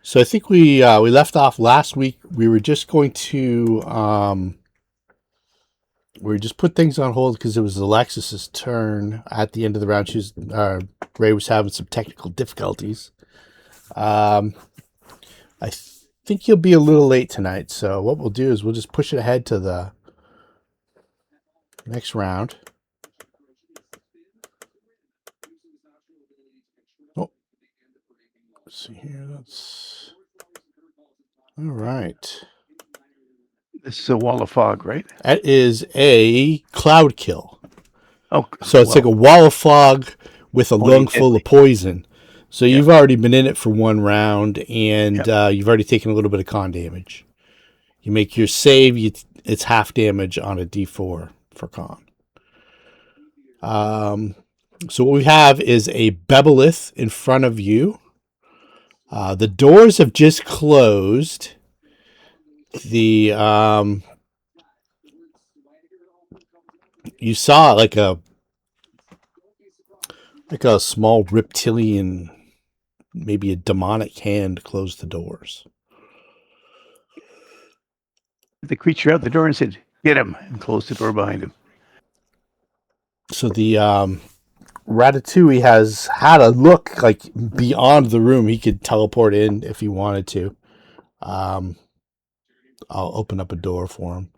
So I think we left off last week. We were just going to we just put things on hold because it was Alexis's turn at the end of the round. Ray was having some technical difficulties. I think he'll be a little late tonight. So what we'll do is we'll just push it ahead to the next round. Oh, let's see here. That's all right. This is a wall of fog, right? That is a cloud kill. Oh, so it's like a wall of fog with a lung full of poison. So you've already been in it for one round, and you've already taken a little bit of con damage. You make your save; it's half damage on a D4 for con. So what we have is a Bebelith in front of you. The doors have just closed. The you saw like a small reptilian, maybe a demonic hand close the doors. The creature out the door and said, "Get him," and closed the door behind him. So the Ratatouille has had a look like beyond the room. He could teleport in if he wanted to. I'll open up a door for him.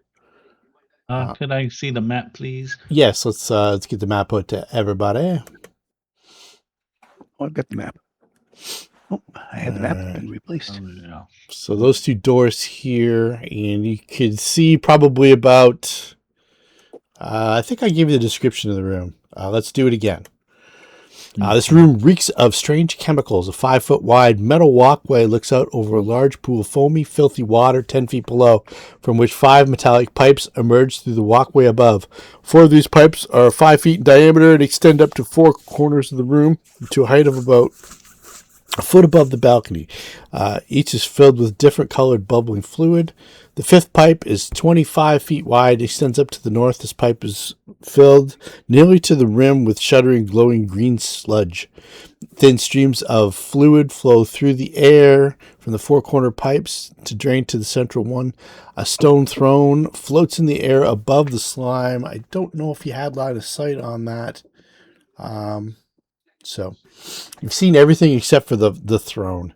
Could I see the map, please? Yes, let's get the map out to everybody. Oh, I've got the map. Oh, I had the map been replaced. Oh, yeah. So those two doors here, and you could see probably about. I think I gave you the description of the room. Let's do it again. This room reeks of strange chemicals. A 5-foot wide metal walkway looks out over a large pool of foamy, filthy water 10 feet below, from which 5 metallic pipes emerge through the walkway above. 4 of these pipes are 5 feet in diameter and extend up to 4 corners of the room to a height of about a foot above the balcony. Each is filled with different colored bubbling fluid. The 5th pipe is 25 feet wide, extends up to the north. This pipe is filled nearly to the rim with shuddering, glowing green sludge. Thin streams of fluid flow through the air from the 4 corner pipes to drain to the central one. A stone throne floats in the air above the slime. I don't know if you had line of sight on that. So you've seen everything except for the throne.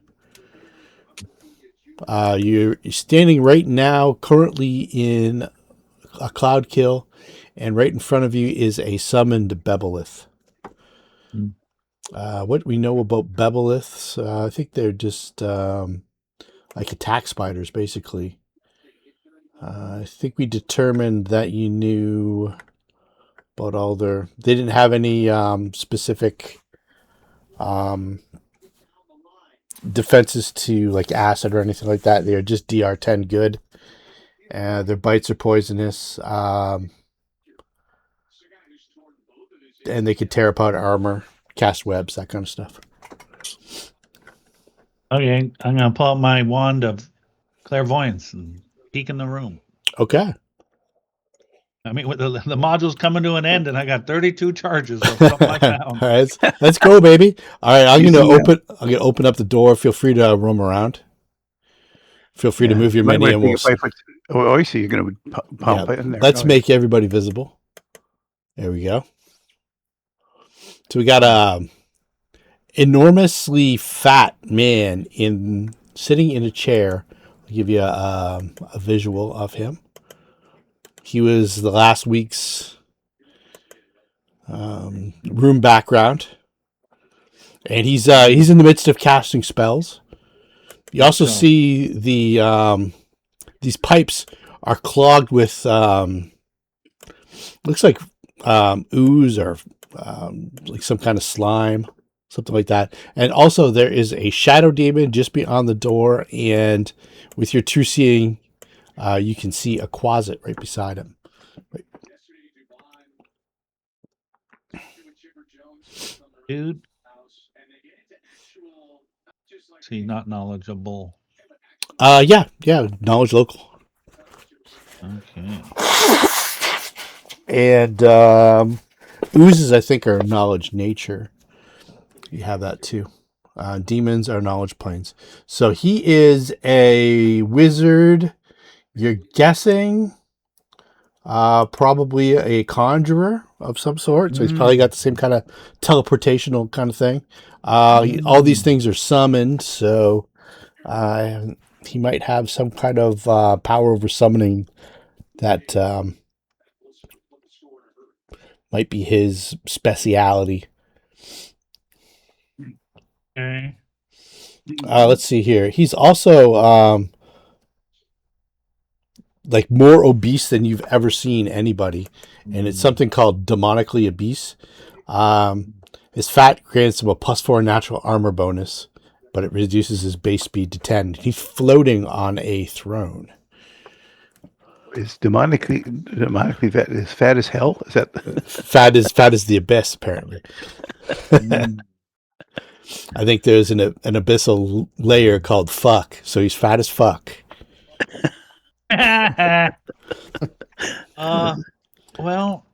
You're standing right now currently in a cloud kill, and right in front of you is a summoned Bebelith. What we know about Bebeliths, I think they're just like attack spiders, basically. I think we determined that you knew about all their... They didn't have any specific defenses to like acid or anything like that. They are just DR10 good. Their bites are poisonous. And they could tear apart armor, cast webs, that kind of stuff. Okay, I'm going to pull out my wand of clairvoyance and peek in the room. Okay. I mean, with the module's coming to an end, and I got 32 charges of something I found. All right, let's go, baby. All right, I'm gonna open up the door. Feel free to roam around. Feel free to move your mini, and we'll. Oh, I see. You're gonna pump it in there. Let's make everybody visible. There we go. So we got a enormously fat man sitting in a chair. I'll give you a visual of him. He was the last week's room background, and he's in the midst of casting spells. You also see the these pipes are clogged with looks like ooze or like some kind of slime, something like that. And also there is a shadow demon just beyond the door, and with your true seeing, you can see a closet right beside him. Right. Dude. Is he not knowledgeable? Yeah, knowledge local. Okay. And oozes, I think, are knowledge nature. You have that too. Demons are knowledge planes. So he is a wizard. You're guessing probably a conjurer of some sort. So he's probably got the same kind of teleportational kind of thing. All these things are summoned, so he might have some kind of power over summoning that might be his speciality. Okay. Let's see here. He's also like more obese than you've ever seen anybody, and it's something called demonically obese. His fat grants him a +4 natural armor bonus, but it reduces his base speed to 10. He's floating on a throne. Is demonically fat, is fat as hell? Is that Fat as the abyss, apparently. I think there's an abyssal layer called fuck, so he's fat as fuck. Well,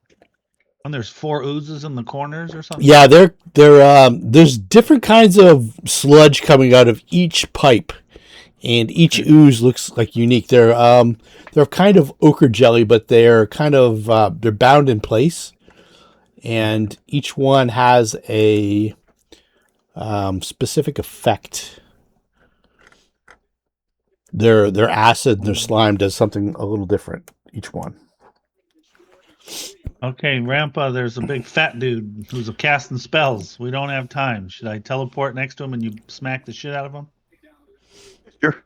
and there's 4 oozes in the corners or something. Yeah, there's different kinds of sludge coming out of each pipe, and each ooze looks like unique. They're kind of ochre jelly, but they're kind of they're bound in place, and each one has a specific effect. Their acid and their slime does something a little different, each one. Okay, Rampa, there's a big fat dude who's casting spells. We don't have time. Should I teleport next to him and you smack the shit out of him? sure?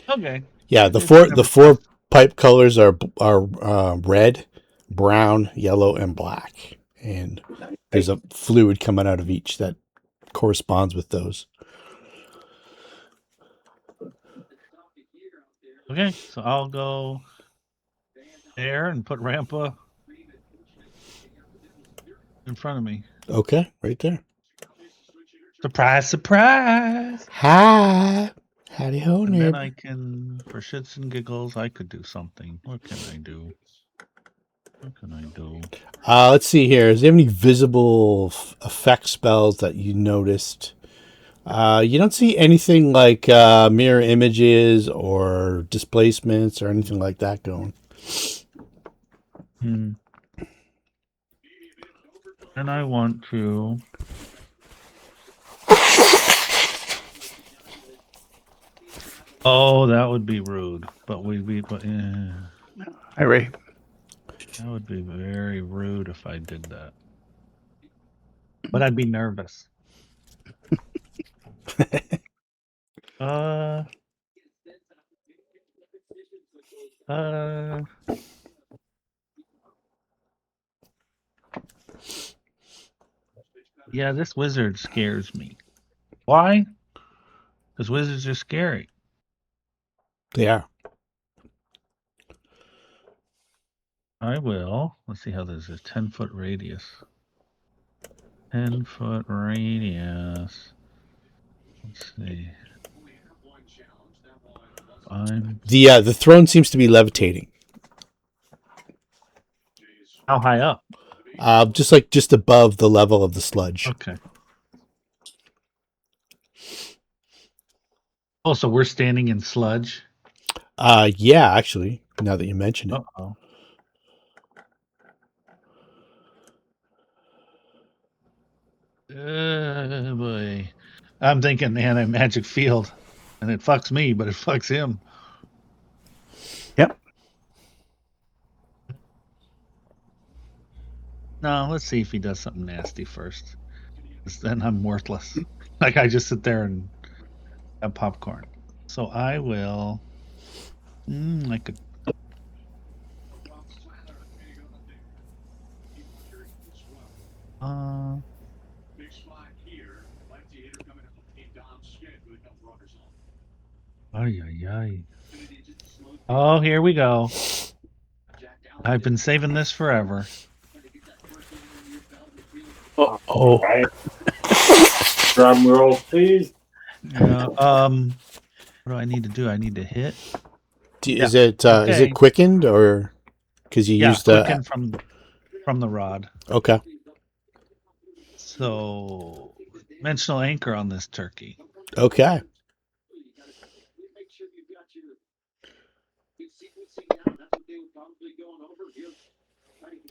Okay. Yeah, the four pipe colors are red, brown, yellow, and black, and there's a fluid coming out of each that corresponds with those. Okay, so I'll go there and put Rampa in front of me. Okay, right there. Surprise, surprise! Hi, howdy ho, And then neighbor. I can, for shits and giggles, I could do something. What can I do? Let's see here. Is there any visible effect spells that you noticed? You don't see anything like mirror images or displacements or anything like that going. And I want to. Oh, that would be rude. But Hi, Ray. that would be very rude if I did that. But I'd be nervous. Yeah, this wizard scares me. Why? Because wizards are scary. They are. I will. Let's see how this is. 10-foot radius. 10-foot radius. Let's see. The throne seems to be levitating. How high up? Just above the level of the sludge. Okay. Oh, so we're standing in sludge? Yeah, actually, now that you mention it. Uh-oh. Boy. I'm thinking anti-magic field, and it fucks me, but it fucks him. Yep. No, let's see if he does something nasty first. 'Cause then I'm worthless. Like I just sit there and have popcorn. So I will. I could. Ay, ay, ay. Oh, here we go. I've been saving this forever. Oh. Drum roll, please. What do I need to do? I need to hit. Is it quickened or because you used quickened from the rod? Okay. So dimensional anchor on this turkey. Okay.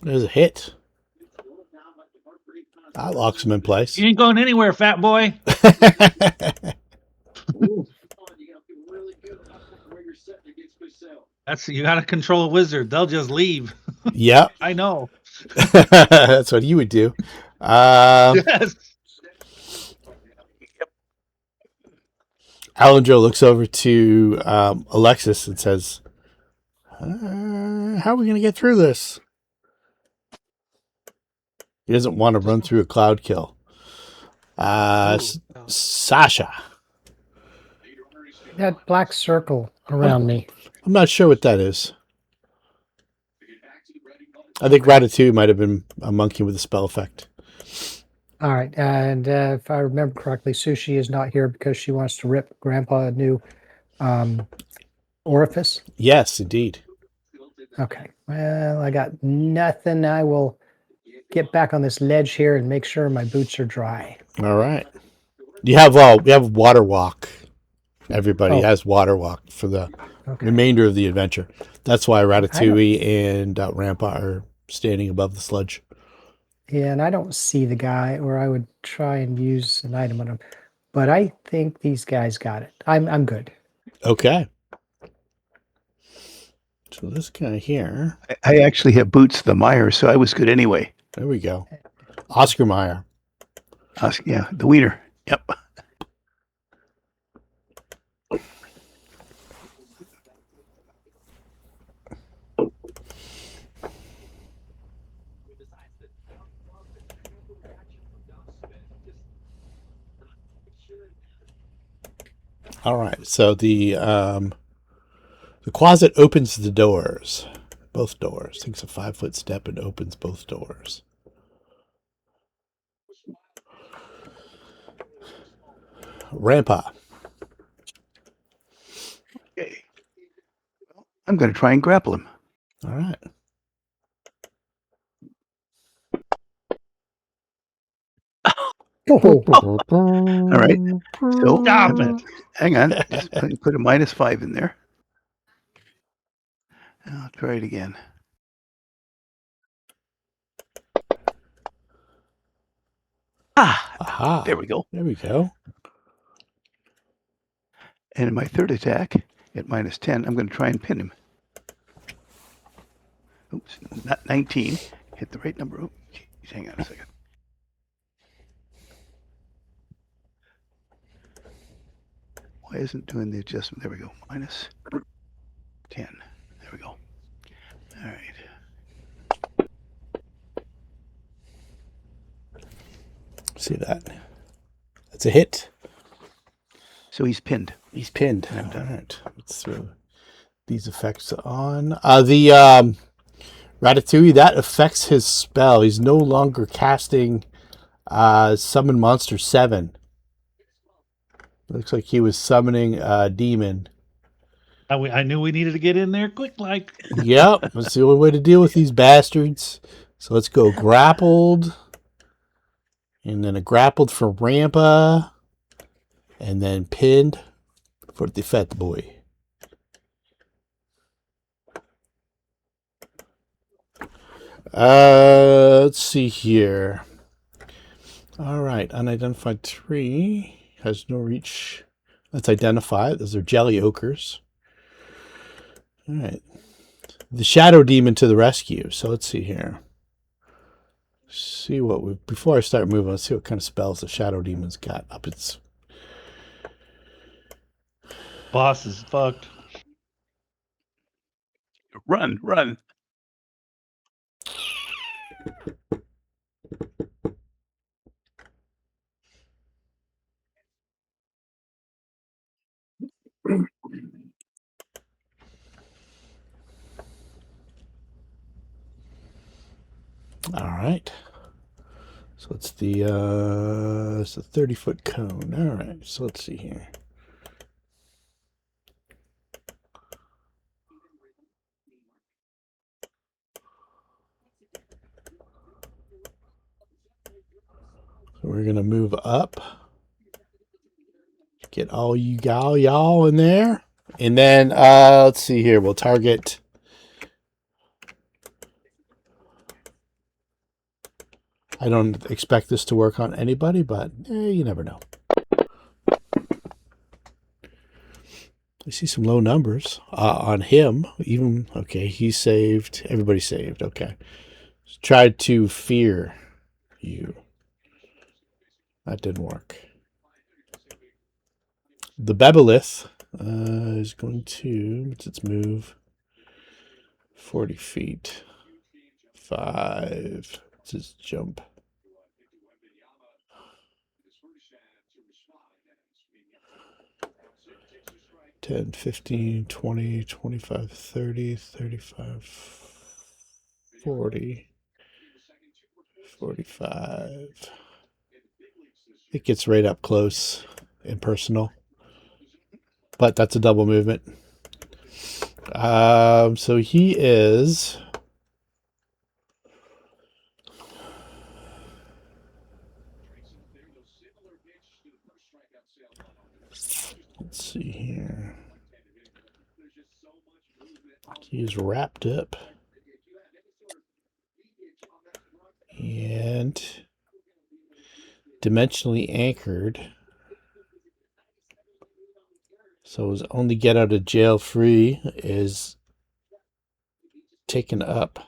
There's a hit. That locks him in place. You ain't going anywhere, fat boy. You got to control a wizard. They'll just leave. Yep. I know. That's what he would do. Yes. Alendro looks over to Alexis and says, how are we going to get through this? He doesn't want to run through a cloud kill. Sasha. That black circle around me. I'm not sure what that is. I think Ratatouille might have been a monkey with a spell effect. All right. And if I remember correctly, Sushi is not here because she wants to rip Grandpa a new orifice. Yes, indeed. Okay. Well, I got nothing. I will get back on this ledge here and make sure my boots are dry. All right. We have water walk. Everybody has water walk for the remainder of the adventure. That's why Ratatouille and Rampa are standing above the sludge. Yeah, and I don't see the guy, or I would try and use an item on him. But I think these guys got it. I'm good. Okay. So this guy here. I actually have boots the Mhar, so I was good anyway. There we go. Oscar Mayer. Yeah, the wiener. Yep. All right. So the closet opens the doors. Both doors. Takes a 5-foot step and opens both doors. Rampa. Okay. Well, I'm going to try and grapple him. All right. Oh, All right. So Stop it. hang on. Just put a -5 in there. I'll try it again. Aha. There we go. There we go. And in my third attack at -10, I'm going to try and pin him. Oops, not 19. Hit the right number. Oh, geez, hang on a second. Why isn't doing the adjustment? There we go. -10. There we go. All right. See that? That's a hit. So he's pinned. He's pinned. I'm All done. right. Let's throw these effects on. The Ratatouille, that affects his spell. He's no longer casting Summon Monster 7. Looks like he was summoning a demon. I knew we needed to get in there quick, like. Yep. That's the only way to deal with these bastards. So let's go grappled. And then a grappled for Rampa. And then pinned for the fat boy. Let's see here. All right, unidentified tree has no reach. Let's identify it. Those are jelly ochres. All right, the shadow demon to the rescue. So let's see here. See what we before I start moving. Let's see what kind of spells the shadow demon's got up its. Boss is fucked. Run, run. All right. So it's the it's a 30-foot cone. All right. So let's see here. we're going to move up. Get all you y'all in there. And then, let's see here. We'll target... I don't expect this to work on anybody, but you never know. I see some low numbers on him. Even, okay, he saved. Everybody saved. Okay. Tried to fear you. That didn't work. The Bebelith is going to, what's its move? 40 feet. 5. What's its jump? 10, 15, 20, 25, 30, 35, 40, 45. It gets right up close and personal. But that's a double movement. So he is... Let's see here. He's wrapped up. And dimensionally anchored. So his only get out of jail free is taken up.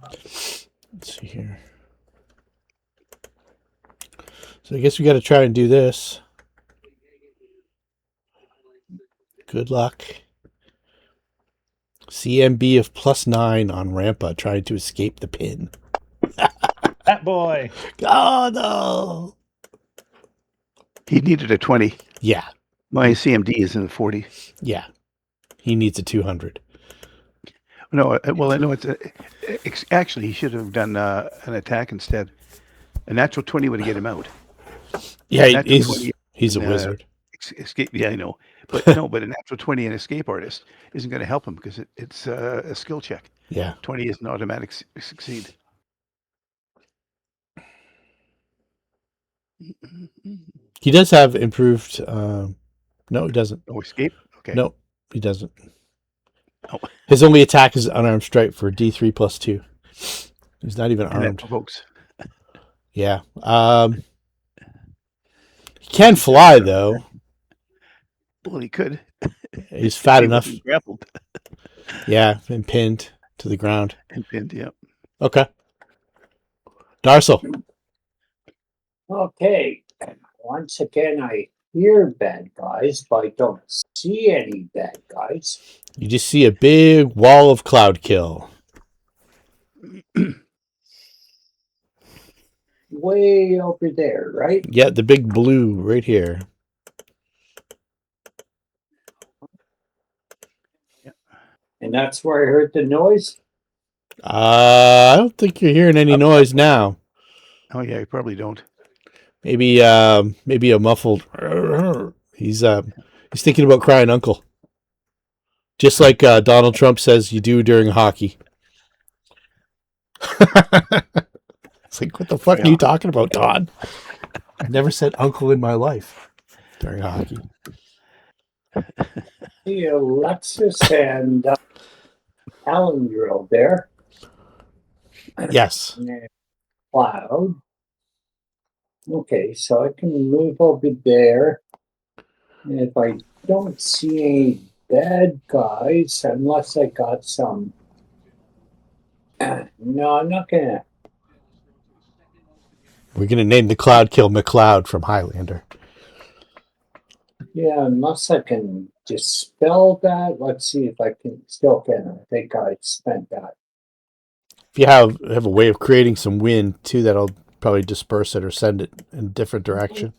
Let's see here. So I guess we got to try and do this. Good luck. CMB of +9 on Rampa, trying to escape the pin. That boy. Oh, no. He needed a 20. Yeah. My CMD is in the 40. Yeah. He needs a 200. No, well, I know actually, he should have done an attack instead. A natural 20 would get him out. Yeah, he's a wizard. Escape, yeah, I know. But no, but a natural 20 and escape artist isn't going to help him because it's a skill check. Yeah. 20 is an automatic succeed. He does have improved... no, he doesn't. Oh, escape? Okay. No, he doesn't. Oh. His only attack is unarmed strike for D3 +2. He's not even And armed. that provokes. Yeah. He can fly, though. Well, he could. He's fat He enough. wasn't grappled Yeah, and pinned to the ground. and pinned, yeah. Okay. Darsel. Okay. Once again, I hear bad guys, but I don't see any bad guys. You just see a big wall of cloud kill. Way over there, right? Yeah, the big blue right here. And that's where I heard the noise. I don't think you're hearing any noise now. Oh, yeah, you probably don't. Maybe a muffled. He's thinking about crying uncle. Just like Donald Trump says you do during hockey. It's like, what the fuck are you talking about, Don? I never said uncle in my life during hockey. See Alexis and Alan Drill there. Yes. And Cloud. Okay, so I can move over there. And if I don't see any bad guys, unless I got some... No, I'm not going to... We're going to name the cloud kill McCloud from Highlander. Yeah, unless I can dispel that. Let's see if I can still can. I think I spent that. If you have a way of creating some wind, too, that'll probably disperse it or send it in a different direction.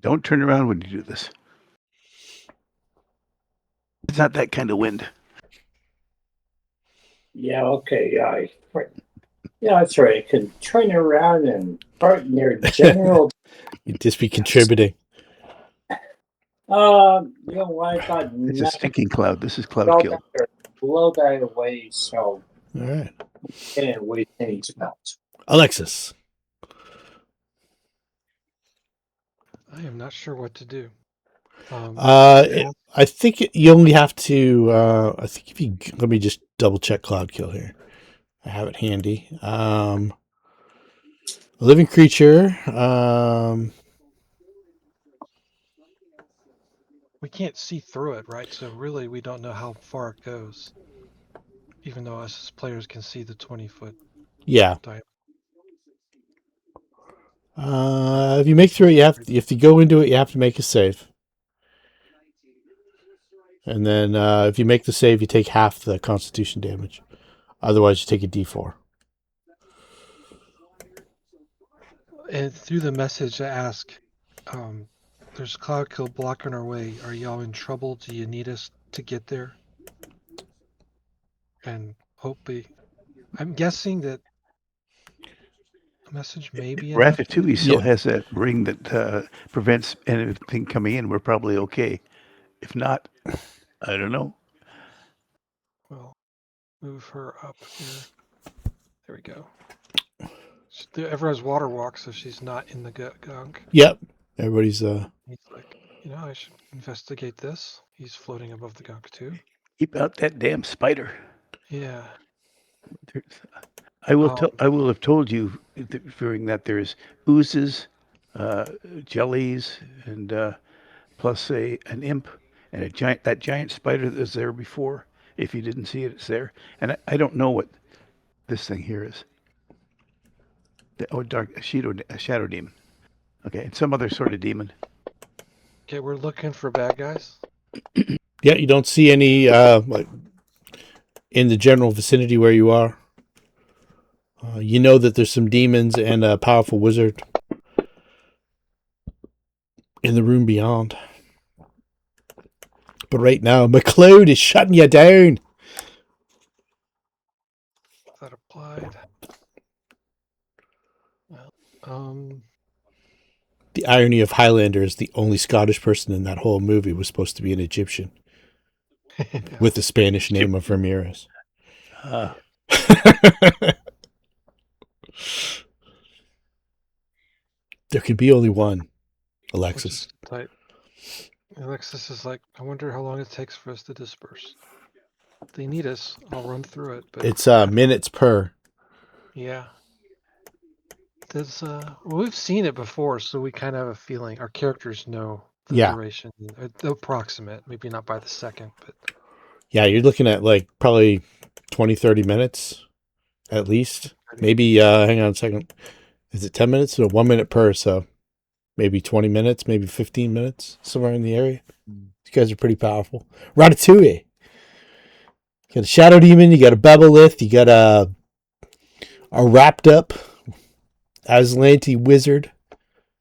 Don't turn around when you do this. It's not that kind of wind. Yeah, okay. Yeah, that's right. I can turn around and part in their general... You'd just be contributing. You know what? It's a stinking cloud. This is cloud kill. Blow that away, so... All right. Can't waste any spells. Alexis. I am not sure what to do. I think you only have to. I think if you let me just double check Cloud Kill here. I have it handy. A living creature. We can't see through it, right? So really, we don't know how far it goes. Even though us as players can see the 20-foot Yeah. diameter. If you make through it, if you go into it, you have to make a save. And then if you make the save, you take half the Constitution damage. Otherwise, you take a D4. And through the message, I ask, there's Cloud Kill blocking our way. Are y'all in trouble? Do you need us to get there? And hopefully, I'm guessing that a message may be enough. Ratatouille still has that ring that prevents anything coming in. We're probably okay. If not, I don't know. Well, move her up here. There we go. Everyone's water walk, so she's not in the gunk. Yep. Everybody's He's like, I should investigate this. He's floating above the gunk too. Keep out that damn spider. Yeah. I will have told you during that there's oozes, jellies, and plus an imp and that giant spider that was there before. If you didn't see it, it's there. And I don't know what this thing here is. A shadow demon. Okay, and some other sort of demon. Okay, we're looking for bad guys. Yeah, you don't see any like in the general vicinity where you are. You know that there's some demons and a powerful wizard in the room beyond. But right now, McLeod is shutting you down. That applied. Well, The irony of Highlander is the only Scottish person in that whole movie was supposed to be an Egyptian with the Spanish name of Ramirez. There could be only one, Alexis. Tight. Alexis is like, I wonder how long it takes for us to disperse. If they need us, I'll run through it. But It's minutes per. yeah. There's we've seen it before, so we kind of have a feeling. Our characters know the duration, the approximate, maybe not by the second, but yeah, you're looking at like probably 20, 30 minutes at least. Maybe hang on a second. Is it 10 minutes? No, 1 minute per, so maybe 20 minutes, maybe 15 minutes, somewhere in the area. These guys are pretty powerful. Ratatouille. You got a Shadow Demon, you got a Bebolith, you got a wrapped up Aslanti wizard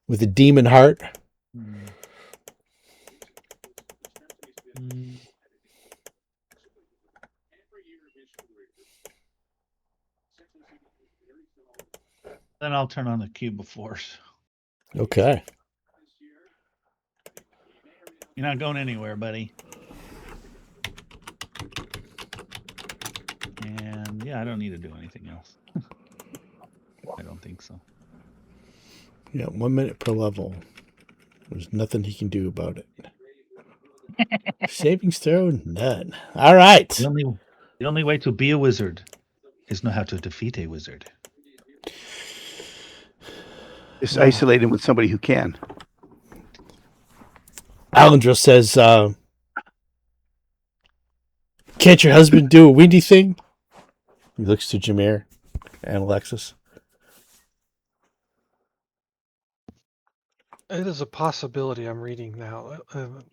with a demon heart. Then I'll turn on the cube of force. Okay. You're not going anywhere, buddy. And yeah, I don't need to do anything else. I don't think so. Yeah, 1 minute per level. There's nothing he can do about it. Savings throw, none. All right. The only way to be a wizard is know how to defeat a wizard. Just isolate him with somebody who can. Alendra says, can't your husband do a windy thing? He looks to Jameer and Alexis. it is a possibility. I'm reading now.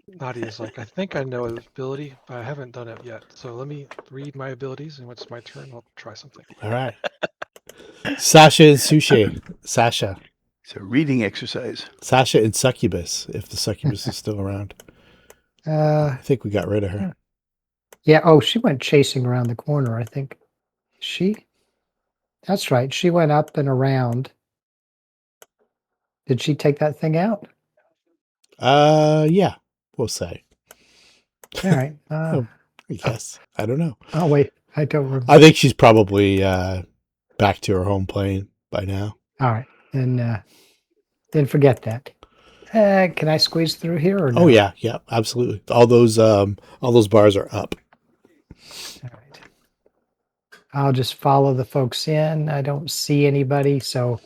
Nadia's like, I think I know his ability, but I haven't done it yet. So let me read my abilities, and when it's my turn, I'll try something. All right. Sasha and Sushi. Sasha. It's a reading exercise. Sasha and Succubus, if the Succubus is still around. I think we got rid of her. Yeah. Oh, she went chasing around the corner, I think. She? That's right. She went up and around. Did she take that thing out? Yeah, we'll say. All right. I guess. I don't know. Oh, wait. I don't remember. I think she's probably back to her home plane by now. All right, then forget that. Can I squeeze through here or no? Oh yeah, absolutely. All those bars are up. All right. I'll just follow the folks in. I don't see anybody, so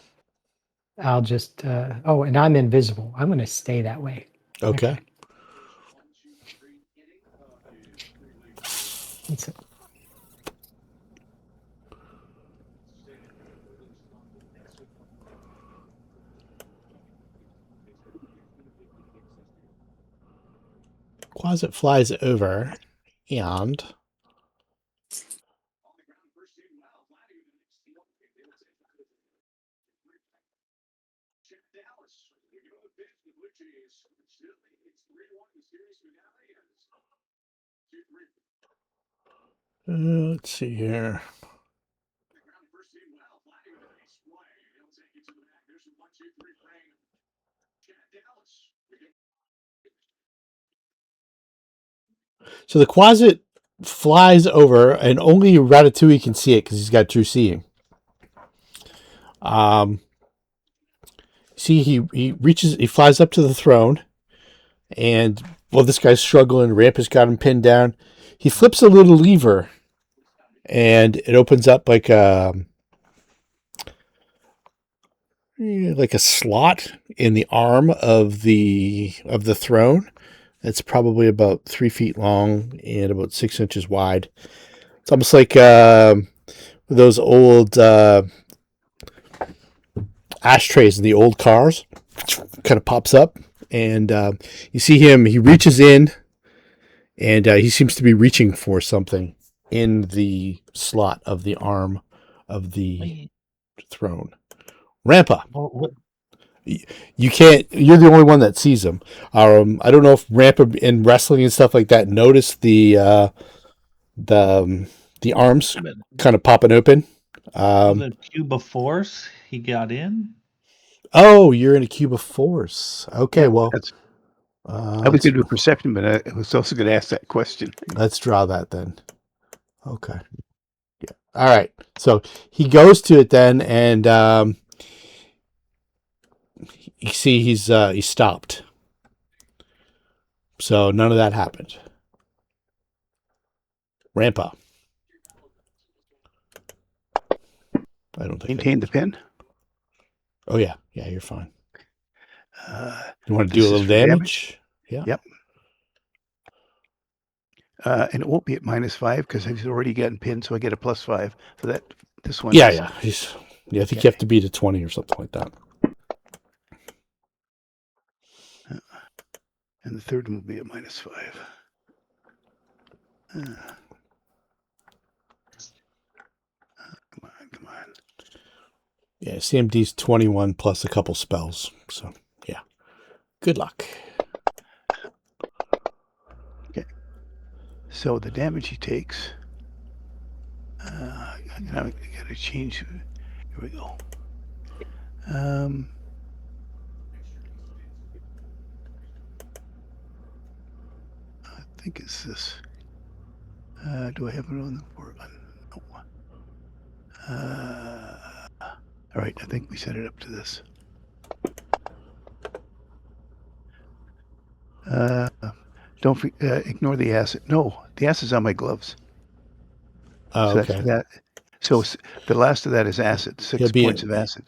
I'll just. Oh, and I'm invisible. I'm going to stay that way. Okay. That's it. Quasit flies over, and let's see here. So the Quasit flies over, and only Ratatouille can see it because he's got true seeing. See, he flies up to the throne, and well, this guy's struggling. Ramp has got him pinned down. He flips a little lever, and it opens up like a slot in the arm of the throne. It's probably about 3 feet long and about 6 inches wide. It's almost like those old ashtrays in the old cars. Kind of pops up, and you see him. He reaches in, and he seems to be reaching for something in the slot of the arm of the throne. Rampa. You can't. You're the only one that sees him. I don't know if Rampa in wrestling and stuff like that noticed the arms kind of popping open. The cube of force, he got in. Oh, you're in a cube of force. Okay, Yeah, well, I was going to do a perception, but I was also going to ask that question. let's draw that then. Okay. Yeah. All right. So he goes to it then, and you see he's stopped. So none of that happened. Rampa. I don't think. Maintain the pin. Oh yeah, you're fine. You want to do a little damage? Yeah. Yep. And it won't be at -5 because he's already gotten pinned, so I get a +5. So that this one. Yeah. I think you have to beat a 20 or something like that. And the third one will be at -5. Come on. Yeah, CMD's 21 plus a couple spells. So yeah, good luck. Okay. So the damage he takes. I gotta change. Here we go. I think it's this. Do I have it on the board? No. All right, I think we set it up to this. Don't ignore the acid. No, the acid's on my gloves. Oh, So okay. that's that. So the last of that is acid. 6 points of acid.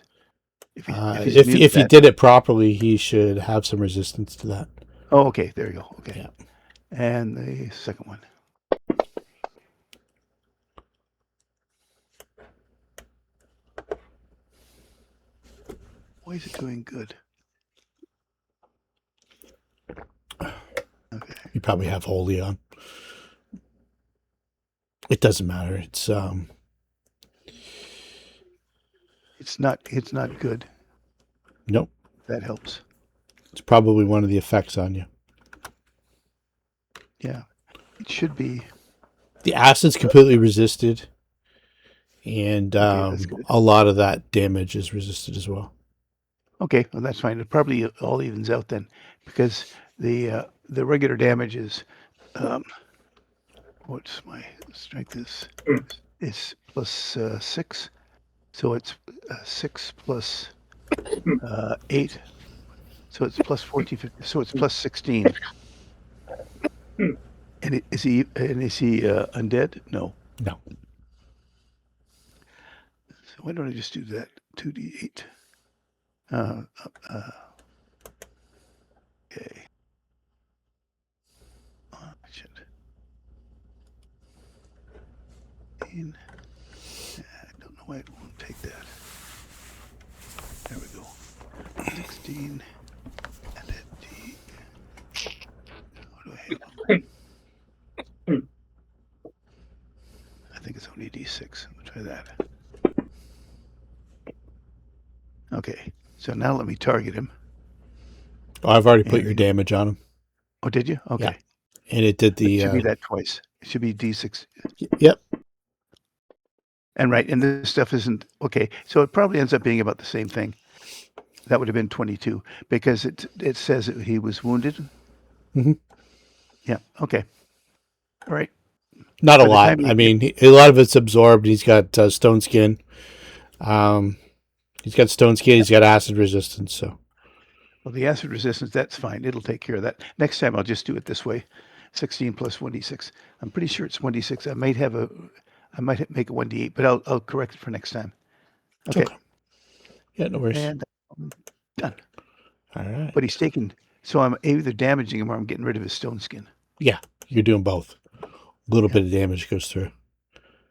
If he did it properly, he should have some resistance to that. Oh, okay. There you go. Okay. Yeah. And the second one. Why is it doing good? Okay. You probably have Holy on. It doesn't matter. It's not good. Nope. That helps. It's probably one of the effects on you. Yeah. It should be. The acid's completely resisted, and that's good. a lot of that damage is resisted as well. Okay, well that's fine. It probably all evens out then, because the regular damage is what's my strength is? Mm. It's plus 6. So it's 6 plus 8. So it's plus 14, 15. So it's plus 16. Mm. And is he undead? No. No. So why don't I just do that? 2d8. Okay. Oh, shit. I don't know why it won't take that. There we go. 16. And then D. What do I have? I think it's only D6. We'll try that. Okay. So now let me target him. Oh, I've already put And your then- damage on him. Oh, did you? Okay. Yeah. And it did It the. should be that twice. It should be D6. Yep. And right. And this stuff isn't. Okay. So it probably ends up being about the same thing. That would have been 22 because it says that he was wounded. Mhm. Yeah. Okay. All right. Not a By the lot. time you I mean, a lot of it's absorbed. He's got stone skin. He's got stone skin. He's got acid resistance. So Well, the acid resistance, that's fine. It'll take care of that. Next time I'll just do it this way. 16 plus 1d6. I'm pretty sure it's 1d6. I might make it 1d8, but I'll correct it for next time. Okay. yeah, no worries. And I'm done. All right. But he's taken, so I'm either damaging him or I'm getting rid of his stone skin. Yeah, you're doing both. A little bit of damage goes through.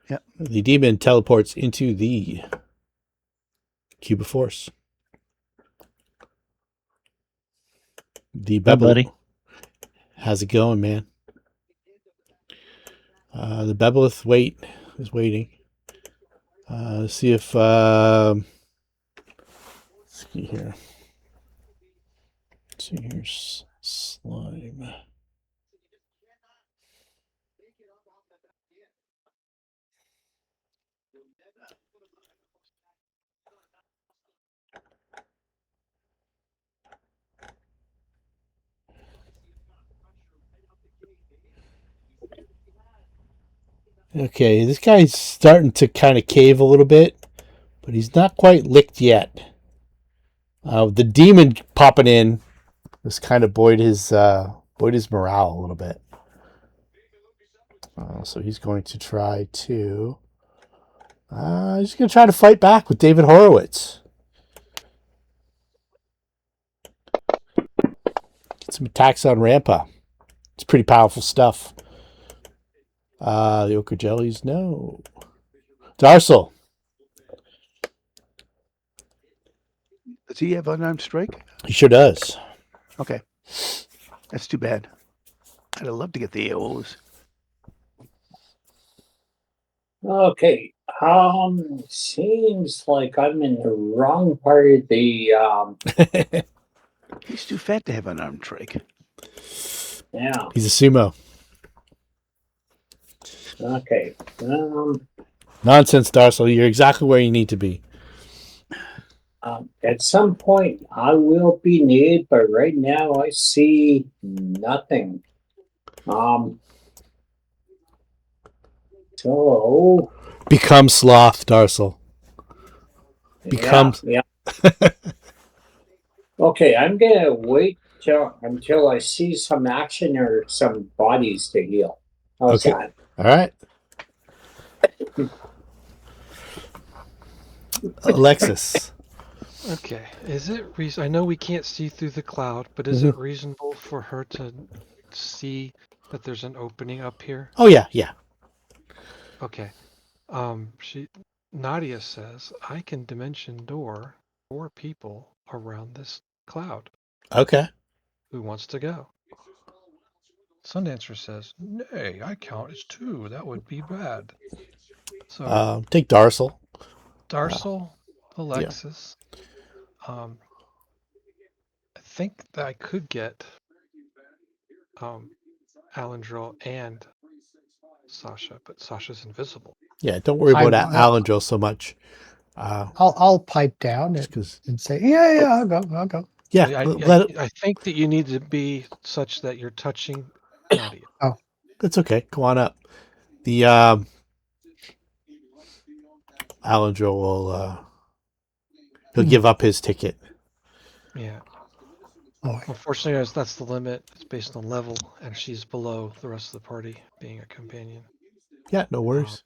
Yeah. The demon teleports into the cube of force. The Hi, buddy. Bebel. How's it going, man? The Bebelith is waiting. Let's see if let's see here. Let's see here. Slime. Okay, this guy's starting to kind of cave a little bit, but he's not quite licked yet. The demon popping in has kind of buoyed his morale a little bit. So he's going to try to fight back with David Horowitz. Get some attacks on Rampa. It's pretty powerful stuff. The ochre jellies, no. Darsel. Does he have unarmed strike? He sure does. Okay. That's too bad. I'd have loved to get the AOs. Okay. Seems like I'm in the wrong part of the He's too fat to have unarmed strike. yeah. He's a sumo. Okay. Nonsense, Darsel. You're exactly where you need to be. At some point I will be needed, but right now I see nothing. So Become sloth, Darsel. Become. yeah. Okay, I'm gonna wait until I see some action or some bodies to heal. How's Okay. that? All right. Alexis. Okay. Is it I know we can't see through the cloud, but is it reasonable for her to see that there's an opening up here? Oh yeah, yeah. Okay. Nadia says I can dimension door 4 people around this cloud. Okay. Who wants to go? Sundancer says, nay, I count as 2. That would be bad. So Take Darsel. Darsel, Alexis. I think that I could get Alendril and Sasha, but Sasha's invisible. Yeah, don't worry about I- Alendril so much. I'll pipe down Just 'cause- and say, yeah, I'll go. yeah, I think that you need to be such that you're touching Nadia. that's okay. Go on up. The Alendro will he'll give up his ticket. Yeah. Oh, Unfortunately, that's the limit. It's based on level, and she's below the rest of the party, being a companion. Yeah, no worries.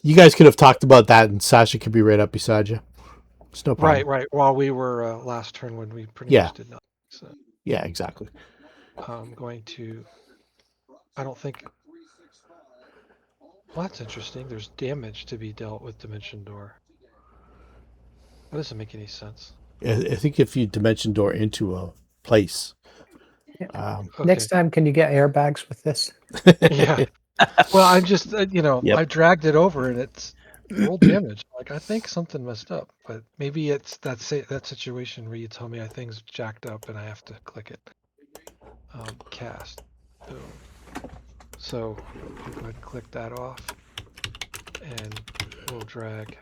You guys could have talked about that, and Sasha could be right up beside you. It's no problem. Right. While we were last turn when we pretty Yeah. much did nothing. So Yeah, exactly. I'm going to. I don't think. Well, that's interesting. There's damage to be dealt with Dimension Door. That doesn't make any sense. I think if you dimension door into a place. yeah. Next time, can you get airbags with this? Yeah. Well, I'm just, Yep. I dragged it over and it's roll damage. Like, I think something messed up, but maybe it's that situation where you tell me thing's jacked up and I have to click it. Cast. Boom. So I'll go ahead and click that off and we'll drag.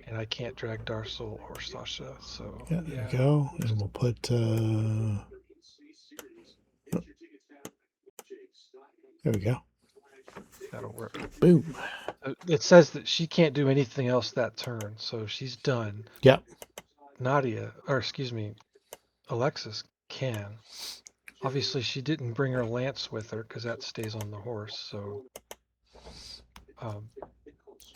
And I can't drag Darsal or Sasha, so Yeah, there we go. And we'll put there we go. that'll work. Boom. It says that she can't do anything else that turn, so she's done. Yep. Alexis can. Obviously, she didn't bring her lance with her because that stays on the horse. So,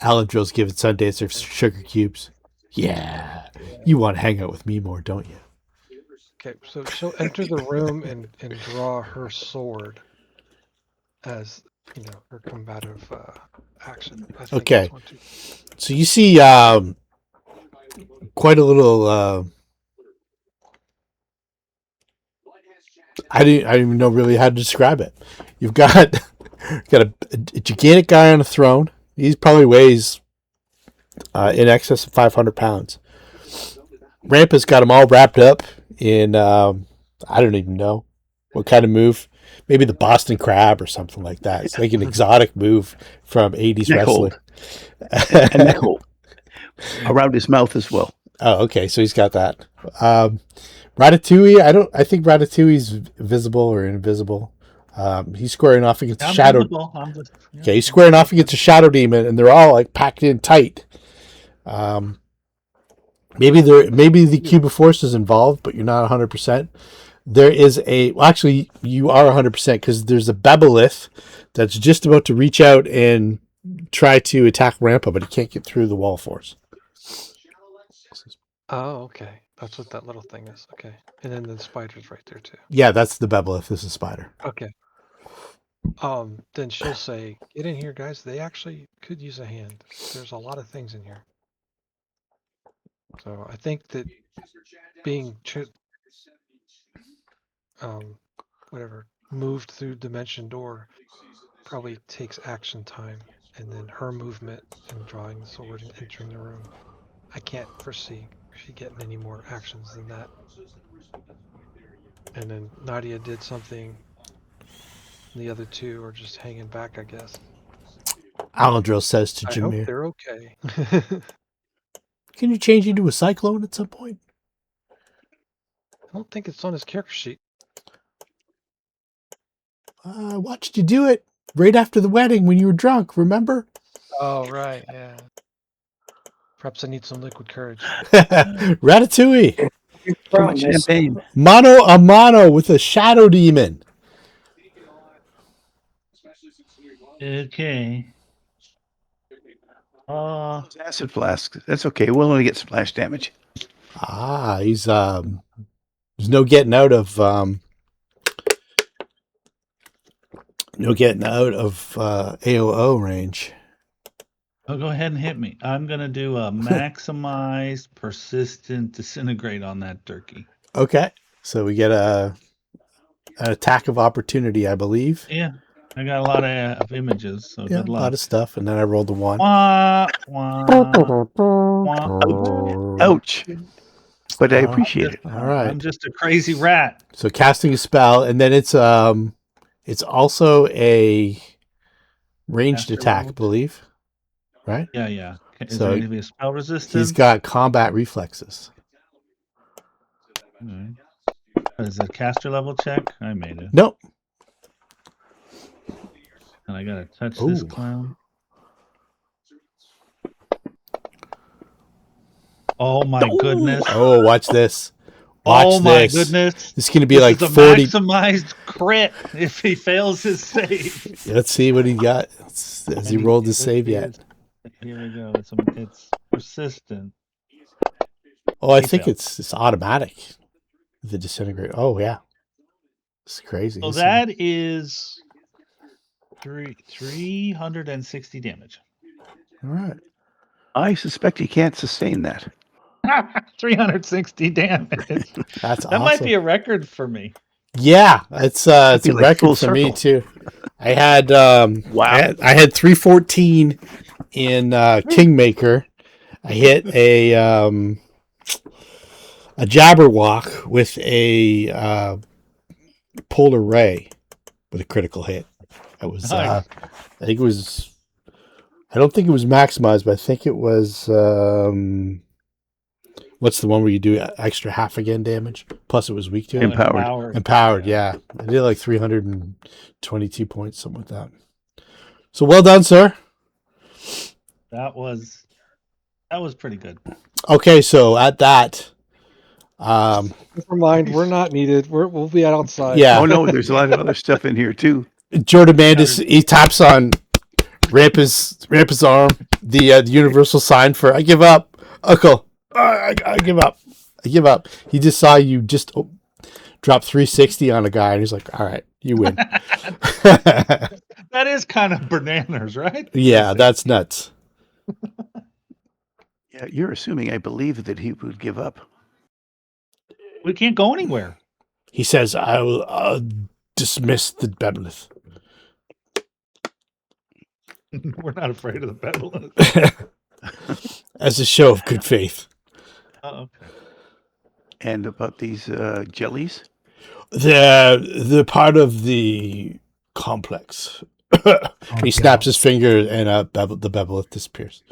Alendrill's giving Sundancer sugar cubes. Yeah. You want to hang out with me more, don't you? okay, so she'll enter the room and draw her sword as her combative action. I think Okay. that's one, two. So you see quite a little I didn't even know really how to describe it. You've got a gigantic guy on a throne. He probably weighs in excess of 500 pounds. Rampa's got him all wrapped up in I don't even know what kind of move. Maybe the Boston Crab or something like that. It's like an exotic move from 80s Neck wrestling. hold. And neck hold. Around his mouth as well. Oh, okay. So he's got that. Ratatouille. I think Ratatouille's visible or invisible. He's squaring off against a shadow. Okay, he's squaring off against a shadow demon, and they're all like packed in tight. Maybe the cube of force is involved, but you're not 100%. There is actually you are 100% because there's a Bebolith that's just about to reach out and try to attack Rampa, but he can't get through the wall force. Oh, okay. That's what that little thing is. Okay. And then the spider's right there too. Yeah, that's the Bebolith. This is Spider. Okay. Then she'll say, "Get in here, guys. They actually could use a hand. There's a lot of things in here." So I think that being moved through Dimension Door probably takes action time, and then her movement and drawing the sword and entering the room. I can't foresee she getting any more actions than that. And then Nadia did something. The other two are just hanging back, I guess. Alendril says to I hope Jameer, they're okay. "Can you change into a cyclone at some point?" I don't think it's on his character sheet. I watched you do it right after the wedding when you were drunk, remember? Oh, right, yeah. Perhaps I need some liquid courage. Ratatouille. Too much champagne. Mano a mano with a shadow demon. Okay. Acid flask. That's okay. We'll only get splash damage. He's there's no getting out of AOO range. Oh, go ahead and hit me. I'm going to do a maximize persistent disintegrate on that turkey. Okay. So we get an attack of opportunity, I believe. Yeah. I got a lot of images, so Yeah, good a luck. lot of stuff, and then I rolled a 1. Wah, wah, wah. Ouch. But I appreciate it. All right. I'm just a crazy rat. So casting a spell, and then it's also a ranged Caster attack, I rolled. believe. Right? Yeah. Is So there going to be a spell resistance? He's got combat reflexes. Alright. Is it a caster level check? I made it. Nope. And I gotta touch this Ooh. clown. Oh my goodness. Oh, watch this. Watch Oh my this. goodness. This is going to be This like is a 40. maximized crit if he fails his save. Let's see what he got. Has he rolled his save yet? Here we go. It's persistent. Oh, I He think failed. it's automatic. The disintegrate. Oh, yeah. It's crazy. So that is 360 damage. All right. I suspect he can't sustain that. 360 damage. That's That might awesome. be a record for me. Yeah, it's a be like record full for me circle. too. I had Wow. I had 314 in Kingmaker. I hit a Jabberwock with a Polar Ray with a critical hit. That was Nice. I think it was. I don't think it was maximized, but I think it was. What's the one where you do extra half again damage? Plus, it was weak to it. Empowered, yeah. I did like 322 points, something like that. So well done, sir. That was pretty good. Okay, so at that, Never mind, we're not needed. We'll be outside. yeah. Oh no, there's a lot of other stuff in here too. Jordan Mandis, he taps on Rampa's arm, the universal sign for I give up, Uncle. I give up. I give up. He just saw you just drop 360 on a guy, and he's like, "All right, you win." That is kind of bananas, right? Yeah, that's nuts. Yeah, you're assuming I believe that he would give up. We can't go anywhere. He says, "I will dismiss the bebolith." We're not afraid of the battle. As a show of good faith. Oh, okay. And about these jellies? They're part of the complex. He snaps his finger, and the bebolith disappears.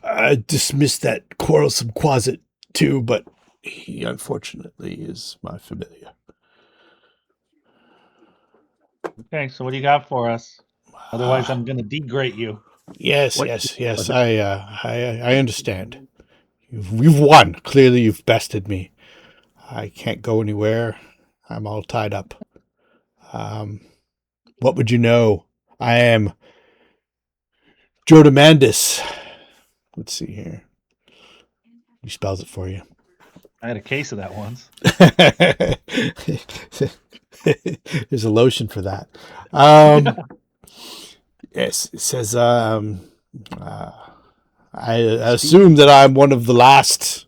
I dismissed that quarrelsome Quasit too, but he unfortunately is my familiar. Okay, so what do you got for us? Otherwise, I'm going to degrade you. Yes, What- yes. I understand. You've won. Clearly, you've bested me. I can't go anywhere. I'm all tied up. What would you know? I am Jodamandis. Let's see here. He spells it for you. I had a case of that once. There's a lotion for that. Yes, it says, I assume that I'm one of the last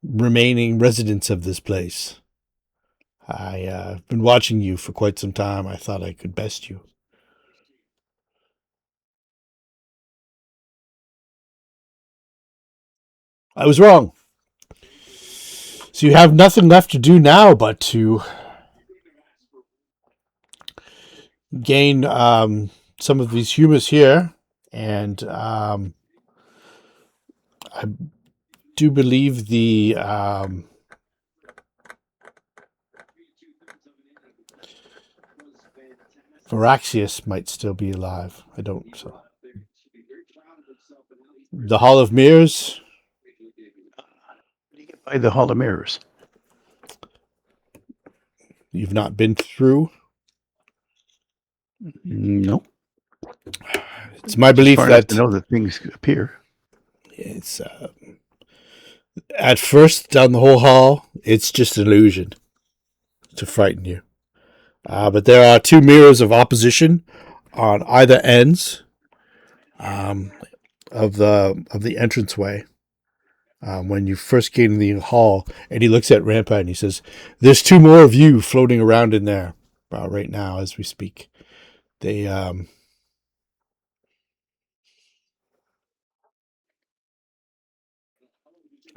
remaining residents of this place. I've been watching you for quite some time. I thought I could best you. I was wrong. So you have nothing left to do now but to gain some of these humus here, and I do believe the Varaxius might still be alive. I don't. So. The Hall of Mirrors. By the Hall of Mirrors. You've not been through. Nope. It's my belief Far enough that to know that things appear. it's at first down the whole hall, it's just an illusion to frighten you. But there are two mirrors of opposition on either ends of the entranceway. When you first get in the hall, and he looks at Rampa and he says, "There's two more of you floating around in there right now as we speak."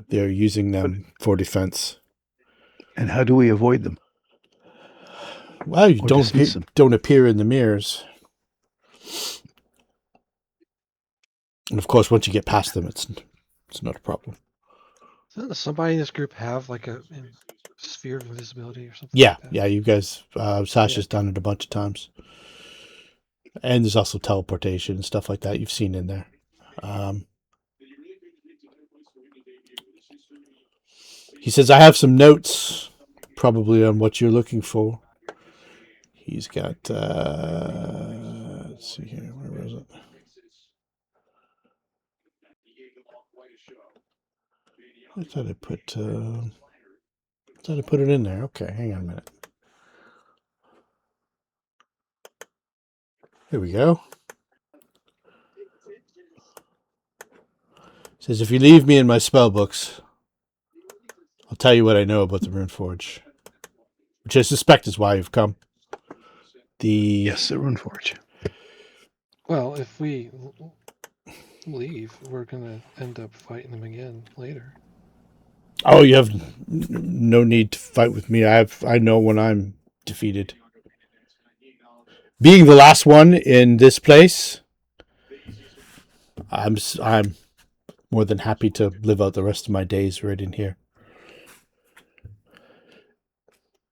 They're using them for defense. And how do we avoid them? Well, you Or dismiss them? don't appear in the mirrors. And of course, once you get past them, it's It's not a problem. Doesn't somebody in this group have like a sphere of invisibility or something Yeah, like that? yeah, you guys, Sasha's done it a bunch of times. And there's also teleportation and stuff like that you've seen in there. He says, I have some notes, probably on what you're looking for. He's got, let's see here, where was it? I thought I put it in there. Okay, hang on a minute. Here we go. It says, if you leave me in my spell books, I'll tell you what I know about the Runeforge, which I suspect is why you've come. Yes, the Runeforge. Well, if we leave, we're gonna end up fighting them again later. Oh, you have no need to fight with me. I know when I'm defeated. Being the last one in this place, I'm more than happy to live out the rest of my days right in here.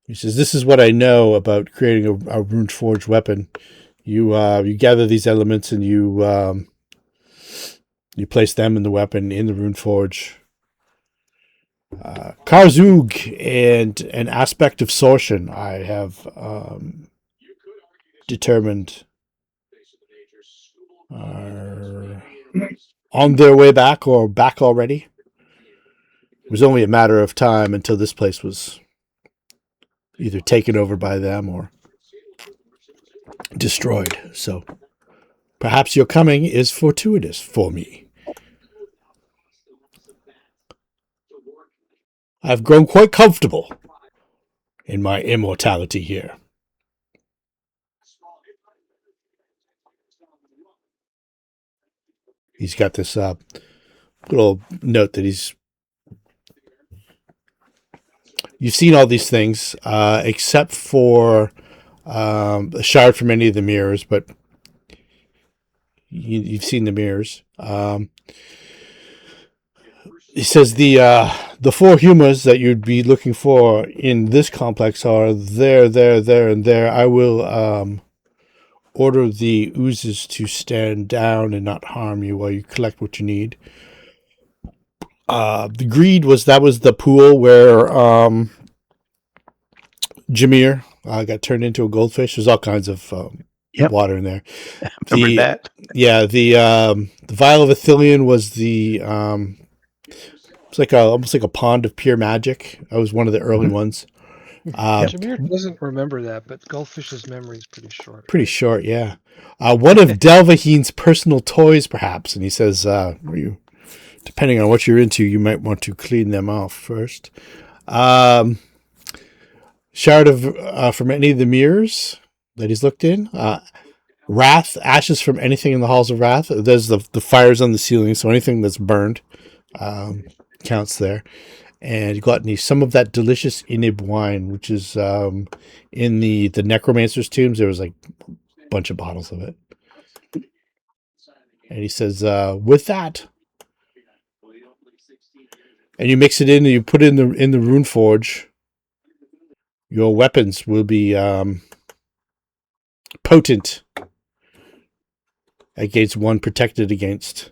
He says, this is what I know about creating a Runeforged weapon. You gather these elements and you place them in the weapon in the Runeforge. Karzoug and an aspect of Sorshen I have determined are on their way back or back already. It was only a matter of time until this place was either taken over by them or destroyed. So perhaps your coming is fortuitous for me. I've grown quite comfortable in my immortality here. He's got this little note that you've seen all these things, except for a shard from any of the mirrors, but you've seen the mirrors. He says the four humors that you'd be looking for in this complex are there, and there. I will order the oozes to stand down and not harm you while you collect what you need. The greed was the pool where Jameer got turned into a goldfish. There's all kinds of water in there. Remember that? Yeah, the vial of Athelion was the it's almost like a pond of pure magic. That was one of the early ones. Jameer doesn't remember that, but Goldfish's memory is pretty short. Pretty short, yeah. One of Delvaheen's personal toys, perhaps, and he says, depending on what you're into, you might want to clean them off first. Shard of from any of the mirrors that he's looked in. Wrath, ashes from anything in the halls of Wrath. There's the fires on the ceiling, so anything that's burned counts there. And you got some of that delicious Inib wine, which is in the necromancer's tombs. There was like a bunch of bottles of it. And he says, with that, and you mix it in and you put it in the Runeforge, your weapons will be potent against one protected against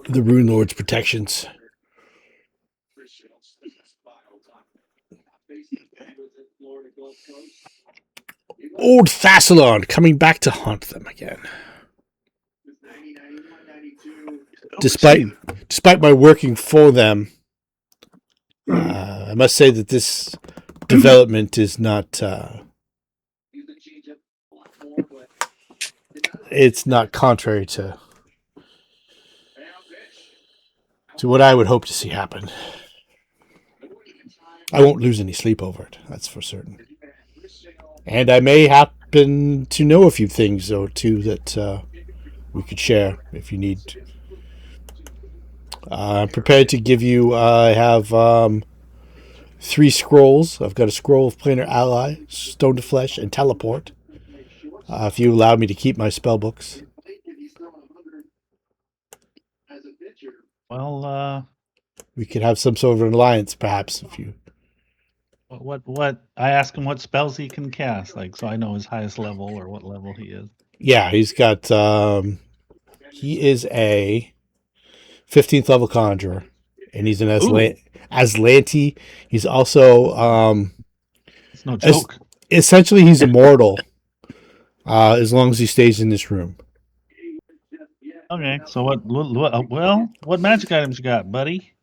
the Runelords' protections. Old Thassilon coming back to haunt them again. Despite my working for them, I must say that this development is not. It's not contrary to what I would hope to see happen. I won't lose any sleep over it. That's for certain. And I may happen to know a few things or two that we could share if you need. I'm prepared to give you. I have 3 scrolls. I've got a scroll of planar ally, stone to flesh, and teleport. If you allow me to keep my spell books. Well, We could have some sort of an alliance, perhaps, if you. what? I ask him what spells he can cast, like, so I know his highest level or what level he is. Yeah, he's got. He is a 15th level conjurer, and he's an Aslanti. He's also It's no joke. essentially he's immortal, as long as he stays in this room. Okay, so what magic items you got, buddy?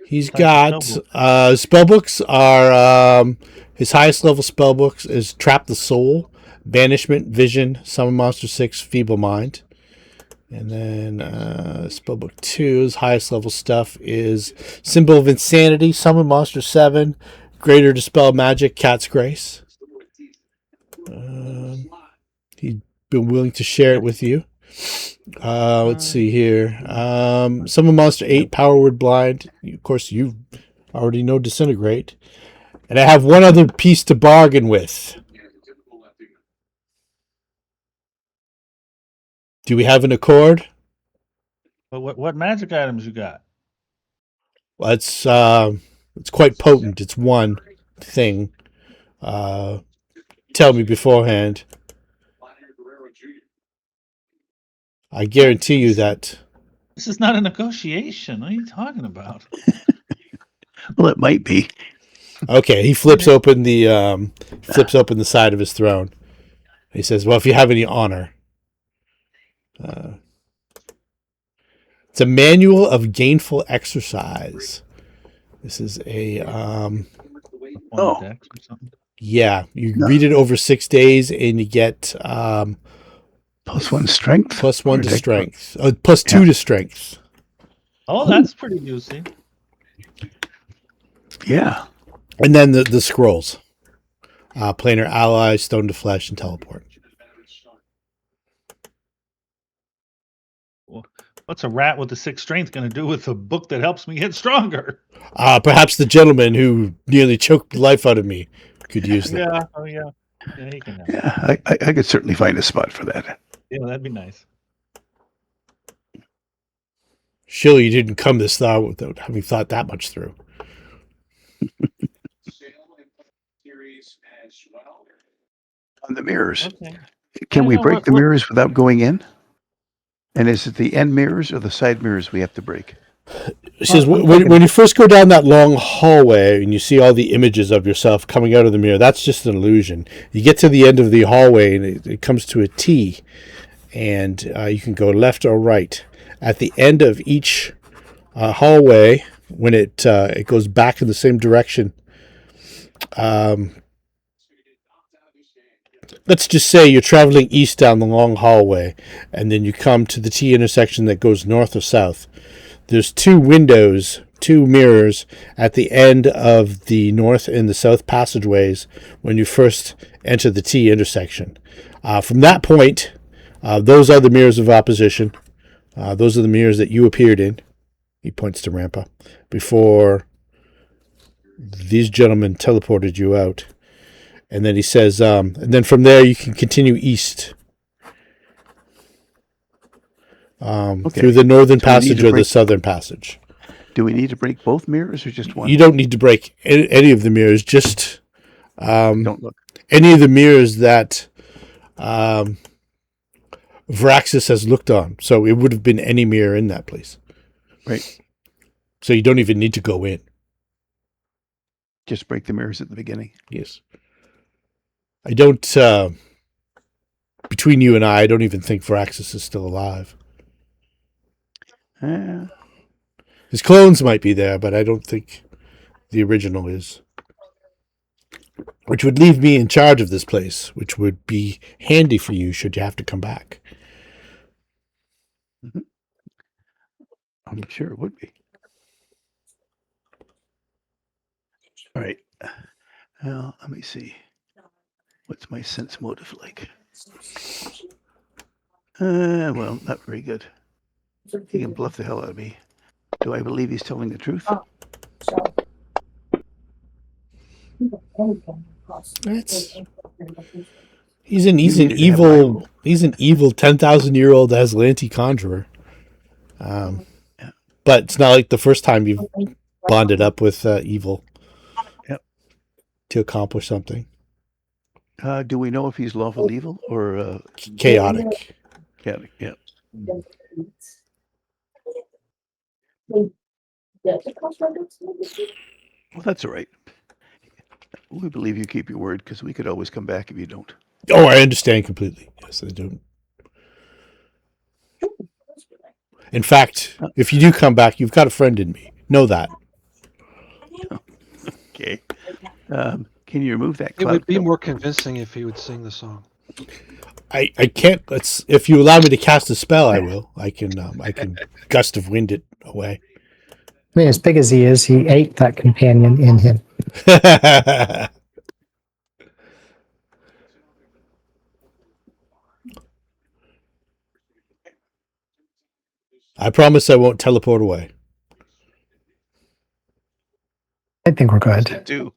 He's Besides the got spellbooks are his highest level spellbooks is Trap the Soul, Banishment, Vision, Summon Monster 6, Feeble Mind. And then spellbook 2's highest level stuff is Symbol of Insanity, Summon Monster 7, Greater Dispel Magic, Cat's Grace. He'd been willing to share it with you. Let's see here. Summon Monster 8, Power Word Blind. Of course, you already know Disintegrate. And I have one other piece to bargain with. Do we have an accord? What magic items you got? Well, it's quite potent. It's one thing. Tell me beforehand. I guarantee you that. This is not a negotiation. What are you talking about? Well, it might be. Okay, he flips open the side of his throne. He says, "Well, if you have any honor." It's a manual of gainful exercise. This is a Dex or something? yeah. You read it over 6 days, and you get +1 strength. +1 to strength. +2 to strength. Oh, that's pretty juicy. Yeah. And then the scrolls. Planar Ally, Stone to Flesh, and Teleport. What's a rat with a 6 strength going to do with a book that helps me get stronger? Perhaps the gentleman who nearly choked the life out of me could use that. Yeah, oh yeah. Yeah, he can have it. Yeah, I could certainly find a spot for that. Yeah, that'd be nice. Surely you didn't come this far without having thought that much through. On the mirrors. Okay. Can we no, break the what- mirrors without going in? And is it the end mirrors or the side mirrors we have to break? It says when you first go down that long hallway and you see all the images of yourself coming out of the mirror, that's just an illusion. You get to the end of the hallway and it comes to a T, and you can go left or right. At the end of each hallway, when it goes back in the same direction, let's just say you're traveling east down the long hallway, and then you come to the T intersection that goes north or south. There's 2 windows, 2 mirrors at the end of the north and the south passageways when you first enter the T intersection. From that point, those are the mirrors of opposition. Those are the mirrors that you appeared in. He points to Rampa. Before these gentlemen teleported you out. And then he says, and then from there you can continue east. Through the northern passage or the southern passage. Do we need to break both mirrors or just one? You don't need to break any of the mirrors, just Don't look. any of the mirrors that Varaxis has looked on. So it would have been any mirror in that place. Right. So you don't even need to go in. Just break the mirrors at the beginning. Yes. I don't, between you and I don't even think Varaxis is still alive. His clones might be there, but I don't think the original is. Which would leave me in charge of this place, which would be handy for you should you have to come back. I'm sure it would be. All right. Well, let me see. What's my sense motive like? Well, not very good. He can bluff the hell out of me. Do I believe he's telling the truth? He's an evil 10,000-year-old Aslanti conjurer. but it's not like the first time you've bonded up with evil Yep. to accomplish something. Do we know if he's lawful evil or Chaotic. chaotic? Yeah. Well, Well, that's all right. We believe you keep your word because we could always come back if you don't. Oh, I understand completely. Yes, I do. In fact, if you do come back, you've got a friend in me. Know that. Okay. Can you remove that It cloud? would be cover? more convincing if he would sing the song. I can't. If you allow me to cast a spell, I will. I can gust of wind it away. I mean, as big as he is, he ate that companion in him. I promise I won't teleport away. I think we're good. Do.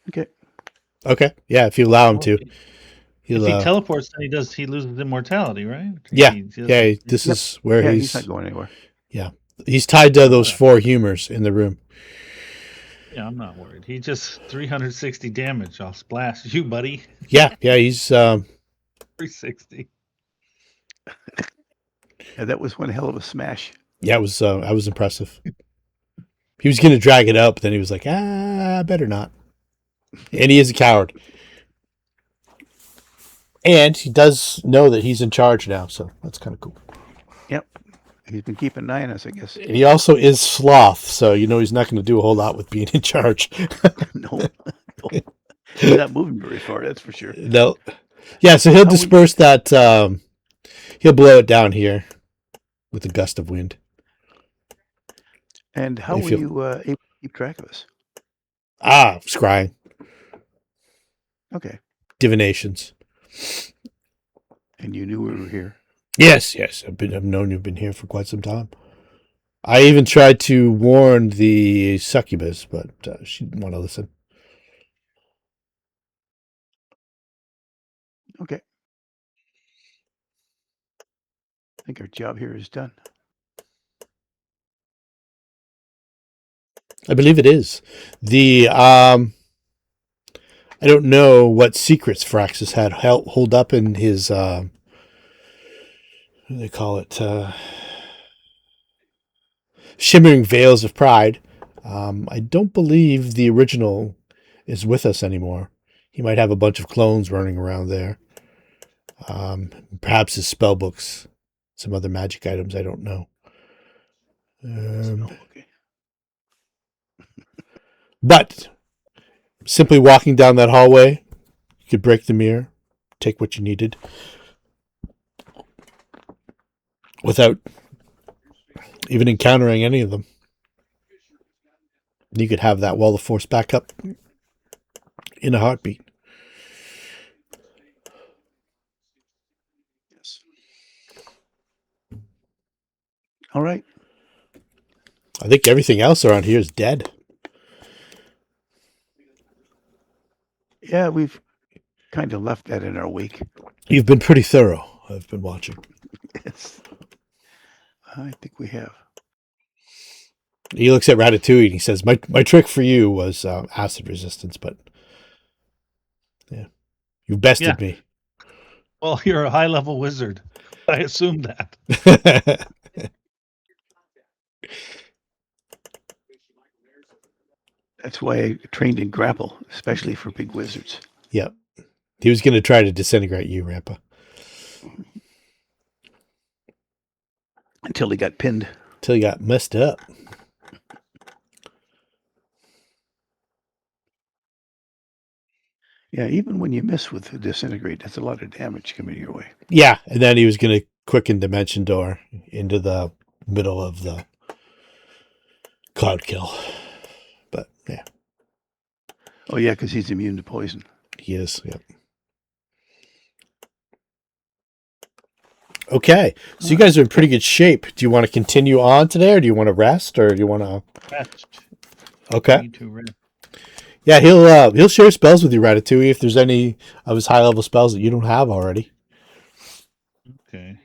Okay. Okay. Yeah, if you allow him to. If he teleports, then he loses immortality, right? Yeah. This is where Yeah, he's not going anywhere. he's tied to those 4 humors in the room. Yeah, I'm not worried. He just 360 damage. I'll splash you, buddy. Yeah, he's 360. Yeah, that was one hell of a smash. yeah, it was I was impressive. He was gonna drag it up, but then he was like, better not. And he is a coward. And he does know that he's in charge now, so that's kind of cool. Yep. He's been keeping an eye on us, I guess. And he also is sloth, so he's not going to do a whole lot with being in charge. No. He's not moving very far, that's for sure. No. Yeah, so he'll disperse that. He'll blow it down here with a gust of wind. And how were you able to keep track of us? Scrying. Okay. Divinations. And you knew we were here? Yes. I've known you've been here for quite some time. I even tried to warn the succubus, but she didn't want to listen. Okay. I think our job here is done. I believe it is. I don't know what secrets Firaxis had hold up in his what do they call it? Shimmering Veils of Pride. I don't believe the original is with us anymore. He might have a bunch of clones running around there. Perhaps his spellbooks, some other magic items, I don't know. Okay. But simply walking down that hallway, you could break the mirror, take what you needed, without even encountering any of them. You could have that wall of force back up in a heartbeat. Yes. All right. I think everything else around here is dead. Yeah, we've kind of left that in our wake. You've been pretty thorough. I've been watching. Yes. I think we have. He looks at Ratatouille and he says, my trick for you was acid resistance, but yeah, you bested me. Well, you're a high-level wizard. I assume that. That's why I trained in grapple, especially for big wizards. Yep. He was going to try to disintegrate you, Rampa. Until he got pinned. Until he got messed up. Yeah, even when you miss with the disintegrate, that's a lot of damage coming your way. Yeah, and then he was going to quicken Dimension Door into the middle of the Cloud Kill. But, yeah. Oh, yeah, because he's immune to poison. He is, yep. Okay, so you guys are in pretty good shape. Do you want to continue on today, or do you want to rest, or do you want to... Rest. Okay. Need to rest. Yeah, he'll share spells with you, Ratatouille, if there's any of his high-level spells that you don't have already. Okay.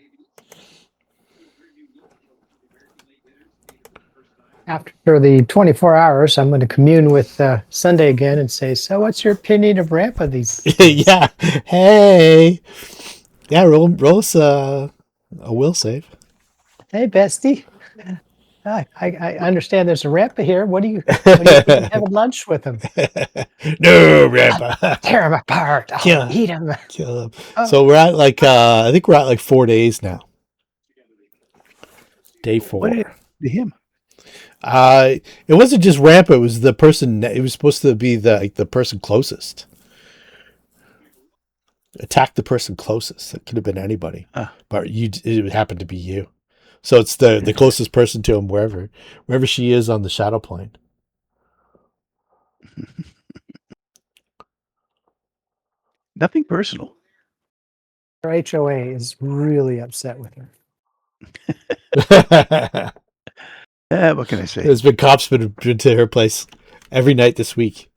After the 24 hours, I'm going to commune with Sunday again and say, so what's your opinion of Rampa these days? Yeah. Hey. Yeah, roll us a will save. Hey, bestie. I understand there's a Rampa here. What do you think of having lunch with him? No, Rampa. Tear him apart. I'll Kill, eat him. kill him. Oh. So we're at like I think we're at like 4 days now. Day 4. What happened to him? It wasn't just Rampa. It was the person. It was supposed to be the person closest. Attack the person closest. It could have been anybody, but it happened to be you. So it's the closest person to him, wherever she is on the shadow plane. Nothing personal. Her HOA is really upset with her. What can I say? There's been cops been to her place every night this week.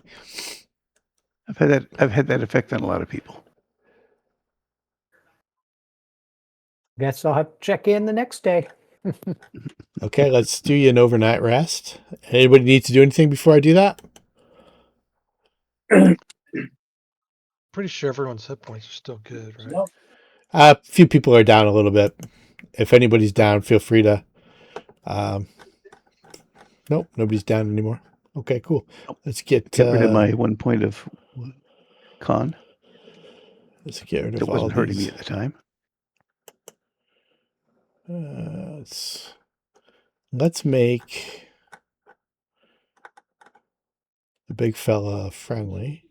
I've had that effect on a lot of people. Guess I'll have to check in the next day. Okay, let's do you an overnight rest. Anybody need to do anything before I do that? Pretty sure everyone's hit points are still good, right? No. A few people are down a little bit. If anybody's down, feel free to. Nope, nobody's down anymore. Okay, cool. Let's get rid of my 1 point of con. Let's get rid of That all wasn't hurting these. me at the time. Let's make the big fella friendly.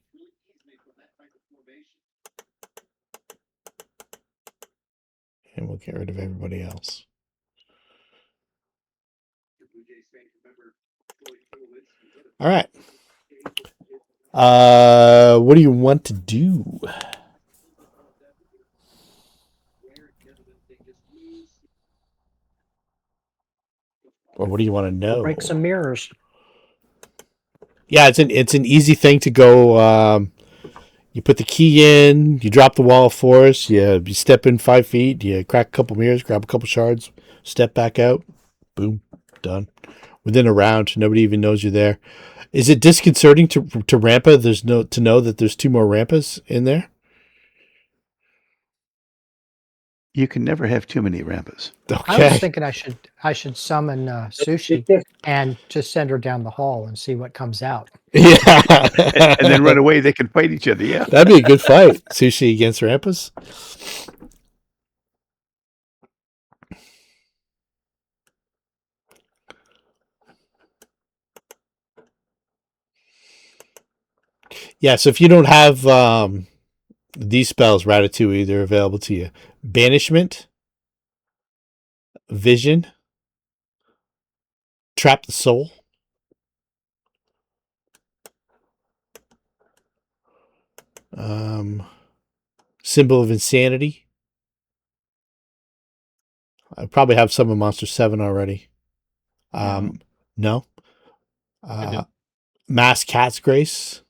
And we'll get rid of everybody else. All right. What do you want to do? Or what do you want to know? Break some mirrors. Yeah, it's an easy thing to go. You put the key in, you drop the wall of force, you step in 5 feet, you crack a couple mirrors, grab a couple shards, step back out, boom, done. Within a round, nobody even knows you're there. Is it disconcerting to Rampa? To know that there's 2 more Rampas in there. You can never have too many Rampas. Okay. I was thinking I should summon Sushi and just send her down the hall and see what comes out. Yeah. And then run away. They can fight each other. Yeah. That'd be a good fight. Sushi against Rampas. Yeah, so if you don't have these spells, Ratatouille, they're available to you. Banishment, Vision, Trap the Soul, Symbol of Insanity. I probably have some of Monster 7 already. No. Mass Cat's Grace.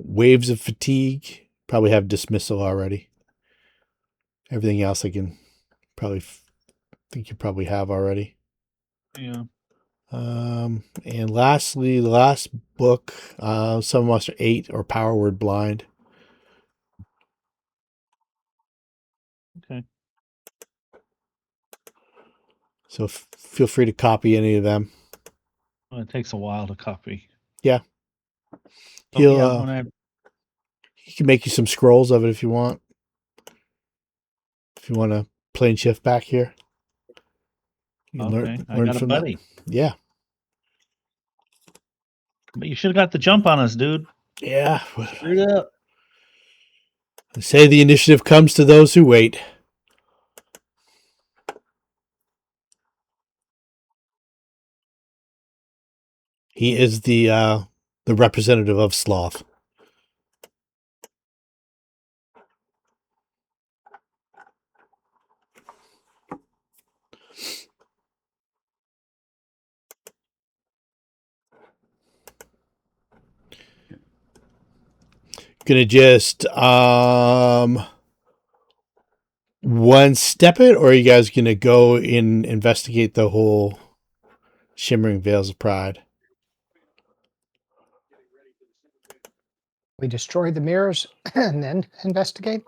Waves of Fatigue. Probably have Dismissal already. Everything else I can probably think you probably have already. Yeah. And lastly, the last book, Summon Monster 8 or Power Word Blind. Okay. So feel free to copy any of them. Well, it takes a while to copy. Yeah. He can make you some scrolls of it if you want. If you want to plane shift back here. You can learn I got a from buddy. that. Yeah. But you should have got the jump on us, dude. Yeah. Screwed up. They say the initiative comes to those who wait. He is the representative of Sloth. Gonna just one step it, or are you guys going to go and investigate the whole Shimmering Veils of Pride? We destroy the mirrors and then investigate.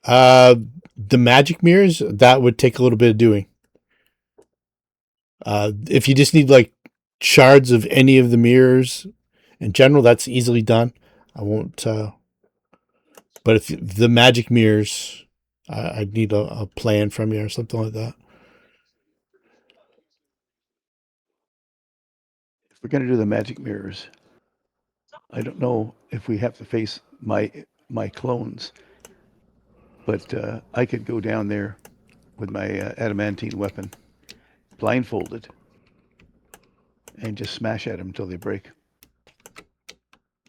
The magic mirrors, that would take a little bit of doing. If you just need like shards of any of the mirrors in general, that's easily done. I won't. But if the magic mirrors, I'd need a plan from you or something like that. If we're going to do the magic mirrors, I don't know if we have to face my clones, but I could go down there with my adamantine weapon, blindfolded, and just smash at them until they break.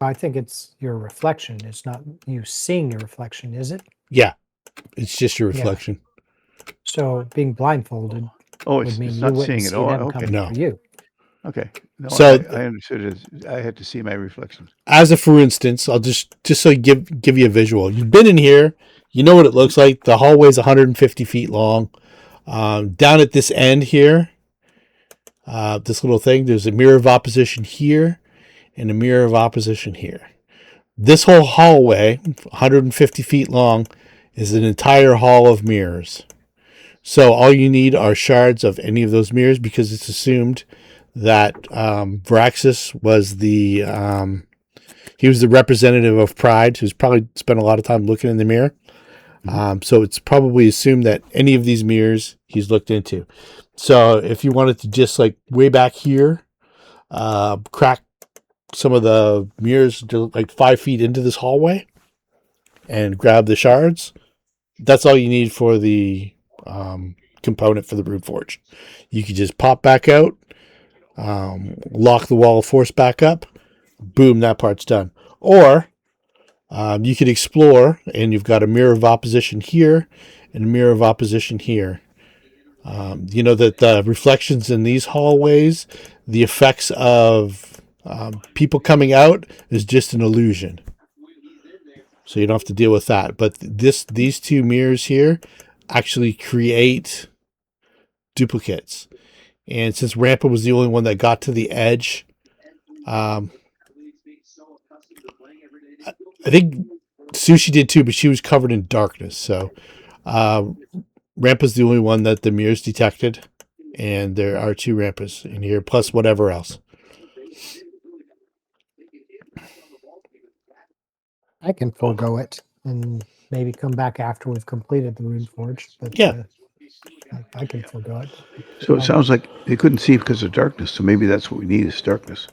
I think it's your reflection. It's not you seeing your reflection, is it? Yeah, it's just your reflection. So being blindfolded Oh, would it's mean you not wouldn't seeing see it all. them Okay. coming No. for you. Okay. No, So- I understood it. I had to see my reflection. As a for instance, I'll just so give you a visual. You've been in here, you know what it looks like. The hallway's 150 feet long. Down at this end here, this little thing, there's a mirror of opposition here and a mirror of opposition here. This whole hallway, 150 feet long, is an entire hall of mirrors. So all you need are shards of any of those mirrors, because it's assumed that Varaxis was the he was the representative of Pride, who's probably spent a lot of time looking in the mirror. So it's probably assumed that any of these mirrors he's looked into. So if you wanted to just like way back here, crack some of the mirrors to like 5 feet into this hallway and grab the shards, that's all you need for the component for the Runeforge. You can just pop back out, lock the wall of force back up, boom, that part's done. Or you could explore, and you've got a mirror of opposition here and a mirror of opposition here. You know that the reflections in these hallways, the effects of people coming out is just an illusion. So you don't have to deal with that. But these two mirrors here actually create duplicates. And since Rampa was the only one that got to the edge, I think Sushi did too, but she was covered in darkness. So Rampa's the only one that the mirrors detected. And there are 2 Rampas in here, plus whatever else. I can forego it and maybe come back after we've completed the Runeforge. But Yeah. I can forego it. So it sounds like they couldn't see because of darkness. So maybe that's what we need is darkness.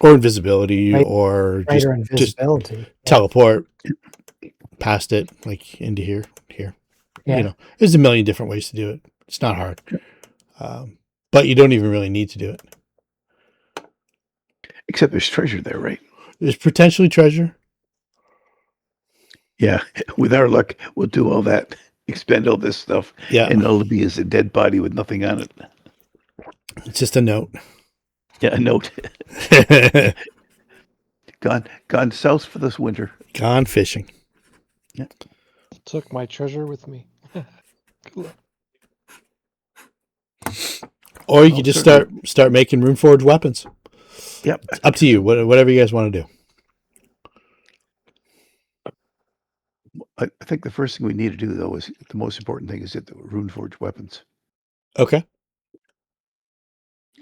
Or invisibility, Right. or Greater just invisibility. teleport past it, like into here. Yeah. You know, there's a million different ways to do it. It's not hard. But you don't even really need to do it. Except there's treasure there, right? There's potentially treasure. Yeah. With our luck, we'll do all that, expend all this stuff, Yeah. and it'll be as a dead body with nothing on it. It's just a note. Yeah, a note. Gone south for this winter. Gone fishing. Took my treasure with me. Good luck. Or you could just start making Runeforged weapons. Yep. It's up to you. Whatever you guys want to do. I think the first thing we need to do, though, is the most important thing is get the Runeforged weapons. Okay.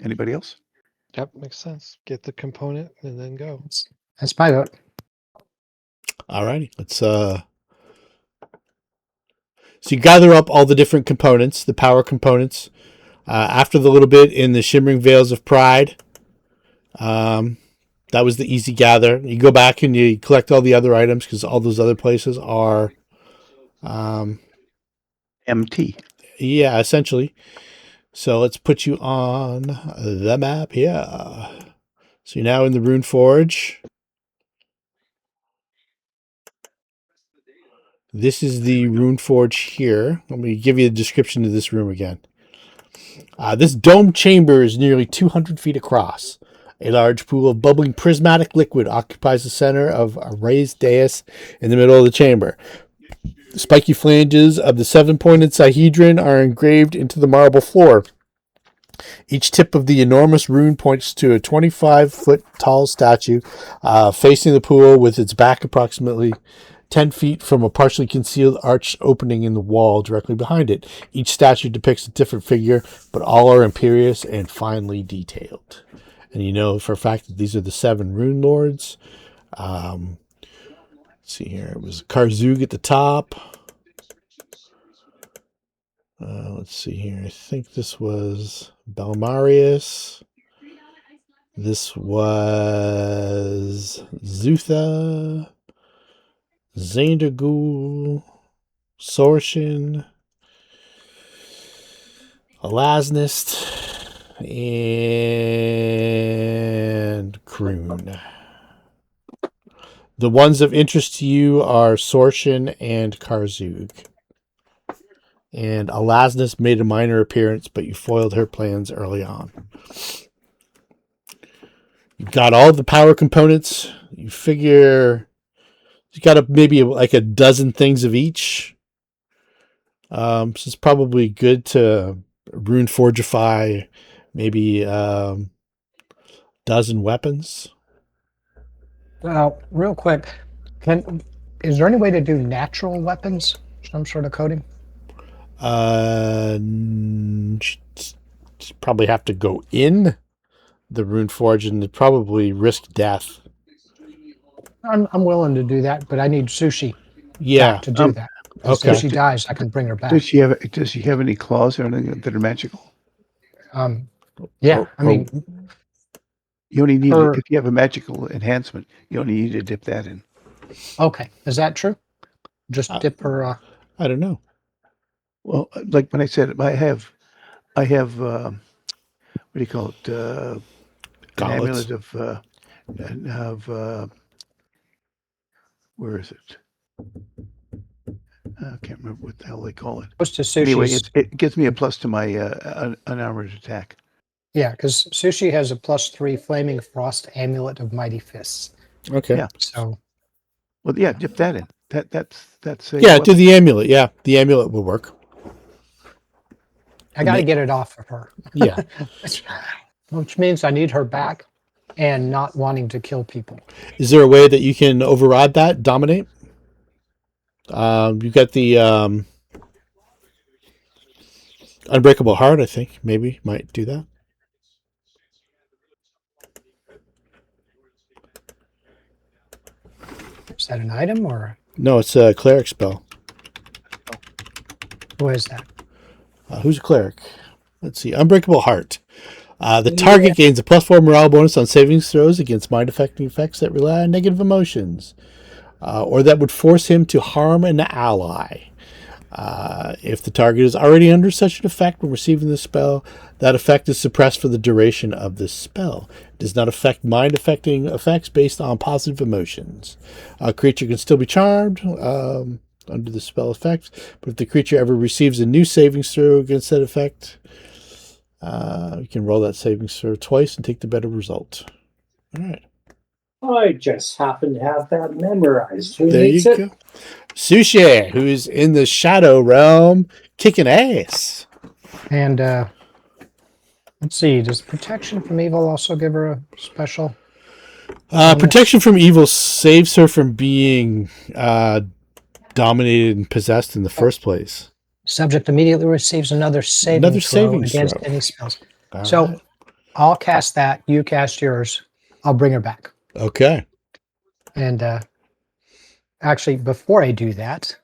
Anybody else? Yep, makes sense. Get the component and then go. That's my vote. Alrighty. Let's so you gather up all the different components, the power components. After the little bit in the Shimmering Veils of Pride, that was the easy gather. You go back and you collect all the other items because all those other places are MT. Yeah, essentially. So let's put you on the map here. So you're now in the Runeforge. This is the Runeforge here. Let me give you a description of this room again. This dome chamber is nearly 200 feet across. A large pool of bubbling prismatic liquid occupies the center of a raised dais in the middle of the chamber. The spiky flanges of the seven-pointed sahedron are engraved into the marble floor. Each tip of the enormous rune points to a 25-foot tall statue facing the pool with its back approximately 10 feet from a partially concealed arched opening in the wall directly behind it. Each statue depicts a different figure, but all are imperious and finely detailed. And you know for a fact that these are the 7 Runelords. Let's see here. It was Karzoug at the top. Let's see here. I think this was Balmarius. This was Zutha, Zandergul, Sorshen, Alasnist, and Kroon. The ones of interest to you are Sorshen and Karzoug. And Alasnist made a minor appearance, but you foiled her plans early on. You've got all the power components. You figure you got maybe like a dozen things of each. So it's probably good to Runeforgify maybe dozen weapons. Real quick, is there any way to do natural weapons? Some sort of coating? Probably have to go in the Runeforge and probably risk death. I'm willing to do that, but I need Sushi Yeah. to do that. Okay. If she dies, I can bring her back. Does she have any claws or anything that are magical? Yeah, I mean, you only need if you have a magical enhancement, you only need to dip that in. Okay, is that true? Just dip her. I don't know. Well, like when I said, I have, what do you call it? An amulet of where is it? I can't remember what the hell they call it. Close to Sushi's. Anyway, it gives me a plus to my unarmored attack. Yeah, because Sushi has a +3 Flaming Frost Amulet of Mighty Fists. Okay. Yeah. So. Well, yeah, dip that in. That's yeah. Do the amulet. Yeah, the amulet will work. I got to get it off of her. Yeah. Which means I need her back and not wanting to kill people. Is there a way that you can override that? Dominate? You've got the Unbreakable Heart, I think. Maybe might do that. Is that an item or? No, it's a cleric spell. Who is that? Who's a cleric? Let's see. Unbreakable Heart. The target gains a +4 morale bonus on saving throws against mind-affecting effects that rely on negative emotions, or that would force him to harm an ally. If the target is already under such an effect when receiving the spell, that effect is suppressed for the duration of the spell. It does not affect mind-affecting effects based on positive emotions. A creature can still be charmed under the spell effect, but if the creature ever receives a new saving throw against that effect, you can roll that saving throw twice and take the better result. All right. I just happen to have that memorized. Who There needs you it? go. Sushi, who's in the shadow realm, kicking ass. And let's see, does protection from evil also give her a special? Protection from evil saves her from being dominated and possessed in the first place. Subject immediately receives another saving against throw. any spells. All so right. I'll cast that. You cast yours. I'll bring her back. Okay. And actually, before I do that,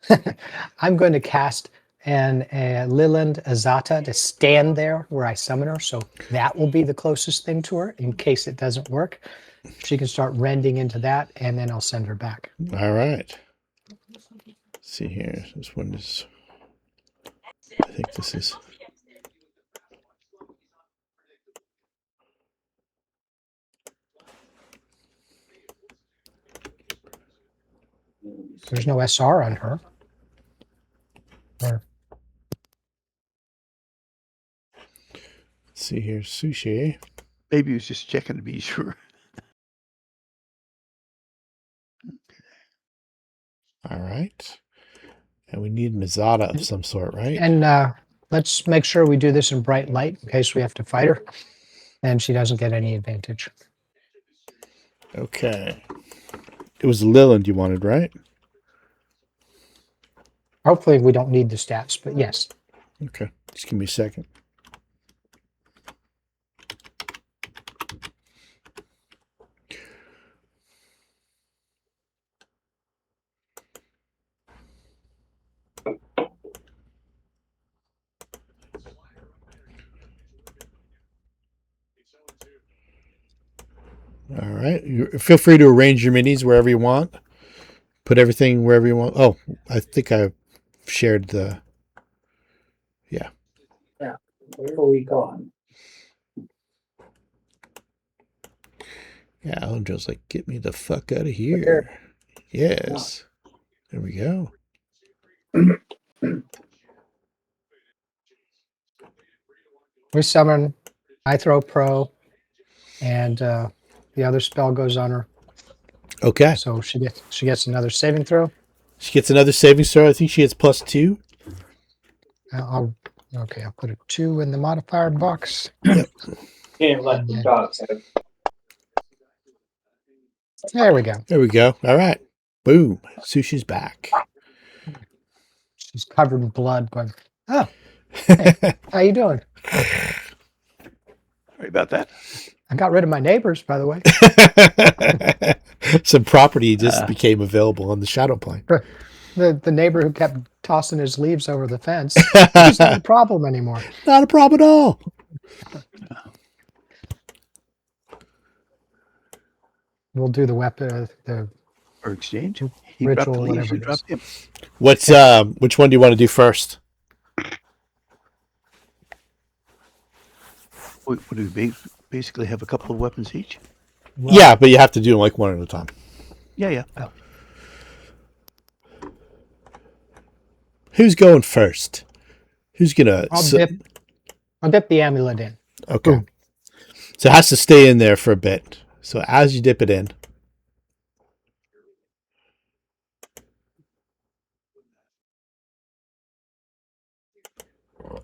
I'm going to cast an Liland Azata to stand there where I summon her. So that will be the closest thing to her in case it doesn't work. She can start rending into that, and then I'll send her back. All right. Let's see here. This one is... I think this is... There's no SR on her. Let's see here. Sushi. Maybe he was just checking to be sure. All right. And we need Mizada of some sort, right? And let's make sure we do this in bright light in case we have to fight her, and she doesn't get any advantage. Okay. It was Lilland you wanted, right? Hopefully, we don't need the stats, but yes. Okay. Just give me a second. All right. Feel free to arrange your minis wherever you want. Put everything wherever you want. Oh, I think I shared the... Yeah. Yeah. Where are we going? Yeah, Alejandro's like, get me the fuck out of here. Yes. There we go. We summon, I throw pro, and the other spell goes on her. Okay. So she gets another saving throw. She gets another saving throw. I think she gets +2. I'll put a 2 in the modifier box. Yep. Can't let the dogs out. There we go. There we go. All right. Boom. Sushi's back. She's covered in blood. Going, oh, hey, how you doing? Sorry about that. I got rid of my neighbors, by the way. Some property just became available on the shadow plane. The neighbor who kept tossing his leaves over the fence is not a problem anymore. Not a problem at all. We'll do the weapon, the Or exchange. He ritual, dropped the leaves, whatever you it is. dropped him. What's which one do you want to do first? Would we basically have a couple of weapons each? Well, Yeah, but you have to do them like one at a time. Yeah. Who's going first? Who's gonna? I'll dip the amulet in. Okay. So it has to stay in there for a bit. So as you dip it in, oh,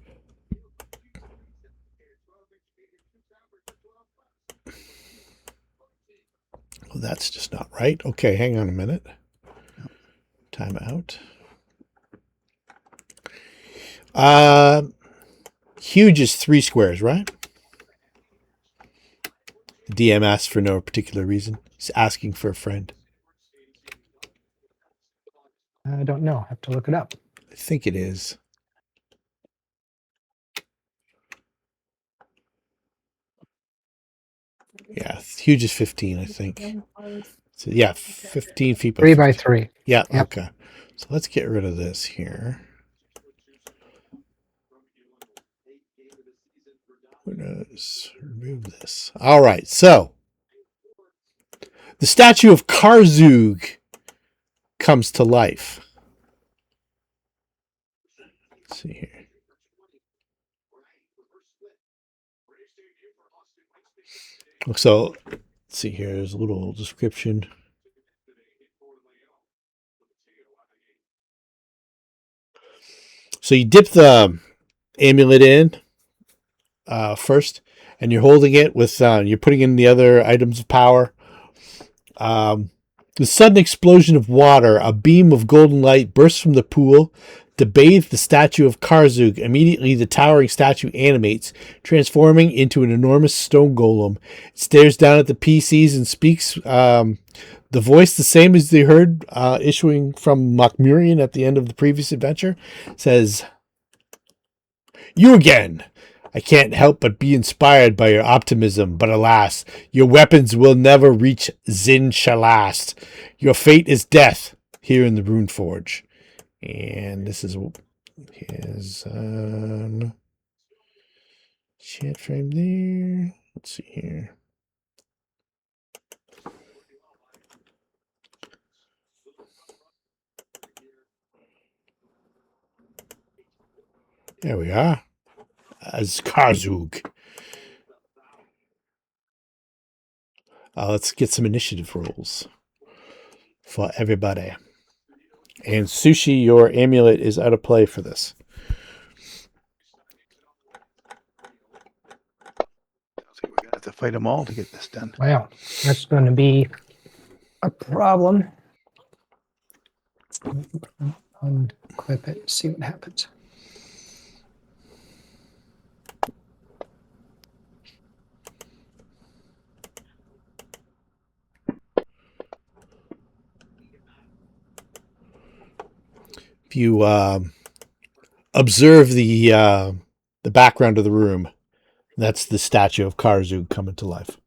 that's just not right. Okay, hang on a minute. Time out. Huge is 3 squares, right? The DM asks for no particular reason. He's asking for a friend. I don't know. I have to look it up. I think it is. Yeah, huge is 15, I think. So yeah, 15 feet by 3 by 15. 3. Yeah, Yep. okay. So let's get rid of this here. Let's remove this. All right, so the statue of Karzoug comes to life. Let's see here. So let's see here. There's a little description. So you dip the amulet in first, and you're holding it with you're putting in the other items of power. The sudden explosion of water, a beam of golden light bursts from the pool to bathe the statue of Karzoug. Immediately, the towering statue animates, transforming into an enormous stone golem. It stares down at the PCs and speaks the voice, the same as they heard issuing from Mokmurian at the end of the previous adventure, says, "You again! I can't help but be inspired by your optimism, but alas, your weapons will never reach Zin Shalast. Your fate is death here in the Runeforge." And this is his chat frame there. Let's see here. There we are. As Karzoug. Let's get some initiative rolls for everybody. And Sushi, your amulet is out of play for this. Sounds like we're gonna have to fight them all to get this done. Well, that's going to be a problem. Unclip it, see what happens. If you observe the background of the room, that's the statue of Karzoug coming to life.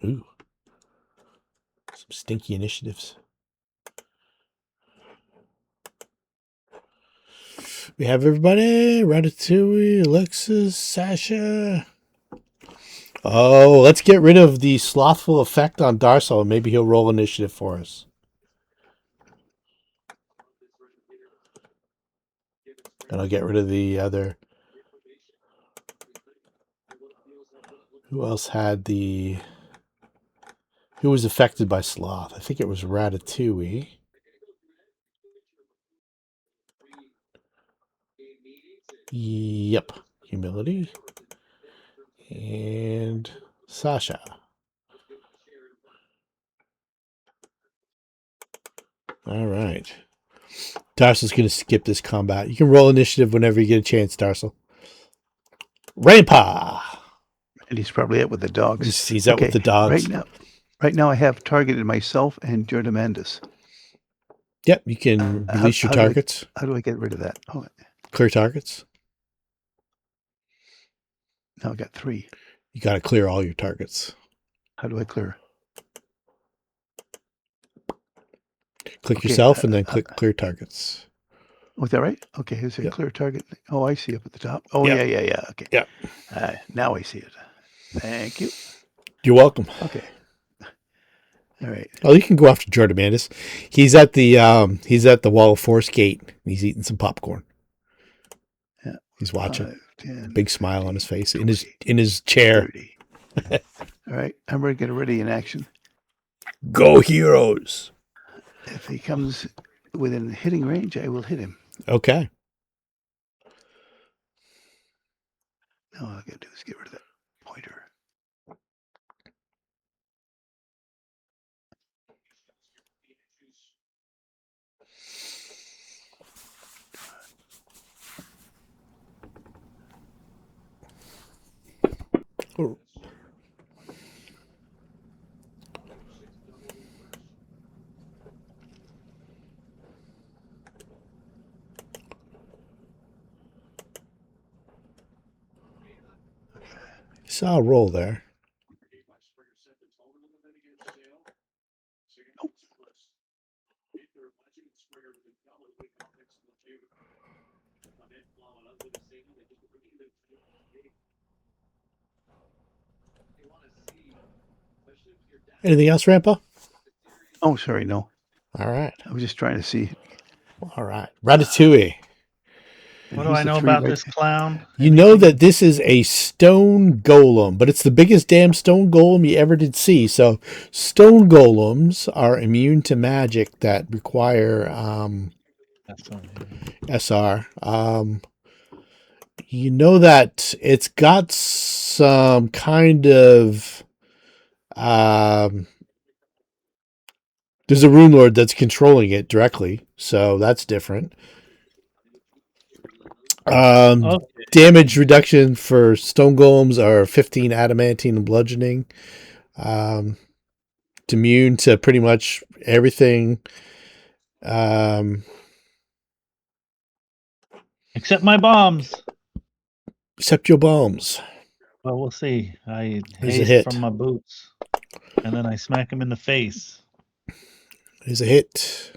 Ooh. Some stinky initiatives. We have everybody. Ratatouille, Alexis, Sasha. Oh, let's get rid of the slothful effect on Darcel. Maybe he'll roll initiative for us. And I'll get rid of the other. Who else had the... Who was affected by sloth? I think it was Ratatouille. Yep. Humility. And Sasha. All right. Darcel's going to skip this combat. You can roll initiative whenever you get a chance, Darcel. Rampa! And he's probably out with the dogs. He's out with the dogs. Right now I have targeted myself and Jordamandus. Yep, you can release your targets. How do I get rid of that? Oh, Clear targets. now I got 3. You got to clear all your targets. How do I clear? Click yourself and then click clear targets. Oh, is that right? Okay, here's a clear target. Oh, I see up at the top. Oh, Yep. yeah. Okay. Yep. Now I see it. Thank you. You're welcome. Okay. All right. Oh, you can go after Jordamandus. He's at the Wall of Force gate. He's eating some popcorn. Yeah. He's watching. 5, 10, Big smile on his face in his chair. 30. All right, I'm ready to get ready in action. Go Heroes! If he comes within hitting range, I will hit him. Okay. Now all I gotta do is get rid of that pointer. Oh. Saw a roll there. Anything else, Rampa? Oh, sorry, no. All right. I was just trying to see. All right. Ratatouille. What do I know about this clown? You know that this is a stone golem, but it's the biggest damn stone golem you ever did see. So stone golems are immune to magic that require SR. You know that it's got some kind of there's a Runelord that's controlling it directly, so that's different. Damage reduction for stone golems are 15 adamantine and bludgeoning. Immune to pretty much everything. Except my bombs. Except your bombs. Well, we'll see. I There's a haste hit. from my boots, and then I smack him in the face. There's a hit.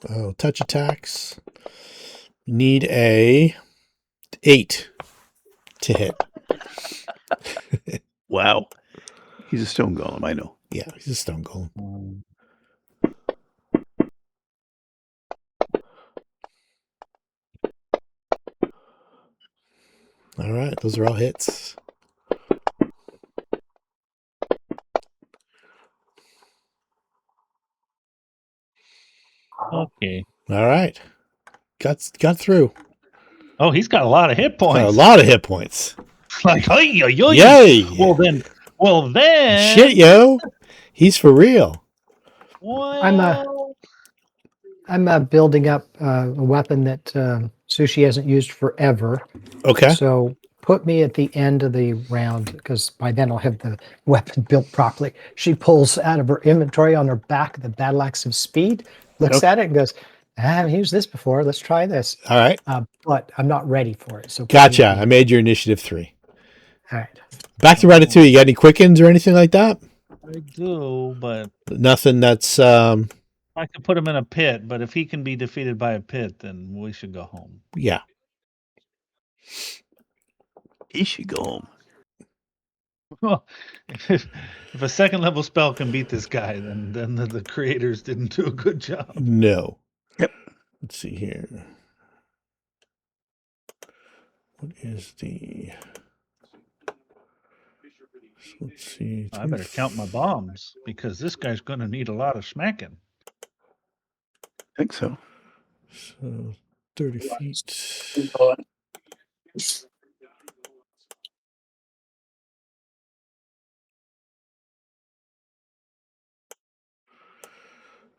Oh, touch attacks. Need a 8 to hit. Wow. He's a stone golem, I know. Yeah, he's a stone golem. All right, those are all hits. Okay. All right, got through. Oh, he's got a lot of hit Got a points. lot of hit points. Like, yay! Yay! Well then. Shit, yo, he's for real. Well, I'm building up a weapon that Sushi hasn't used forever. Okay. So put me at the end of the round because by then I'll have the weapon built properly. She pulls out of her inventory on her back the battle axe of speed, looks at it and goes, I haven't used this before. Let's try this. All right. But I'm not ready for it. So Gotcha. I made your initiative 3. All right. Back to Ratatouille. You got any quickens or anything like that? I do, but Nothing that's I could put him in a pit. But if he can be defeated by a pit, then we should go home. yeah. He should go home. Well, if a second level spell can beat this guy, then the creators didn't do a good job. No. Yep. Let's see here. What is the? Let's see. I better count my bombs because this guy's going to need a lot of smacking. I think so. So 30 feet.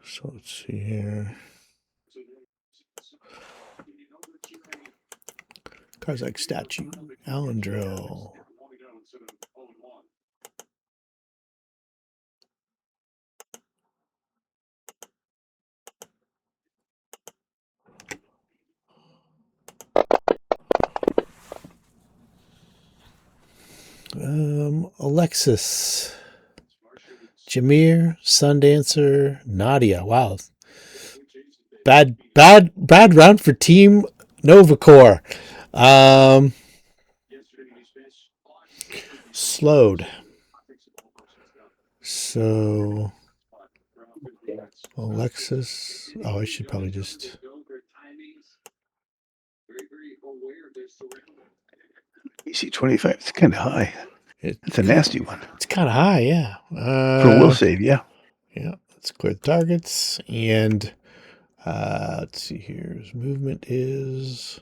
So let's see here. Karzoug statue. Alendril. Alexis. Jameer, Sundancer, Nadia. Wow. Bad round for Team Novacore. Slowed. So Alexis. Oh, I should probably just. EC 25. It's kind of high. It's a nasty one. It's kind of high, yeah. For will save, yeah. Yeah. Let's clear the targets and let's see here. His movement is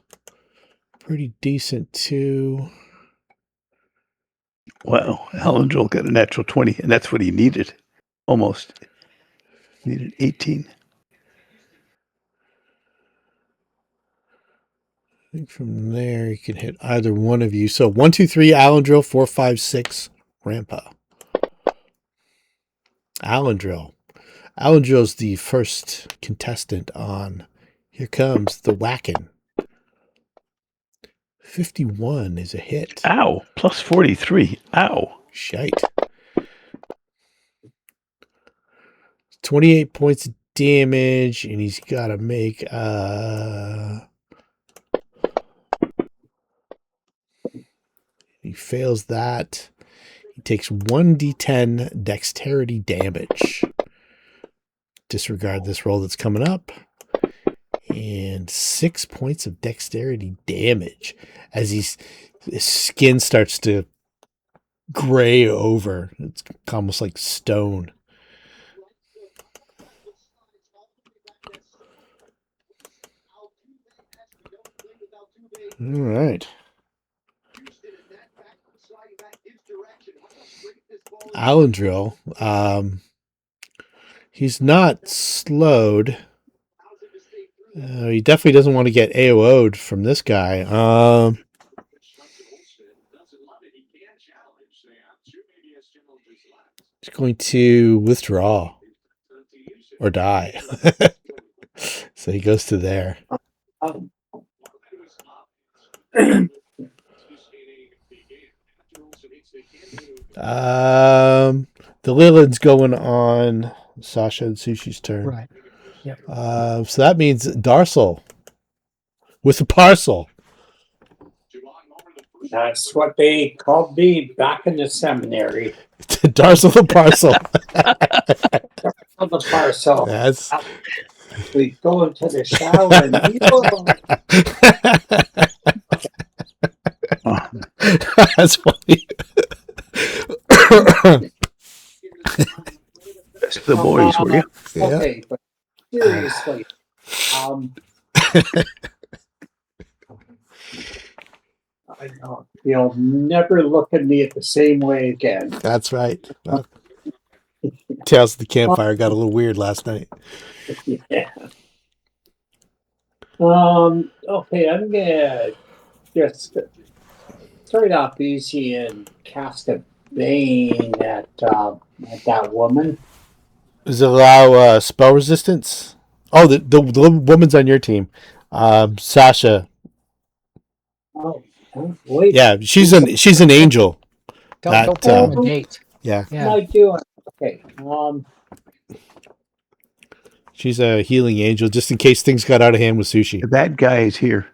pretty decent too. Wow. Alendril got a natural 20, and that's what he needed. Almost. Needed 18. I think from there you can hit either one of you. So 1, 2, 3, Alendril, 4, 5, 6, Rampa. Alendril. Alendril's the first contestant on Here Comes the Whackin'. 51 is a hit. Ow. Plus 43. Ow. Shite. 28 points of damage, and he's got to make he fails that. He takes 1d10 dexterity damage. Disregard this roll that's coming up. And 6 points of dexterity damage as his skin starts to gray over. It's almost like stone. All right. Alendril, he's not slowed. He definitely doesn't want to get AOO'd from this guy. He's going to withdraw or die. So he goes to there. The Leland's going on Sasha and Sushi's turn. Right. Yep. So that means Darsal with a parcel. That's what they called me back in the seminary. Darsal the parcel. On the parcel. That's We go into the shower and That's funny. Best of the boys, were you? Yeah. Okay, but seriously, I know you'll never look at me at the same way again. That's right. Well, Tales of the Campfire got a little weird last night. Yeah. Okay, I'm gonna just start off easy and cast a bane at that woman. Does it allow spell resistance? Oh, the woman's on your team. Sasha. Oh, wait. Yeah, she's an angel. Don't intimidate. Yeah. What am I doing? Okay. She's a healing angel, just in case things got out of hand with Sushi. The bad guy is here.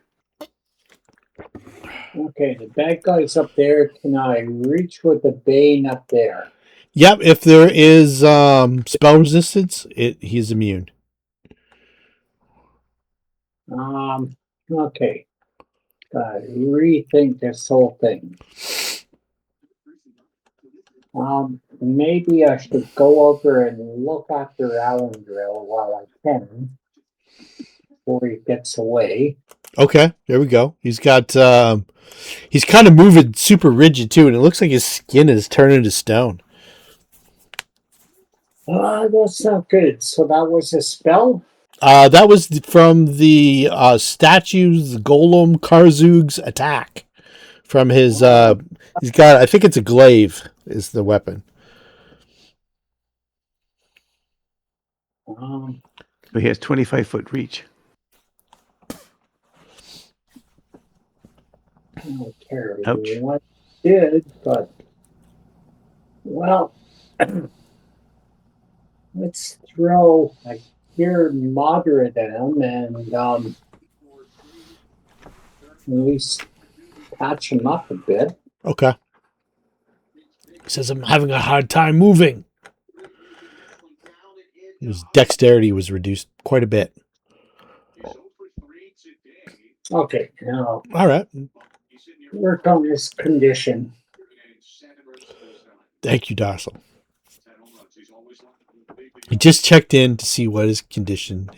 Okay, the bad guy's up there. Can I reach with the bane up there? Yep, if there is spell resistance, he's immune. Okay. Gotta rethink this whole thing. Maybe I should go over and look after Alendrill while I can before he gets away. Okay, there we go. He's got he's kind of moving super rigid too, and it looks like his skin is turning to stone. That's not good. So that was a spell? That was from the statue's golem Karzoug's attack. From his he's got, I think it's a glaive is the weapon. He has 25-foot reach. I don't care Ouch. what it did, but well, let's throw a here moderate at him and at least patch him up a bit. Okay. He says, I'm having a hard time moving. His dexterity was reduced quite a bit. Okay, now All right. work on this condition. Thank you, Darcel. He just checked in to see what his condition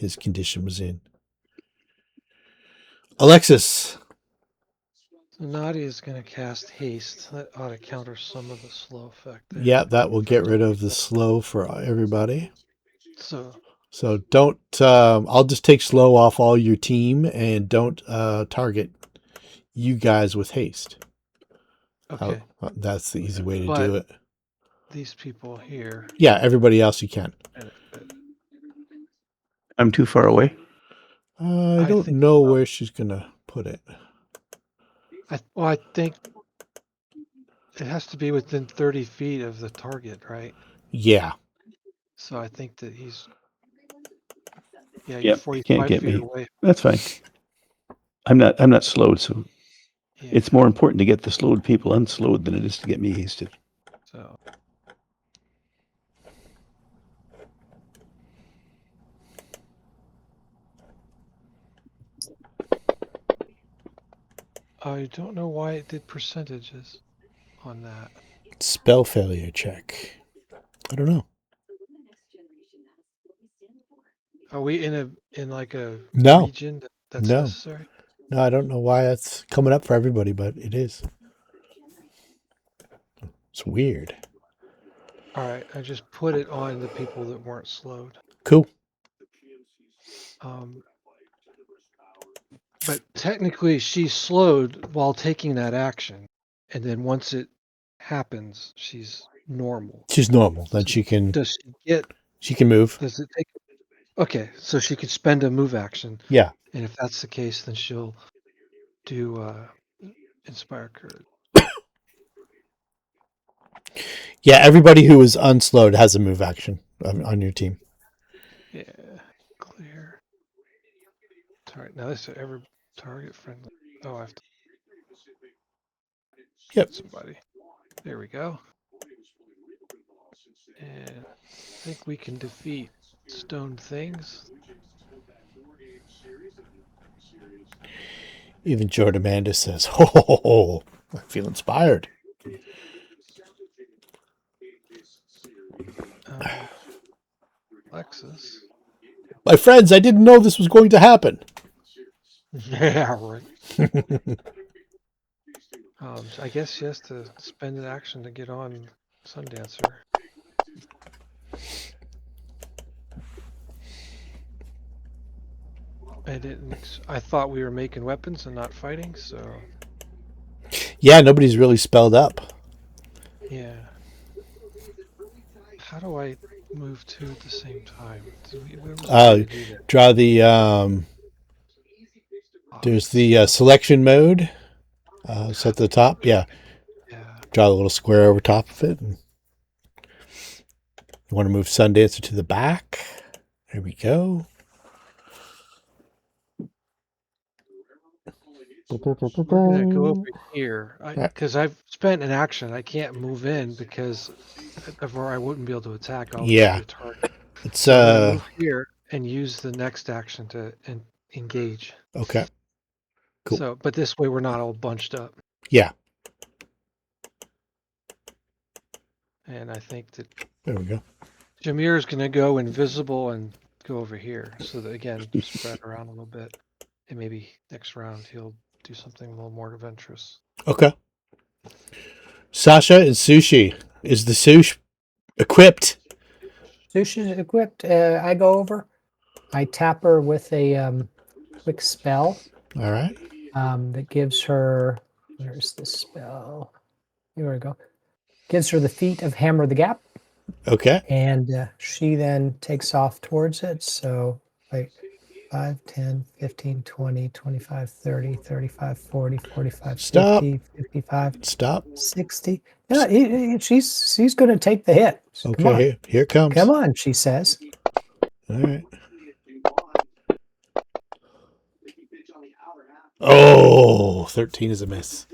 was in. Alexis. So Nadia is going to cast haste. That ought to counter some of the slow effect there. Yeah, that will get rid of the slow for everybody. So don't, I'll just take slow off all your team and don't target you guys with haste. okay, That's the easy way to do it. these people here. Yeah, everybody else you can. I'm too far away. I don't know where she's going to put it. I think it has to be within 30 feet of the target, right? Yeah. So I think that he's... Yeah, Yep, you're you 45 can't get feet me. away. That's fine. I'm not slowed, so Yeah, it's more important to get the slowed people unslowed than it is to get me hasted. so... I don't know why it did percentages on that. Spell failure check. I don't know. Are we in a No. region that's No. necessary? No, I don't know why that's coming up for everybody, but it is. It's weird. All right, I just put it on the people that weren't slowed. Cool. But technically, she's slowed while taking that action, and then once it happens, she's normal. She's normal. Then she can. Does she get? She can move. Does it take? Okay, so she could spend a move action. Yeah. And if that's the case, then she'll do Inspire Courage. Yeah, everybody who is unslowed has a move action on your team. Yeah, clear. All right, now this is every target friendly. Oh, I have to. Yep. Somebody. There we go. And I think we can defeat stone things. Even Jordan Amanda says, "Ho, ho, ho, ho. I feel inspired." boxes. My friends, I didn't know this was going to happen. Yeah, right. So I guess she has to spend an action to get on Sundancer. I thought we were making weapons and not fighting, so Yeah, nobody's really spelled up. yeah. How do I move two at the same time? What was the way to do that? Draw the there's the selection mode. Set to the top. Yeah. Yeah. Draw a little square over top of it. And you want to move Sundancer to the back. There we go. We're gonna go over here because I've spent an action. I can't move in because I wouldn't be able to attack. I'll just be a target. It's So I'm gonna move here and use the next action to engage. okay. Cool. So, but this way we're not all bunched up. Yeah. And I think that There we go. Jameer is gonna go invisible and go over here. So that again, spread around a little bit, and maybe next round he'll do something a little more adventurous. Okay. Sasha and Sushi. Is the Sush equipped? Sushi's equipped. I go over. I tap her with a quick spell. All right. That gives her. Where's the spell? Here we go. Gives her the feat of Hammer the Gap. Okay. And she then takes off towards it. So, like 5, 10, 15, 20, 25, 30, 35, 40, 45, Stop. 50, 55, Stop. 60. Yeah, she's going to take the hit. So come on. Okay. Here it comes. Come on, she says. All right. Oh, 13 is a miss.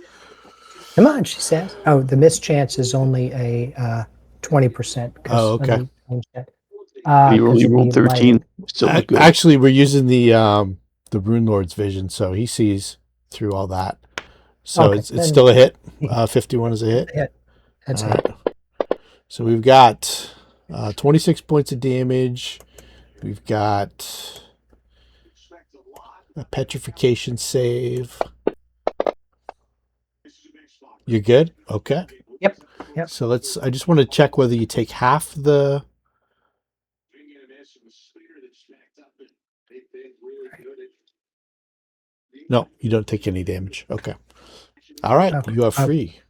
Come on, she says. Oh, the miss chance is only a 20%. Oh, okay. You rolled 13. Still look good. Actually, we're using the Runelords vision, so he sees through all that. So Okay, it's still a hit. 51 is a hit. That's All it. right. So we've got 26 points of damage. We've got a petrification save. You're good? Okay. Yep. So I just want to check whether you take half the. No, you don't take any damage. Okay. All right. Okay. You are free.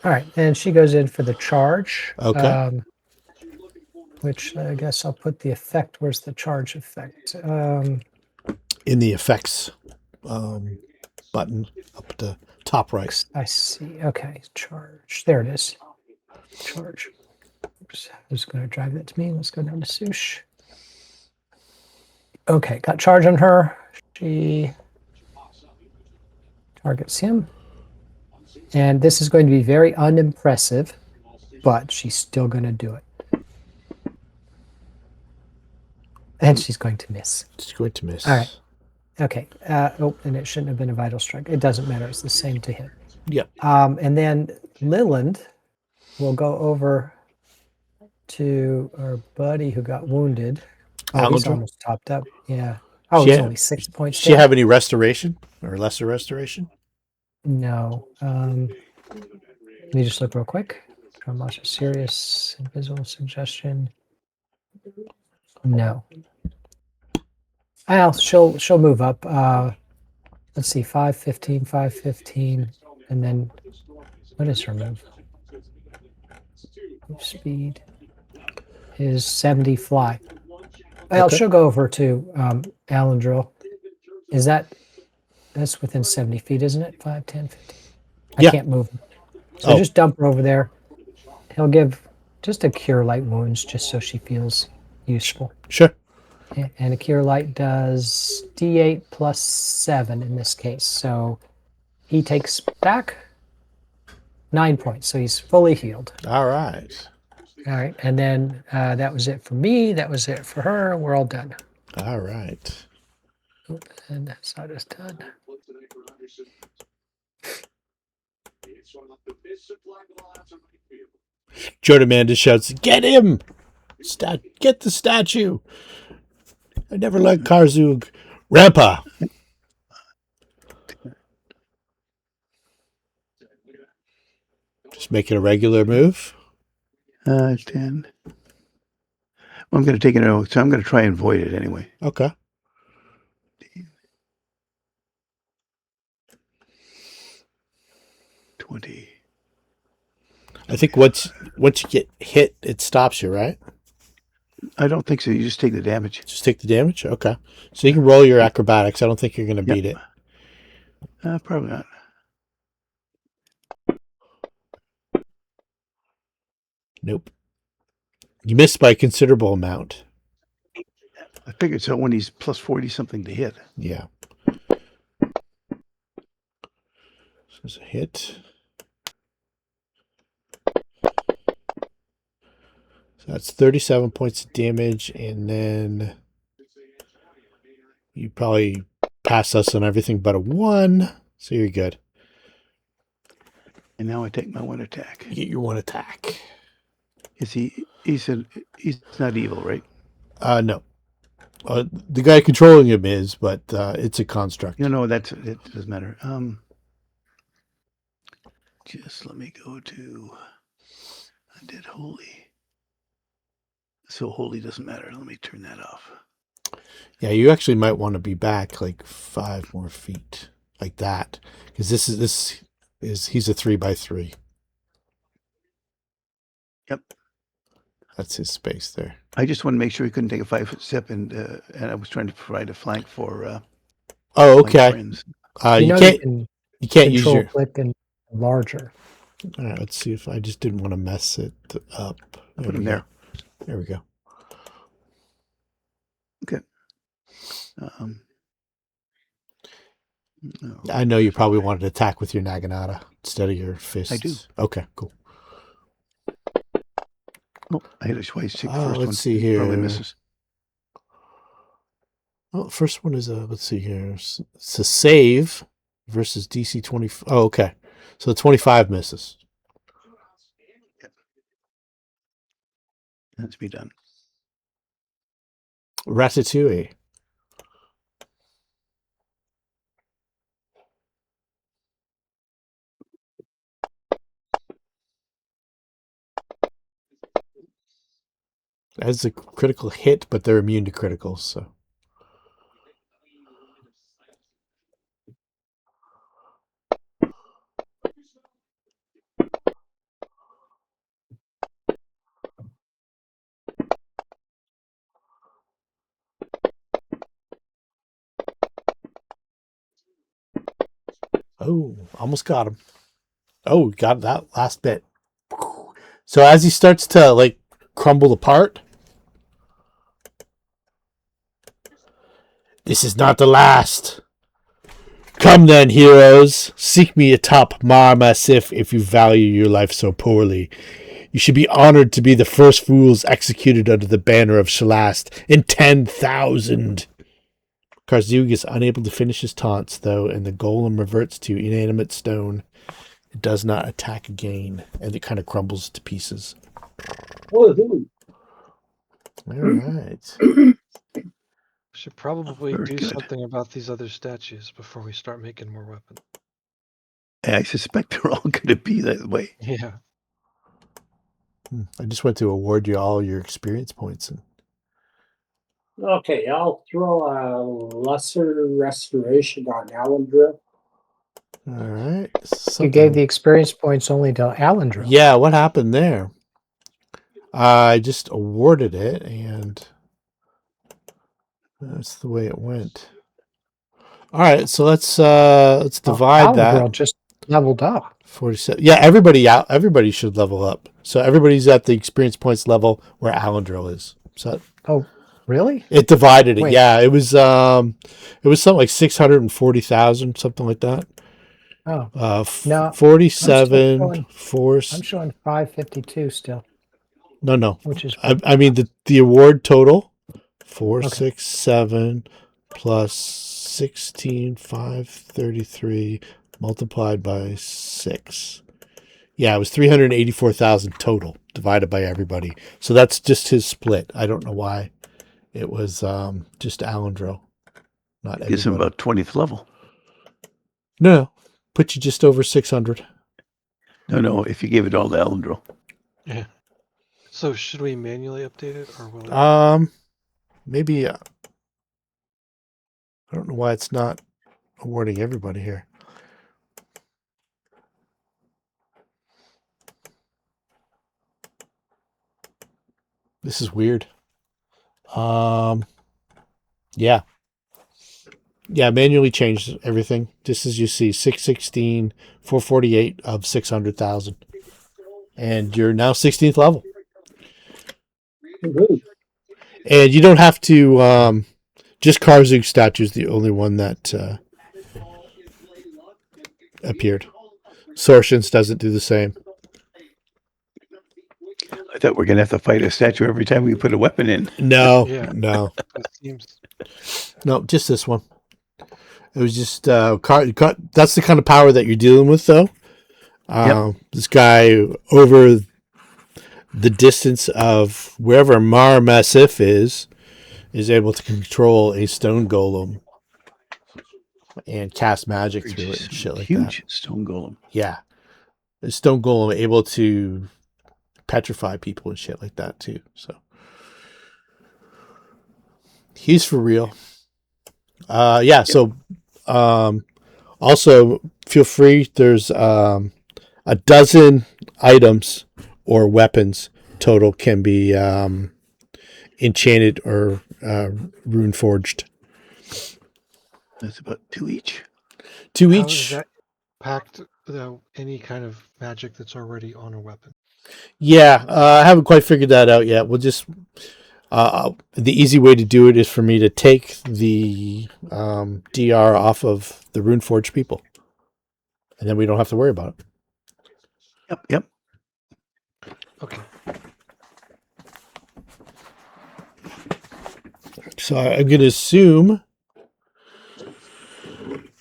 All right. And she goes in for the charge. Okay. Which I guess I'll put the effect. Where's the charge effect? In the effects button up at the top right. I see. Okay. Charge. There it is. Charge. Oops. Who's going to drive that to me? Let's go down to Sush. Okay. Got charge on her. She targets him. And this is going to be very unimpressive, but she's still going to do it. And she's going to miss. She's going to miss. All right. Okay. And it shouldn't have been a vital strike. It doesn't matter. It's the same to hit. Yep. And then Leland will go over to our buddy who got wounded. Oh, he's almost topped up. Yeah. Oh, he's only 6 points. Does she have any restoration or lesser restoration? No. Let me just look real quick. Karzoug, serious, invisible suggestion. No. Well, she'll move up. Let's see, 5, 15, 5, 15, and then what is her move? Speed is 70 fly. Well, she'll go over to Alendril. Is that's within 70 feet, isn't it? 5, 10, 15. I can't move. So just dump her over there. He'll give just a cure light wounds just so she feels useful. Sure. And a cure light does D8 plus 7 in this case. So he takes back 9 points. So he's fully healed. All right. All right. And then that was it for me. That was it for her. We're all done. All right. And that's how it's done. Joe Demanda shouts, "Get him!" Get the statue. I never liked Karzoug. Rampa. Just make it a regular move. 10. Well, I'm going to take it out, so I'm going to try and void it anyway. Okay. $20. I think once you get hit, it stops you, right? I don't think so. You just take the damage. Just take the damage? Okay. So you can roll your acrobatics. I don't think you're going to beat it. Probably not. Nope. You missed by a considerable amount. I figured so when he's plus 40 something to hit. Yeah. So it's a hit. So that's 37 points of damage, and then you probably pass us on everything but a 1, so you're good. And now I take my 1 attack. You get your 1 attack. He's not evil, right? No. The guy controlling him is, but it's a construct. No, it doesn't matter. Just let me go to Undead Holy. So Holy doesn't matter. Let me turn that off. Yeah, you actually might want to be back like 5 more feet, like that, because he's a 3x3. Yep. That's his space there. I just want to make sure he couldn't take a 5-foot step, and I was trying to provide a flank for. Oh, okay. Friends. You can't use control your click and larger. All right, let's see if I just didn't want to mess it up. I'll put him there. There we go. Okay. I know you probably wanted to attack with your Naginata instead of your fists. I do. Okay, cool. Oh, I hit it twice. Take the Oh, first let's one. see here. Probably misses. Well, the first one is let's see here. It's a save versus DC 20. Oh, okay. So 25 misses. That's me done. Ratatouille. That's a critical hit, but they're immune to criticals, so. Oh, almost got him. Oh, got that last bit. So as he starts to like crumble apart, this is not the last. Come then, heroes. Seek me atop Mhar Massif if you value your life so poorly. You should be honored to be the first fools executed under the banner of Shalast in 10,000. Karzoug is unable to finish his taunts, though, and the golem reverts to inanimate stone. It does not attack again, and it kind of crumbles to pieces. Woohoo! All right. Should probably Very do good. something about these other statues before we start making more weapons. I suspect they're all going to be that way. Yeah. I just went to award you all your experience points. Okay, I'll throw a lesser restoration on Alendril. All right. You gave the experience points only to Alendril. Yeah, what happened there? I just awarded it, and that's the way it went. All right, so let's divide that. Alendril just leveled up. 47. Yeah, everybody should level up. So everybody's at the experience points level where Alendril is. So Oh, really? it divided it. Wait. Yeah, it was something like 640,000, something like that. Oh, No, 47 I'm force. I'm showing 552 still, No. which is I mean the award total 467 plus 16,533 multiplied by 6 Yeah, it was 384,000 total divided by everybody. So that's just his split. I don't know why it was just Alendro, not everybody. Gives him about 20th level. No, put you just over 600. No, if you gave it all to Elendril. Yeah. So should we manually update it, or will it? Maybe. I don't know why it's not awarding everybody here. This is weird. Yeah. Yeah, manually changed everything. Just as you see, 616, 448 of 600,000. And you're now 16th level. Woohoo. And you don't have to, just Karzoug statue is the only one that appeared. Sorshen's doesn't do the same. I thought we're going to have to fight a statue every time we put a weapon in. No, Yeah. no. It seems. No, just this one. It was just that's the kind of power that you're dealing with, though. This guy over the distance of wherever Mhar Massif is able to control a stone golem and cast magic through it and shit like that. Huge stone golem. Yeah, a stone golem able to petrify people and shit like that too. So he's for real. So also feel free, there's a dozen items or weapons total can be enchanted or Runeforged. That's about 2 each. Two How each. is that packed any kind of magic that's already on a weapon? Yeah, I haven't quite figured that out yet. We'll just the easy way to do it is for me to take the DR off of the Runeforged people, and then we don't have to worry about it. Yep. Okay. So I'm going to assume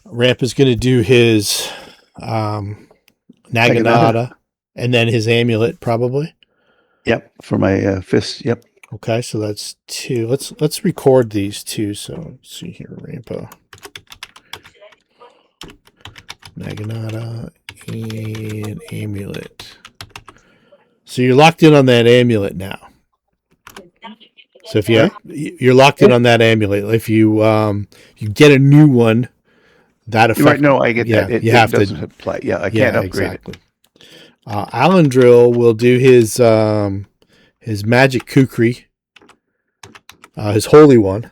Ramp is going to do his Naginata and then his amulet probably. Yep, for my fist. Yep. Okay, so that's 2. Let's record these 2. So let's see here, Rampa, Naginata, and amulet. So you're locked in on that amulet now. So if you're locked in on that amulet, if you get a new one, that affects. Right, no, I get that. It have doesn't to apply. Yeah, I can't upgrade exactly. Alendril will do his magic kukri, his holy one,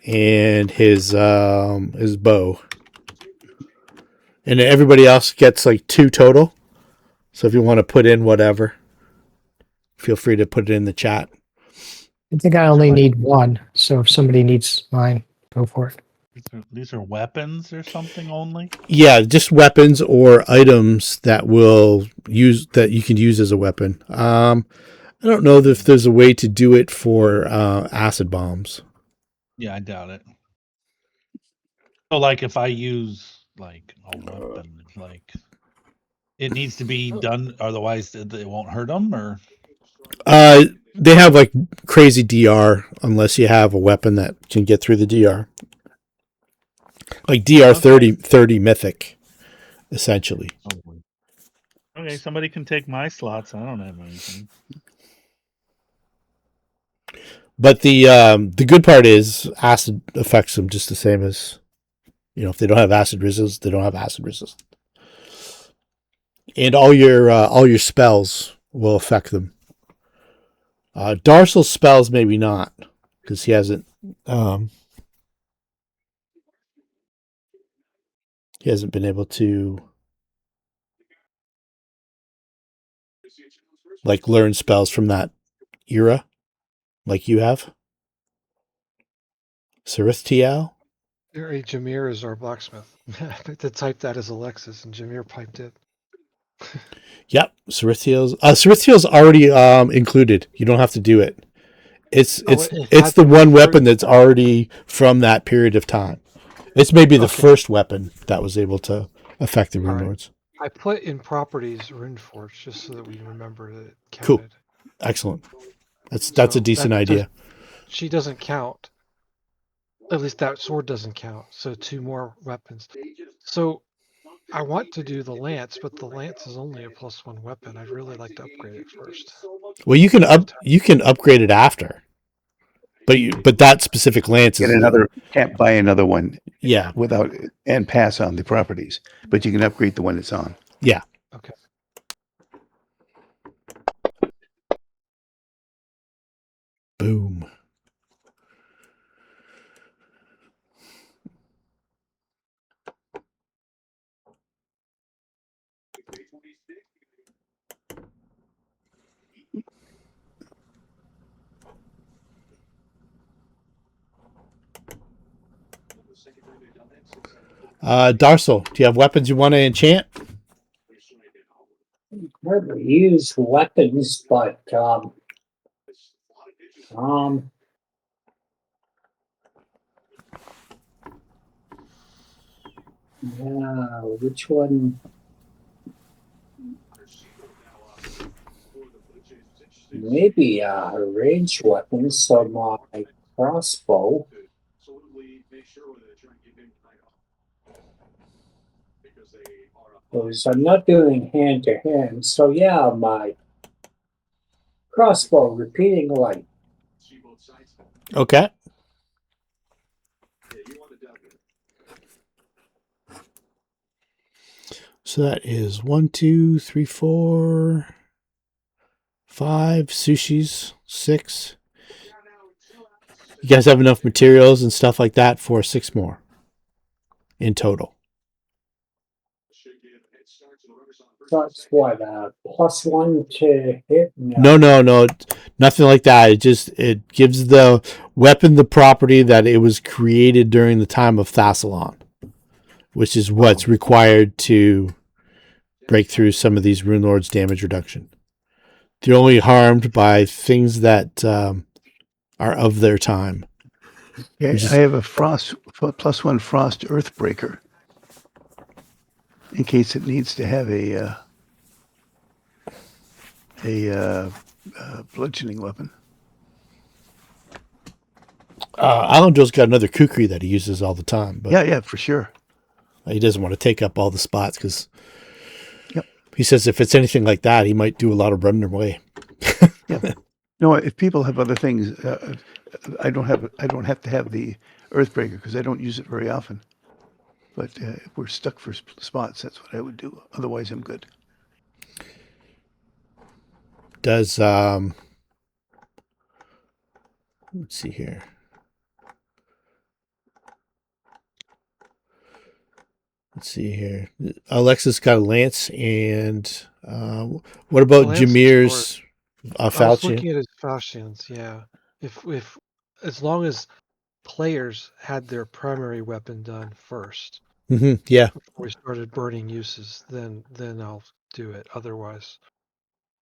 and his bow, and everybody else gets like 2 total. So if you want to put in whatever, feel free to put it in the chat. I think I only need 1, so if somebody needs mine, go for it. These are weapons or something only? Yeah, just weapons or items that you can use as a weapon. I don't know if there's a way to do it for acid bombs. Yeah, I doubt it. So, like, if I use like a weapon, like it needs to be done, otherwise it won't hurt them, or they have like crazy DR unless you have a weapon that can get through the DR. Like DR 30 mythic, essentially. Okay, somebody can take my slots. I don't have anything. But the good part is acid affects them just the same as, if they don't have acid resist, they don't have acid resist. And all your spells will affect them. Darcel's spells maybe not, because he hasn't been able to like learn spells from that era like you have. Sarithtial? Jameer is our blacksmith. To type that as Alexis, and Jameer piped it. Yep, Sarithtial's already included. You don't have to do it. It's the one weapon that's already from that period of time. It's maybe the first weapon that was able to affect the Runelords. I put in properties Runeforge just so that we remember that it Cool. counted. Excellent. That's So a decent idea. She doesn't count. At least that sword doesn't count. So 2 more weapons. So I want to do the lance, but the lance is only a +1 weapon. I'd really like to upgrade it first. Well, you can upgrade it after, but that specific lance Get is another. Can't buy another one yeah. without and pass on the properties, but you can upgrade the one it's on. Yeah. Okay. Boom. Darsel, do you have weapons you want to enchant? Hardly use weapons, but yeah, which one? Maybe a ranged weapon, so my crossbow. Because I'm not doing hand to hand, so yeah, my crossbow repeating light. Okay. So that is 1, 2, 3, 4, 5 sushis, 6. You guys have enough materials and stuff like that for 6 more in total. That's what, +1 to hit? No, nothing like that. It gives the weapon the property that it was created during the time of Thassilon, which is what's required to break through some of these Runelords damage reduction. They're only harmed by things that are of their time. Yeah, I have a +1 frost earthbreaker in case it needs to have a bludgeoning weapon. Alandrill's got another kukri that he uses all the time, but Yeah, for sure. he doesn't want to take up all the spots because he says if it's anything like that, he might do a lot of running away. Yeah. No, if people have other things, I don't have to have the earthbreaker because I don't use it very often. But if we're stuck for spots, that's what I would do. Otherwise, I'm good. Does let's see here. Alexa's got a lance, and what about Jameer's I was falchion? looking at his falchions. Yeah, if as long as players had their primary weapon done first, Yeah, before we started burning uses, then I'll do it. Otherwise,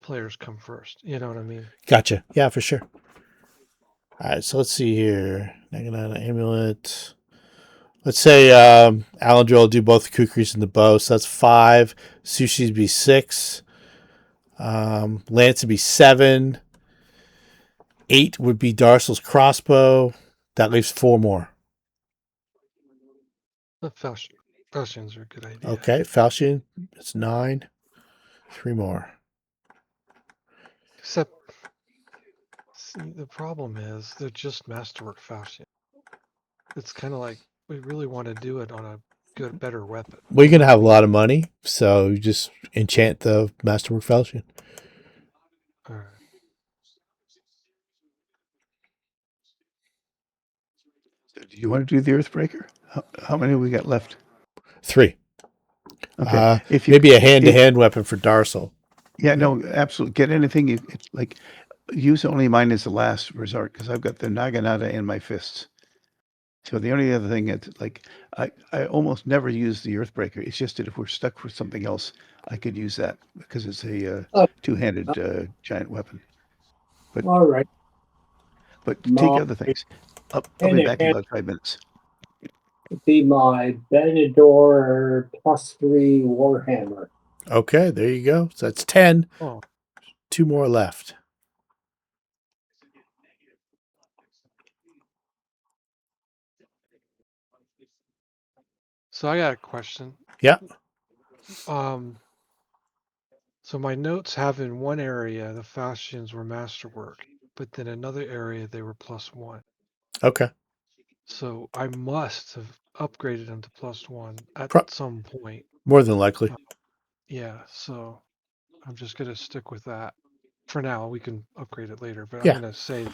players come first. You know what I mean? gotcha. Yeah, for sure. All right, so let's see here. Naganana amulet. Let's say Alandrill will do both the kukris and the bow, so that's 5. Sushi's be 6. Lance would be 7. 8 would be Darsel's crossbow. That leaves 4 more. The falchions are a good idea. Okay, falchion. It's 9. 3 more. Except, see, the problem is they're just masterwork falchion. It's kind of like we really want to do it on a better weapon. Well, you're going to have a lot of money, so you just enchant the masterwork falchion. All right. Do you want to do the earthbreaker? How many we got left? 3. Okay. Maybe a hand-to-hand weapon for Darsel. Yeah, no, absolutely. Get anything. It's like use only mine as the last resort because I've got the naginata in my fists. So the only other thing is like I almost never use the earthbreaker. It's just that if we're stuck with something else, I could use that because it's a two-handed giant weapon. But all right. But take other things. I'll be back in about 5 minutes. Be my Benidorm +3 Warhammer. Okay, there you go. So that's 10. Oh, 2 more left. so I got a question. Yeah. So my notes have in one area the fashions were masterwork, but then another area they were +1. Okay. So I must have upgraded them to +1 at Pro- some point. More than likely. Yeah, so I'm just gonna stick with that for now. We can upgrade it later, but I'm Yeah. gonna say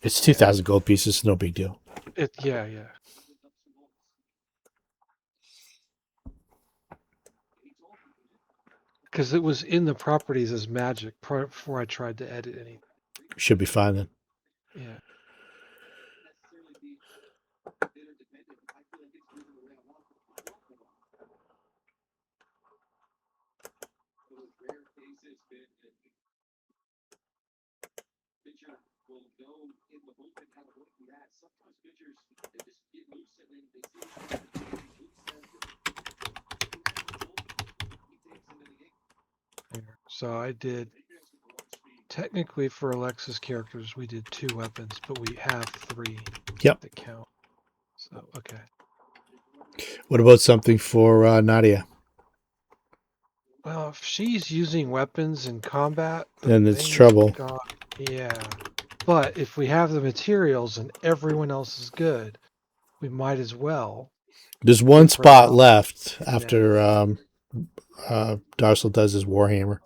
It's 2,000 gold pieces. No big deal. it. Yeah, yeah. Because it was in the properties as magic before I tried to edit anything. Should be fine then. Yeah. So I did, technically for Alexa's characters, we did 2 weapons, but we have 3 Yep. that count. So, okay. What about something for Nadia? Well, if she's using weapons in combat, Then it's thing is trouble. gone. Yeah. But if we have the materials and everyone else is good, we might as well. There's one give her spot an left Yeah. after Darcel does his Warhammer.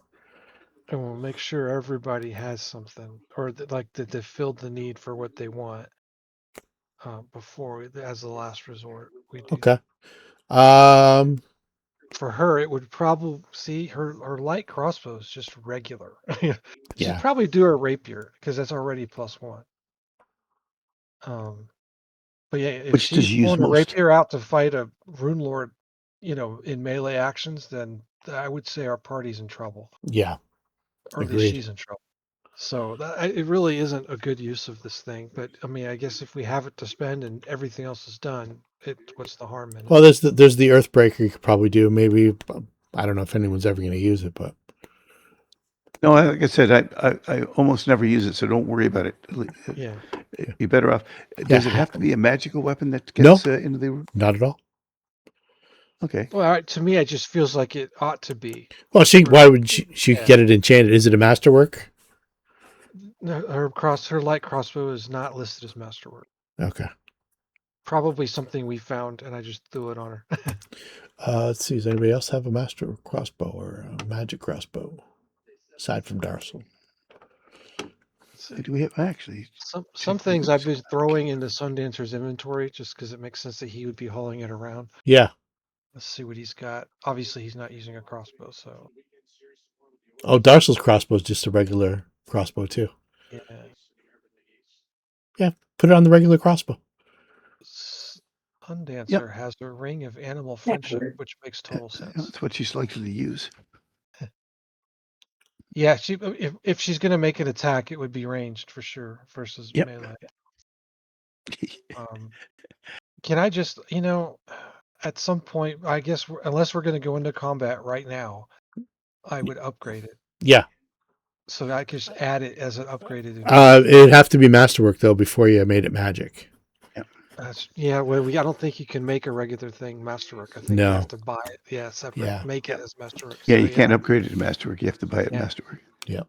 And we'll make sure everybody has something, or that they filled the need for what they want before, as a last resort. We do. Okay. For her, it would probably see her light crossbow is just regular. She'd Yeah. probably do her rapier because that's already +1. But yeah, if Which does she's she use pulling a most? rapier out to fight a Runelord, in melee actions, then I would say our party's in trouble, Yeah. or at least Agreed. she's in trouble. So it really isn't a good use of this thing. But I mean, I guess if we have it to spend and everything else is done, what's the harm in it? Well, there's the Earthbreaker you could probably do. Maybe I don't know if anyone's ever going to use it, but No, like I said, I almost never use it, so don't worry about it. Yeah. You're better off. Does it have to be a magical weapon that gets into the? not at all. Okay. Well, to me, it just feels like it ought to be. Well, why would she Yeah. get it enchanted? Is it a masterwork? Her light crossbow is not listed as masterwork. Okay. Probably something we found, and I just threw it on her. Let's see. Does anybody else have a master crossbow or a magic crossbow aside from Darcel? Do we have actually? Some things I've been throwing into Sundancer's inventory just because it makes sense that he would be hauling it around. Yeah. Let's see what he's got. Obviously, he's not using a crossbow, so. Oh, Darcel's crossbow is just a regular crossbow too. Yeah. Yeah, put it on the regular crossbow. Sundancer has a ring of animal friendship, which makes total sense. That's what she's likely to use. Yeah, if she's going to make an attack, it would be ranged for sure versus melee. Can I just, at some point, I guess, unless we're going to go into combat right now, I would upgrade it. Yeah. So I could just add it as an upgraded. It'd have to be masterwork though before you made it magic. Well, I don't think you can make a regular thing masterwork. I think you have to buy it. Yeah, separate. Yeah. Make it as masterwork. Yeah, you can't upgrade it to masterwork. You have to buy it masterwork. Yeah.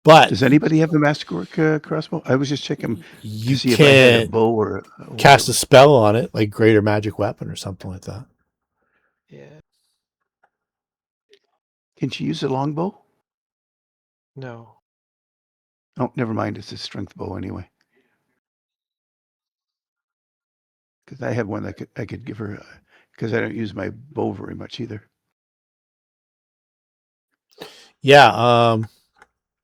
But does anybody have a masterwork crossbow? I was just checking to see if I had a bow or cast a spell on it, like greater magic weapon or something like that. Yeah. Can she use a longbow? No. Oh, never mind. It's a strength bow anyway. Because I have one that I could give her, because I don't use my bow very much either. Yeah,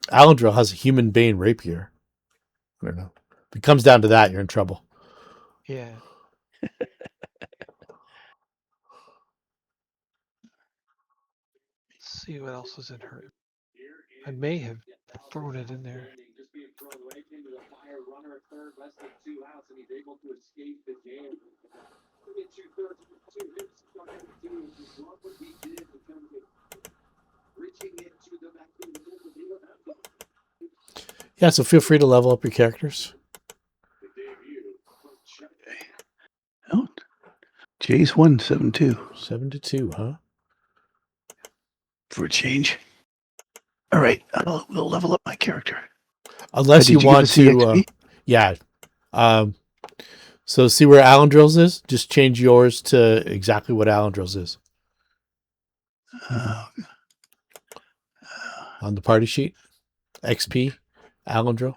Alendril has a human bane rapier. I don't know. If it comes down to that, you're in trouble. Yeah. Let's see what else is in her. I may have thrown it in there. Yeah, so feel free to level up your characters. Oh, Jay's 172 7 to 2, huh? for a change. All right, we'll level up my character. Unless Did you give want us the to, XP? yeah. So see where Alendril's is? Just change yours to exactly what Alendril's is on the party sheet. XP, Alendril.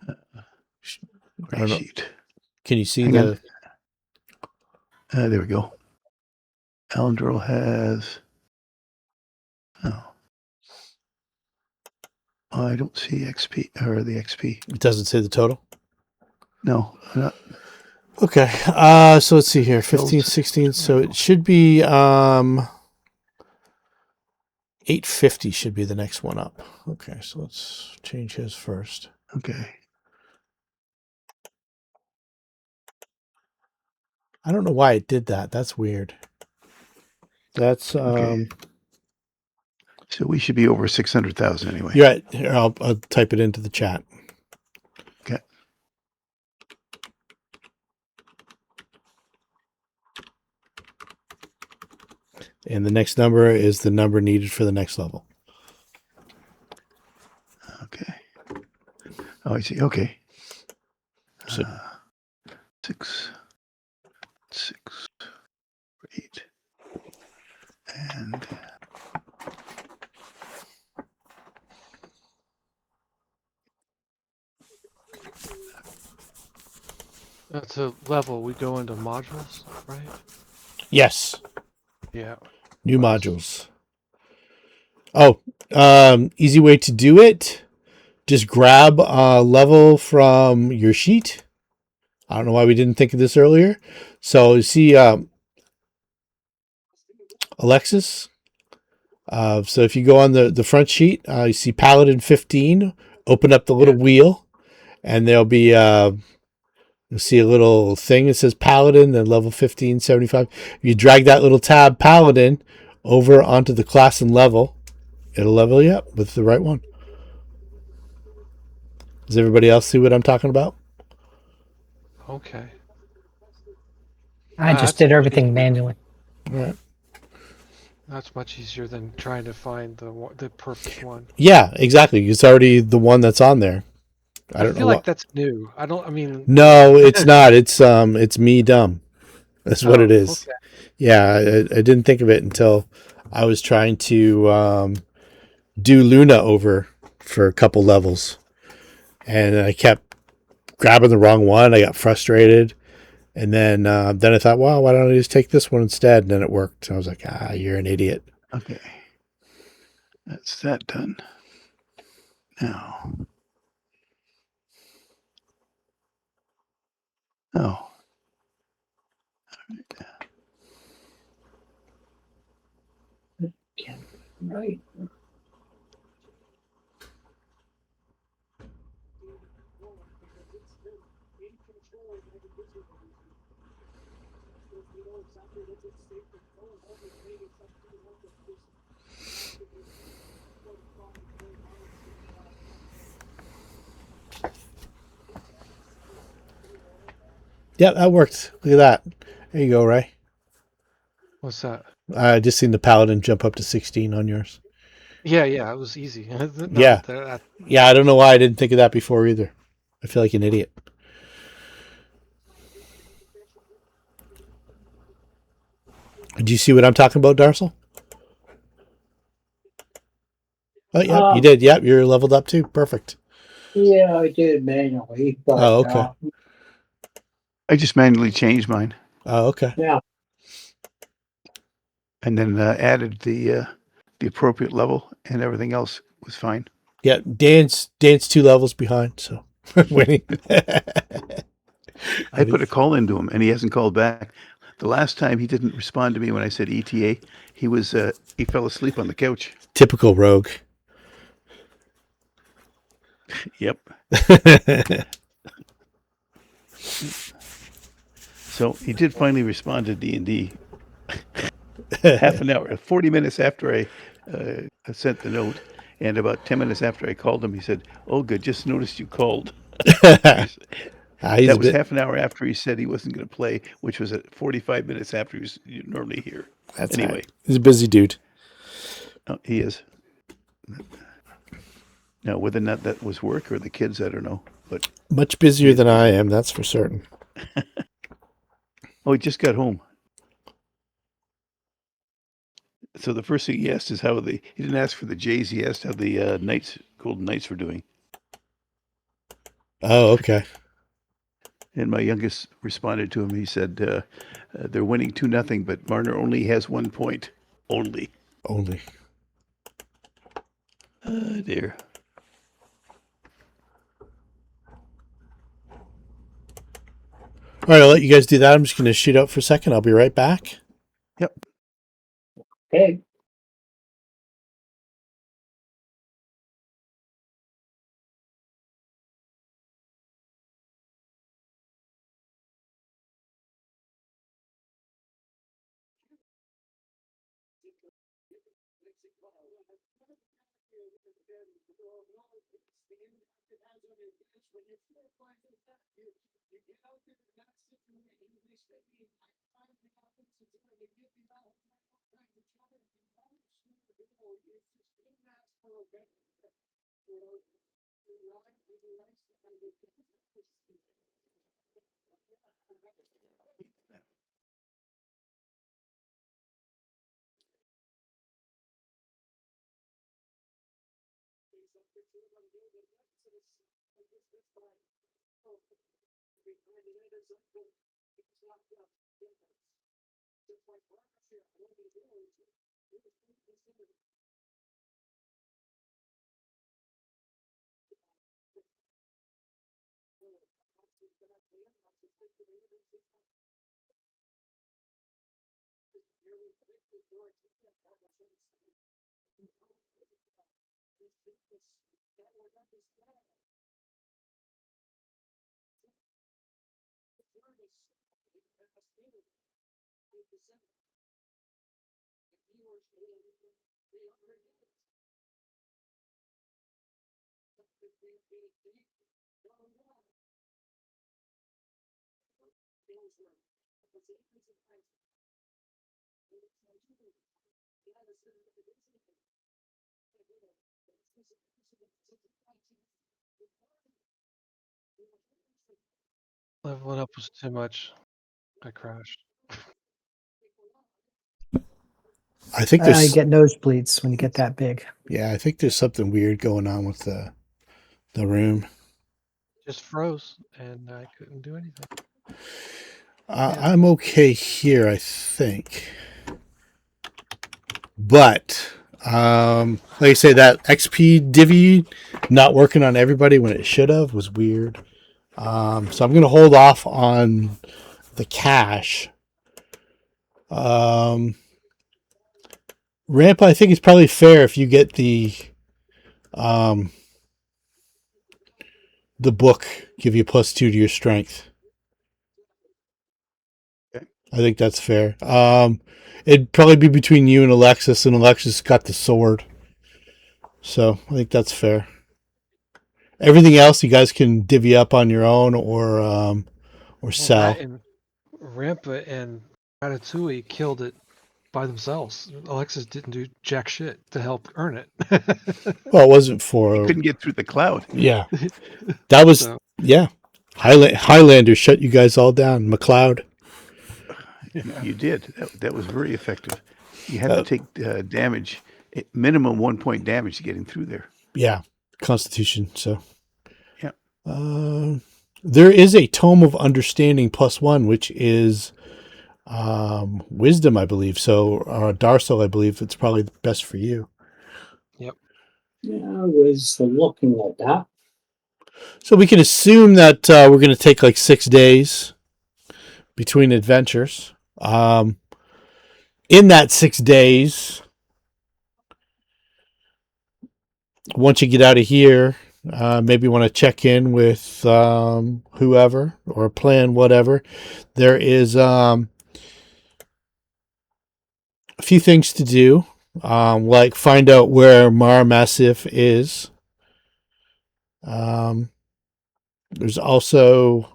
I don't know. Sheet. Can you see Hang the? on. There we go. Alendril has. Oh, I don't see XP or the XP. It doesn't say the total. No, not. Okay. So let's see here. 15, 16. So it should be 850 should be the next one up. Okay, so let's change his first. Okay. I don't know why it did that. That's weird. That's Okay. So we should be over 600,000 anyway. You're right. Here, I'll type it into the chat. Okay. And the next number is the number needed for the next level. Okay. Oh, I see. Okay. So, 6, 8, and That's a level. We go into modules, right? yes, Yeah. new modules. Oh, easy way to do it. Just grab a level from your sheet. I don't know why we didn't think of this earlier. So you see Alexis. So if you go on the front sheet, you see Paladin 15. Open up the little wheel, and there'll be you'll see a little thing that says Paladin, then level 15, 75. If you drag that little tab Paladin over onto the class and level, it'll level you up with the right one. Does everybody else see what I'm talking about? Okay. I just That's did much everything easier. manually. All right. That's much easier than trying to find the perfect one. Yeah, exactly. It's already the one that's on there. I don't feel know like what. that's new. I mean. No, it's not. It's me dumb. That's what it is. Okay. Yeah, I didn't think of it until I was trying to do Luna over for a couple levels, and I kept grabbing the wrong one. I got frustrated, and then I thought, well, why don't I just take this one instead? And then it worked. I was like, you're an idiot. okay. That's that done. Now. Oh. Right. Yeah, that worked. Look at that. There you go, Ray. What's that? I just seen the Paladin jump up to 16 on yours. Yeah, it was easy. Yeah. Yeah, I don't know why I didn't think of that before either. I feel like an idiot. Do you see what I'm talking about, Darcel? Oh, yeah, you did. Yep, you're leveled up too. Perfect. Yeah, I did it manually, but okay. I just manually changed mine. Oh, okay. Yeah. And then added the appropriate level, and everything else was fine. Yeah, Dan's 2 levels behind, so winning. I put a call into him, and he hasn't called back. The last time he didn't respond to me when I said ETA, he fell asleep on the couch. Typical rogue. Yep. So he did finally respond to D&D. Half an hour, 40 minutes after I sent the note, And about 10 minutes after I called him, he said, "Oh, good, just noticed you called." He's That a was bit, half an hour after he said he wasn't going to play, which was at 45 minutes after he was normally here. that's Anyway, right. He's a busy dude. he is. Now, whether or not that was work or the kids, I don't know. But Much busier than I am, that's for certain. he just got home. So the first thing he asked is he didn't ask for the Jays, he asked how the Golden Knights were doing. Oh, okay. And my youngest responded to him. He said, they're winning 2-0, but Marner only has 1 point. Only. Only. Dear. All right, I'll let you guys do that. I'm just going to shoot out for a second. I'll be right back. Yep. Okay. Leveling up was too much. I crashed. I think I there's get nosebleeds when you get that big. I think there's something weird going on with the room. Just froze and I couldn't do anything. I'm okay here, I think. But like I say, that XP divvy not working on everybody when it should have was weird. So I'm going to hold off on the cash. Rampa, I think it's probably fair if you get the book, give you +2 to your strength. Okay. I think that's fair. It'd probably be between you and Alexis got the sword. So I think that's fair. Everything else you guys can divvy up on your own or sell. That and Rampa and Ratatouille killed it by themselves. Alexis didn't do jack shit to help earn it. Well, it wasn't for. Couldn't get through the cloud. Yeah. That was. So, Yeah. Highlander shut you guys all down. McLeod. You did. That was very effective. You have to take damage, minimum 1 point damage getting through there. Yeah. Constitution. So. Yeah. There is a Tome of Understanding +1, which is wisdom, I believe. So Darcel, I believe it's probably the best for you. yep. Yeah, I was looking at that. So we can assume that we're going to take like 6 days between adventures. In that 6 days, once you get out of here, maybe want to check in with whoever or plan whatever. There is a few things to do. like find out where Mhar Massif is. There's also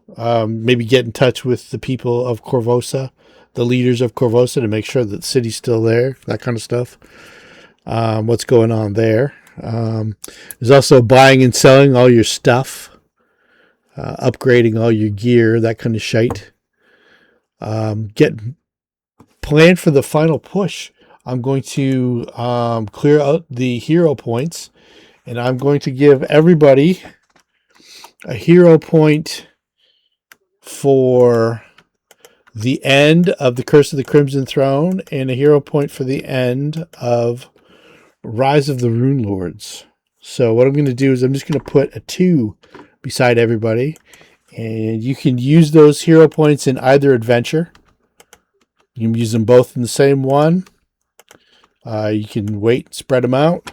maybe get in touch with the people of Korvosa, the leaders of Korvosa, to make sure that the city's still there, that kind of stuff. What's going on there. There's also buying and selling all your stuff, upgrading all your gear, that kind of shite. Get planned for the final push. I'm going to clear out the hero points, and I'm going to give everybody a hero point for the end of the Curse of the Crimson Throne and a hero point for the end of Rise of the Runelords. So what I'm going to do is I'm just going to put a 2 beside everybody, and you can use those hero points in either adventure. You can use them both in the same one. You can wait, spread them out.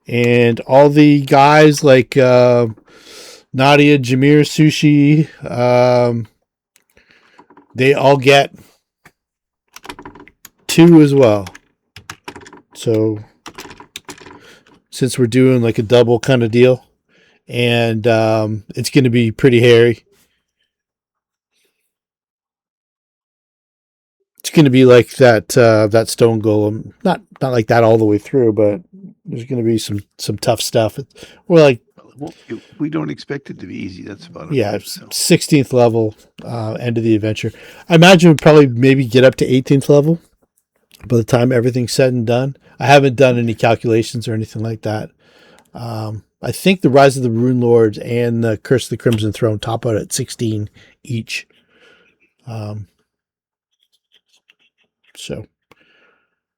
And all the guys like Nadia, Jameer, Sushi, they all get 2 as well. So since we're doing like a double kind of deal, and it's going to be pretty hairy. It's going to be like that that stone golem, not like that all the way through, but there's going to be some tough stuff. We're like, we don't expect it to be easy. That's about it. Yeah, 16th level, end of the adventure. I imagine we'd probably maybe get up to 18th level by the time everything's said and done. I haven't done any calculations or anything like that. I think the Rise of the Runelords and the Curse of the Crimson Throne top out at 16 each. So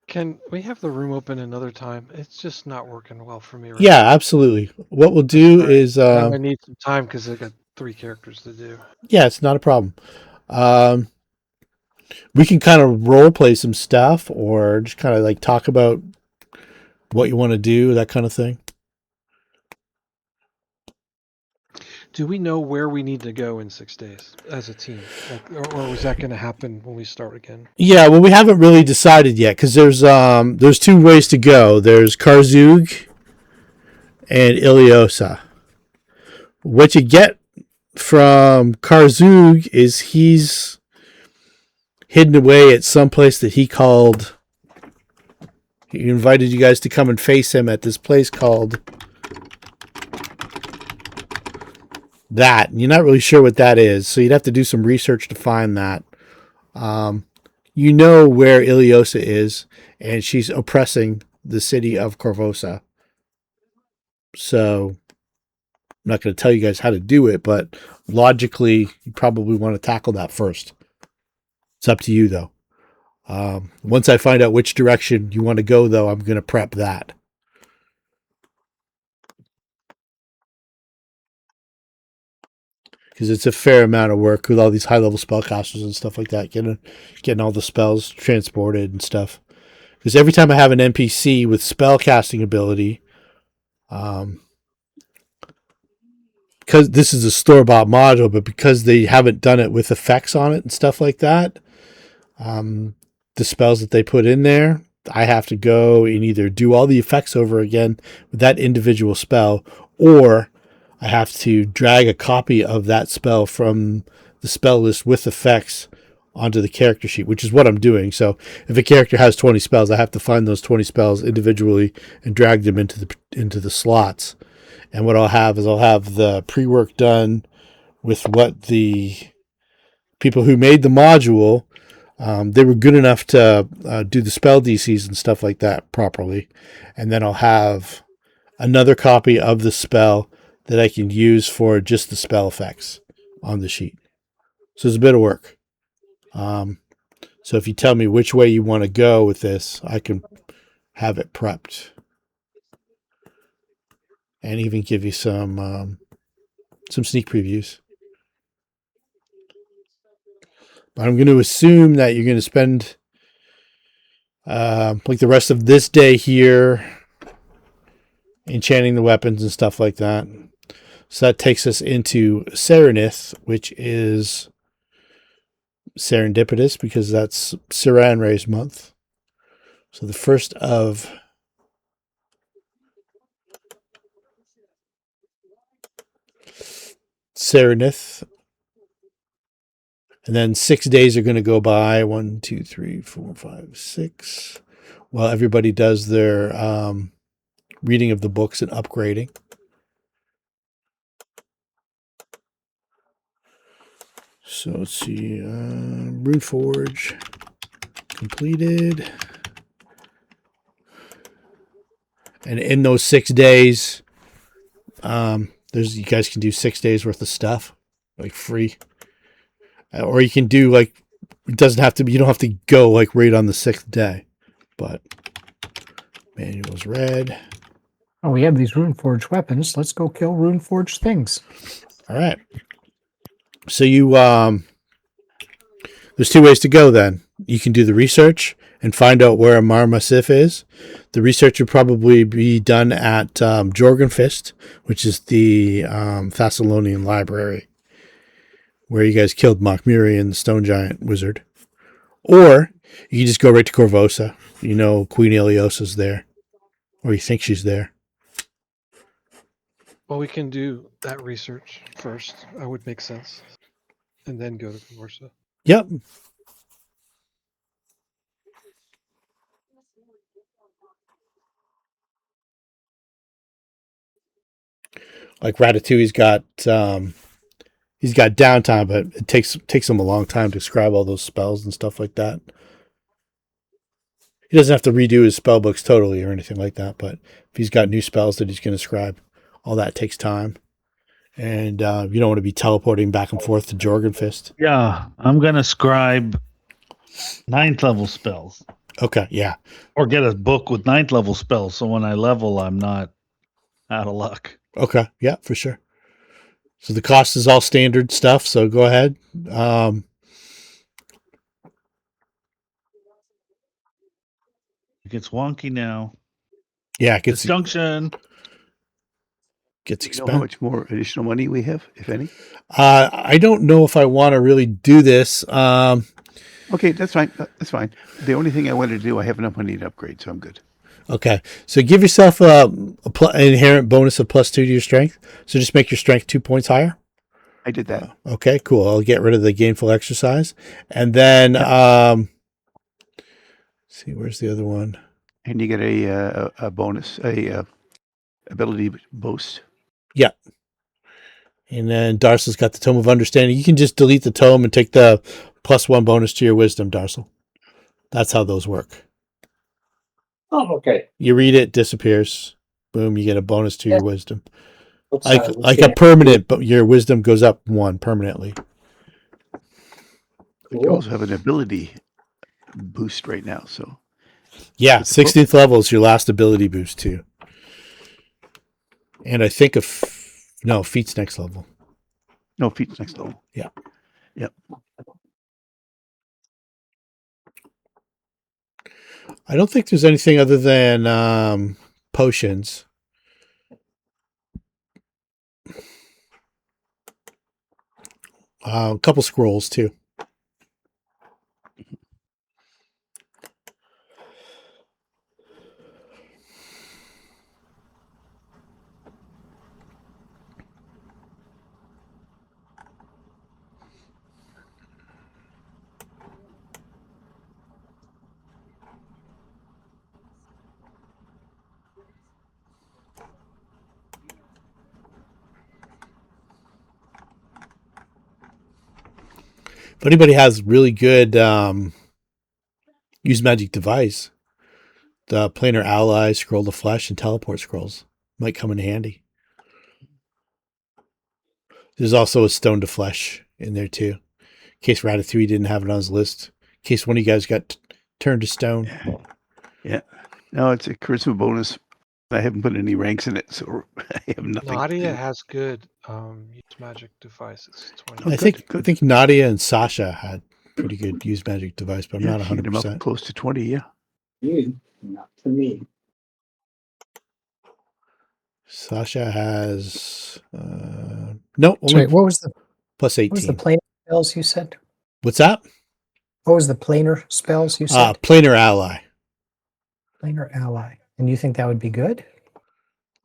Can we have the room open another time? It's just not working well for me right yeah, now. absolutely. What we'll do is I need some time because I got 3 characters to do. yeah, it's not a problem. We can kind of role play some stuff or just kind of like talk about what you want to do, that kind of thing. Do we know where we need to go in 6 days as a team? Like, or was that going to happen when we start again? Yeah, well, we haven't really decided yet because there's 2 ways to go. There's Karzoug and Ileosa. What you get from Karzoug is he's hidden away at some place that he called. He invited you guys to come and face him at this place called that. And you're not really sure what that is, so you'd have to do some research to find that. You know where Ileosa is, and she's oppressing the city of Korvosa. So I'm not going to tell you guys how to do it, but logically, you probably want to tackle that first. It's up to you, though. Once I find out which direction you want to go, though, I'm going to prep that. Because it's a fair amount of work with all these high-level spellcasters and stuff like that, getting all the spells transported and stuff. Because every time I have an NPC with spellcasting ability, because this is a store-bought module, but because they haven't done it with effects on it and stuff like that, the spells that they put in there, I have to go and either do all the effects over again with that individual spell, or I have to drag a copy of that spell from the spell list with effects onto the character sheet, which is what I'm doing. So if a character has 20 spells, I have to find those 20 spells individually and drag them into the slots. And what I'll have is I'll have the pre-work done with what the people who made the module, they were good enough to do the spell DCs and stuff like that properly. And then I'll have another copy of the spell that I can use for just the spell effects on the sheet. So it's a bit of work. So if you tell me which way you want to go with this, I can have it prepped. And even give you some sneak previews. But I'm going to assume that you're going to spend like the rest of this day here enchanting the weapons and stuff like that. So that takes us into Serenith, which is serendipitous because that's Saran Ray's month. So the 1st of Serenith. And then 6 days are going to go by. 1, 2, 3, 4, 5, 6. While everybody does their reading of the books and upgrading. So let's see. Runeforge completed. And in those 6 days, you guys can do 6 days worth of stuff, like free. Or you can do like, it doesn't have to be, you don't have to go like right on the 6th day. But manual's read. Oh, we have these Runeforged weapons. Let's go kill Runeforged things. All right. So you, there's 2 ways to go then. You can do the research and find out where Mhar Massif is. The research would probably be done at Jorgenfist, which is the Thassilonian library, where you guys killed Mokmuri and the Stone Giant Wizard. Or you can just go right to Korvosa. You know Queen Ileosa's there. Or you think she's there. Well, we can do that research first. That would make sense. And then go to Korvosa. Yep. Like Ratatouille's got he's got downtime, but it takes him a long time to describe all those spells and stuff like that. He doesn't have to redo his spell books totally or anything like that, but if he's got new spells that he's going to scribe, all that takes time. And you don't want to be teleporting back and forth to Jorgenfist. Yeah, I'm gonna scribe 9th level spells. Okay, yeah. Or get a book with 9th level spells, so when I level, I'm not out of luck. Okay, yeah, for sure. So the cost is all standard stuff, so go ahead. It gets wonky now. Yeah, it gets Disjunction. Do you know how expensive. much more additional money we have, if any? I don't know if I want to really do this. Okay, that's fine. That's fine. The only thing I wanted to do, I have enough money to upgrade, so I'm good. Okay, so give yourself an inherent bonus of +2 to your strength. So just make your strength 2 points higher. I did that. Okay, cool. I'll get rid of the gainful exercise. And then, see, where's the other one? And you get a bonus, ability boost. Yeah. And then Darcel's got the Tome of Understanding. You can just delete the tome and take the +1 bonus to your wisdom, Darcel. That's how those work. Oh, okay. You read it, disappears. Boom, you get a bonus to your wisdom. What's Like a permanent, but your wisdom goes up 1 permanently. You also have an ability boost right now, so. Yeah, 16th level is your last ability boost too. And I think feat's next level. No, feat's next level. Yeah. Yep. I don't think there's anything other than potions. A couple scrolls too. If anybody has really good use magic device, the planar ally, scroll to flesh, and teleport scrolls might come in handy. There's also a stone to flesh in there too, in case Ratatouille didn't have it on his list. In case one of you guys got turned to stone. Yeah. No, it's a charisma bonus. I haven't put any ranks in it, so I have nothing. Nadia has good use magic devices. 20. I think Nadia and Sasha had pretty good use magic device, but I'm not she hit him up 100%. close to 20, yeah. You, not for me. Sasha has no. Sorry, what was the +18. planar spells you said? What's that? What was the planar spells you said? Planar ally. Planar ally. And you think that would be good?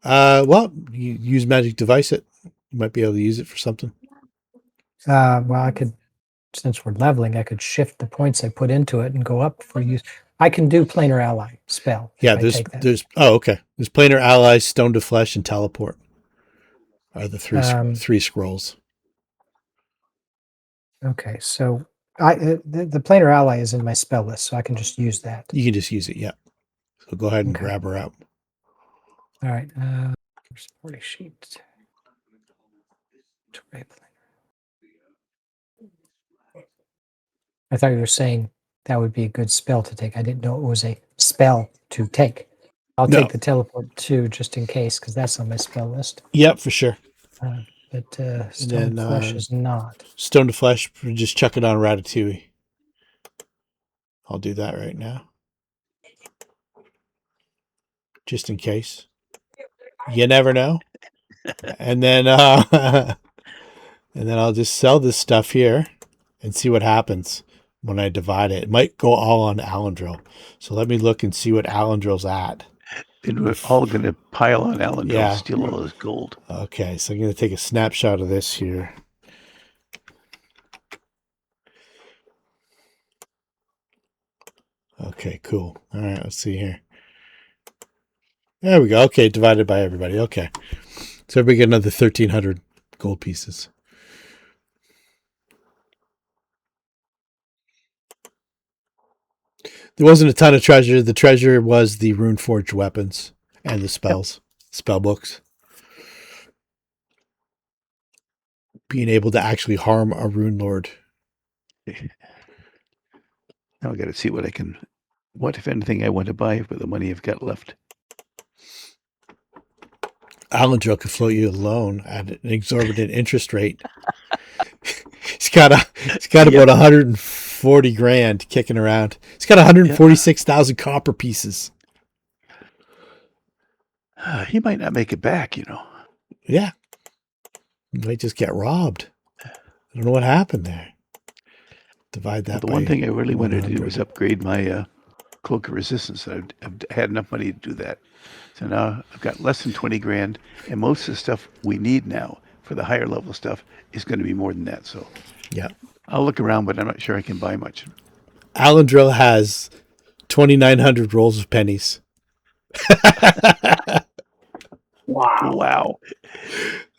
Well, you use magic device it. You might be able to use it for something. Well, I could, since we're leveling, I could shift the points I put into it and go up for use. I can do planar ally spell. Yeah, if I take that. there's okay. There's planar allies, stone to flesh, and teleport are the three scrolls. Okay, so the planar ally is in my spell list, so I can just use that. You can just use it, yeah. So go ahead and Okay. grab her out. All right. Party sheet. I thought you were saying that would be a good spell to take. I didn't know it was a spell to take. I'll No. take the teleport too, just in case, because that's on my spell list. Yep, for sure. But stone flesh is not. Stone to flesh, just chuck it on Ratatouille. I'll do that right now. Just in case. You never know. And then and then I'll just sell this stuff here and see what happens when I divide it. It might go all on Alendril. So let me look and see what Alendril's at. And we're all going to pile on Alendril, Yeah. steal all his gold. Okay, so I'm going to take a snapshot of this here. Okay, cool. All right, let's see here. There we go. Okay, divided by everybody. Okay. So everybody get another 1,300 gold pieces. There wasn't a ton of treasure. The treasure was the Runeforged weapons and the spells, spell books. Being able to actually harm a rune lord. Now I got to see what if anything, I want to buy with the money I've got left. Alendril could float you a loan at an exorbitant interest rate. He's got about 140 grand kicking around. He's got 146,000 copper pieces. He might not make it back, Yeah. You might just get robbed. I don't know what happened there. Divide that The by one thing I really wanted to do 100. was upgrade my cloak of resistance. I've had enough money to do that. So now I've got less than 20 grand, and most of the stuff we need now for the higher level stuff is going to be more than that. So Yeah. I'll look around, but I'm not sure I can buy much. Alendril has 2,900 rolls of pennies. Wow.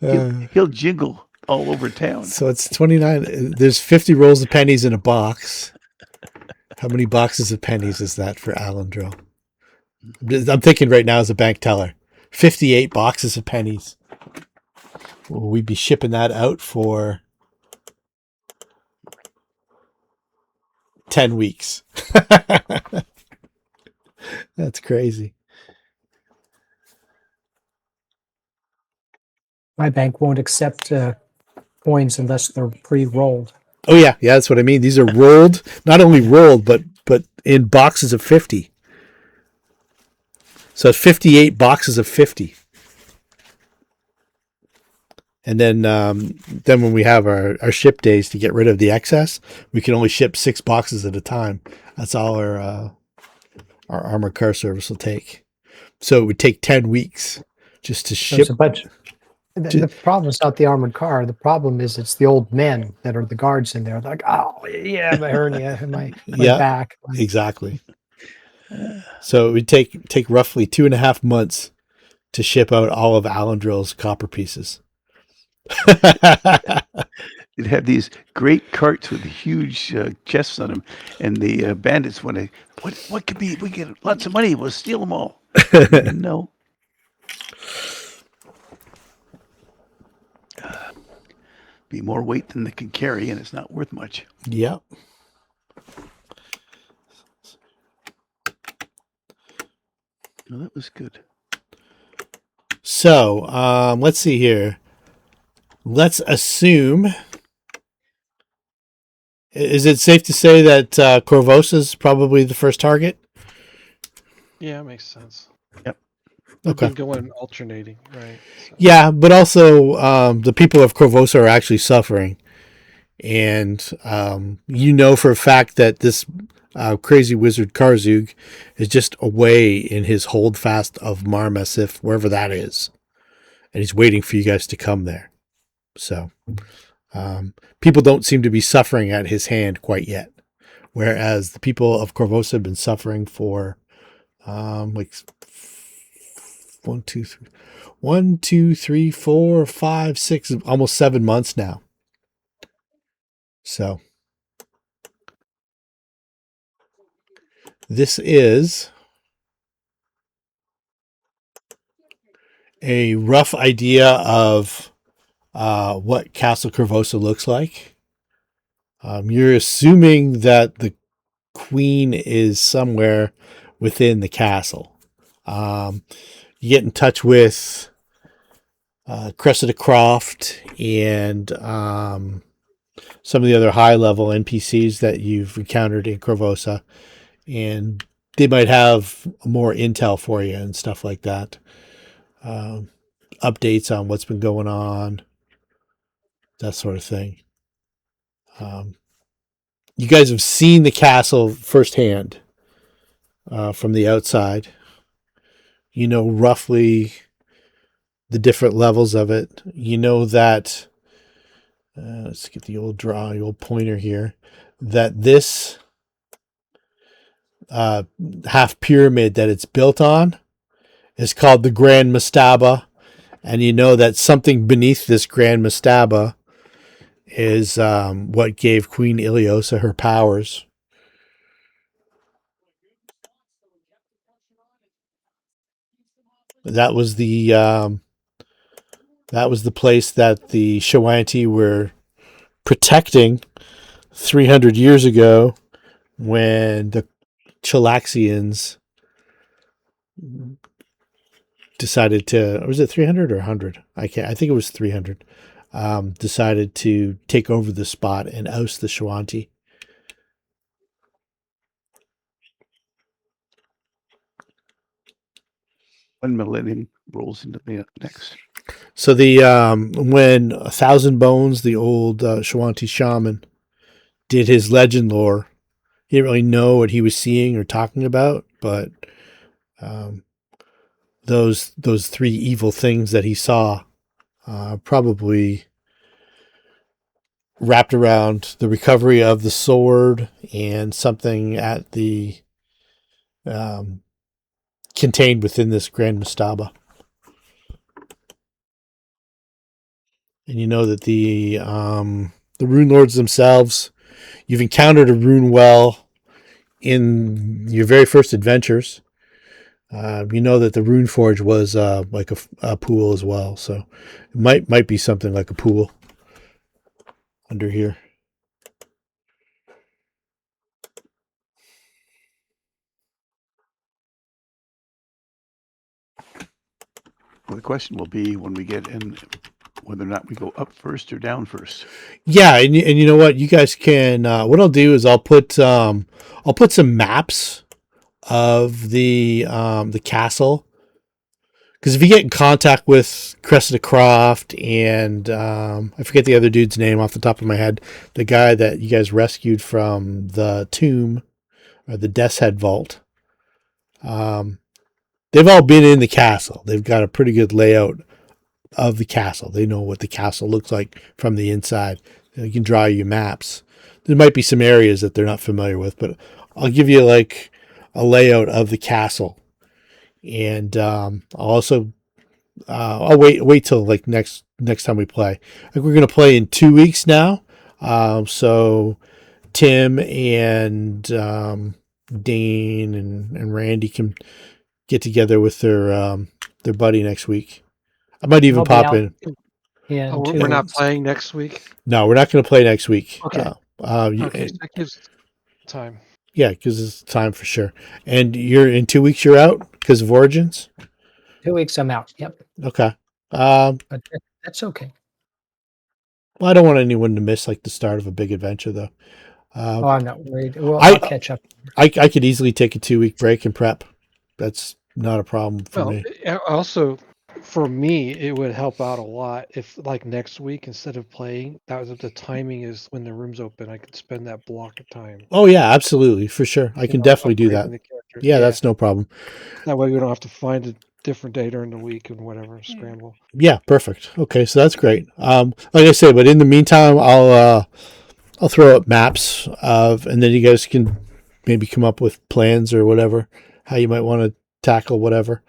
He'll jingle all over town. So it's 29. There's 50 rolls of pennies in a box. How many boxes of pennies is that for Alendril? I'm thinking right now as a bank teller. 58 boxes of pennies. Will we be shipping that out for 10 weeks? That's crazy. My bank won't accept coins unless they're pre-rolled. Oh yeah, that's what I mean. These are rolled, not only rolled, but in boxes of 50. So 58 boxes of 50. And then when we have our ship days to get rid of the excess, we can only ship 6 boxes at a time. That's all our armored car service will take. So it would take 10 weeks just to ship. There's a bunch. The problem is not the armored car. The problem is it's the old men that are the guards in there. Like, oh yeah, my hernia, my back. Exactly. So it would take roughly 2.5 months to ship out all of Alendril's copper pieces. It had these great carts with huge chests on them, and the bandits want to. What could be? We get lots of money. We'll steal them all. No. Be more weight than they can carry, and it's not worth much. Yep. Well, that was good. So let's see here. Let's assume. Is it safe to say that Korvosa is probably the first target? Yeah, it makes sense. Yep. We've Okay. been going alternating, right? So. Yeah, but also the people of Korvosa are actually suffering. And for a fact that this crazy wizard Karzoug is just away in his holdfast of Mhar Massif, wherever that is. And he's waiting for you guys to come there. So People don't seem to be suffering at his hand quite yet, whereas the people of Korvosa have been suffering for like 1, 2, 3, 4, 5, 6, almost 7 months now. So this is a rough idea of what Castle Korvosa looks like. You're assuming that the queen is somewhere within the castle. You get in touch with Cressida Croft and some of the other high-level NPCs that you've encountered in Korvosa, and they might have more intel for you and stuff like that. Updates on what's been going on, that sort of thing. You guys have seen the castle firsthand from the outside. You know roughly the different levels of it. You know that, let's get the old pointer here, that this half pyramid that it's built on is called the Grand Mastaba. And you know that something beneath this Grand Mastaba is what gave Queen Ileosa her powers. That was the place that the Shoanti were protecting 300 years ago when the Chilaxians decided to, or was it 300 or 100? I think it was 300. Decided to take over the spot and oust the Shoanti. One millennium rolls into the next. So the when 1,000 Bones, the old Shoanti shaman, did his legend lore, he didn't really know what he was seeing or talking about, but those three evil things that he saw probably wrapped around the recovery of the sword and something at the contained within this Grand Mastaba. And you know that the Runelords themselves, you've encountered a rune well in your very first adventures. You know that the Runeforge was like a pool as well, so it might be something like a pool under here. Well, the question will be when we get in, whether or not we go up first or down first. Yeah, and you know what, you guys can. What I'll do is I'll put some maps of the castle, because if you get in contact with Cressida Croft and I forget the other dude's name off the top of my head, the guy that you guys rescued from the tomb or the Death's Head vault. They've all been in the castle. They've got a pretty good layout of the castle. They know what the castle looks like from the inside. They can draw you maps. There might be some areas that they're not familiar with, but I'll give you like a layout of the castle. And I'll also I'll wait till like next time we play. I think we're gonna play in 2 weeks now. So Tim and Dane and Randy can get together with their buddy next week. I might even I'll be pop out in. in Oh, 2 we're not weeks. playing next week. No, we're not going to play next week. Okay. Okay, so that gives time. Yeah, because it's time for sure. And you're in 2 weeks. You're out because of Origins. 2 weeks, I'm out. Yep, Okay. but that's okay. Well, I don't want anyone to miss like the start of a big adventure, though. Oh, I'm not worried. I'll catch up. I could easily take a 2 week break and prep. That's not a problem for me. Also, for me, it would help out a lot if, like, next week instead of playing, that was if the timing is when the room's open. I could spend that block of time. Oh yeah, absolutely, for sure. I can definitely do that. The character. Yeah, that's no problem. That way we don't have to find different day during the week and whatever scramble. Yeah, perfect. Okay, so that's great. Like I said, but in the meantime, I'll throw up maps of, and then you guys can maybe come up with plans or whatever, how you might want to tackle whatever.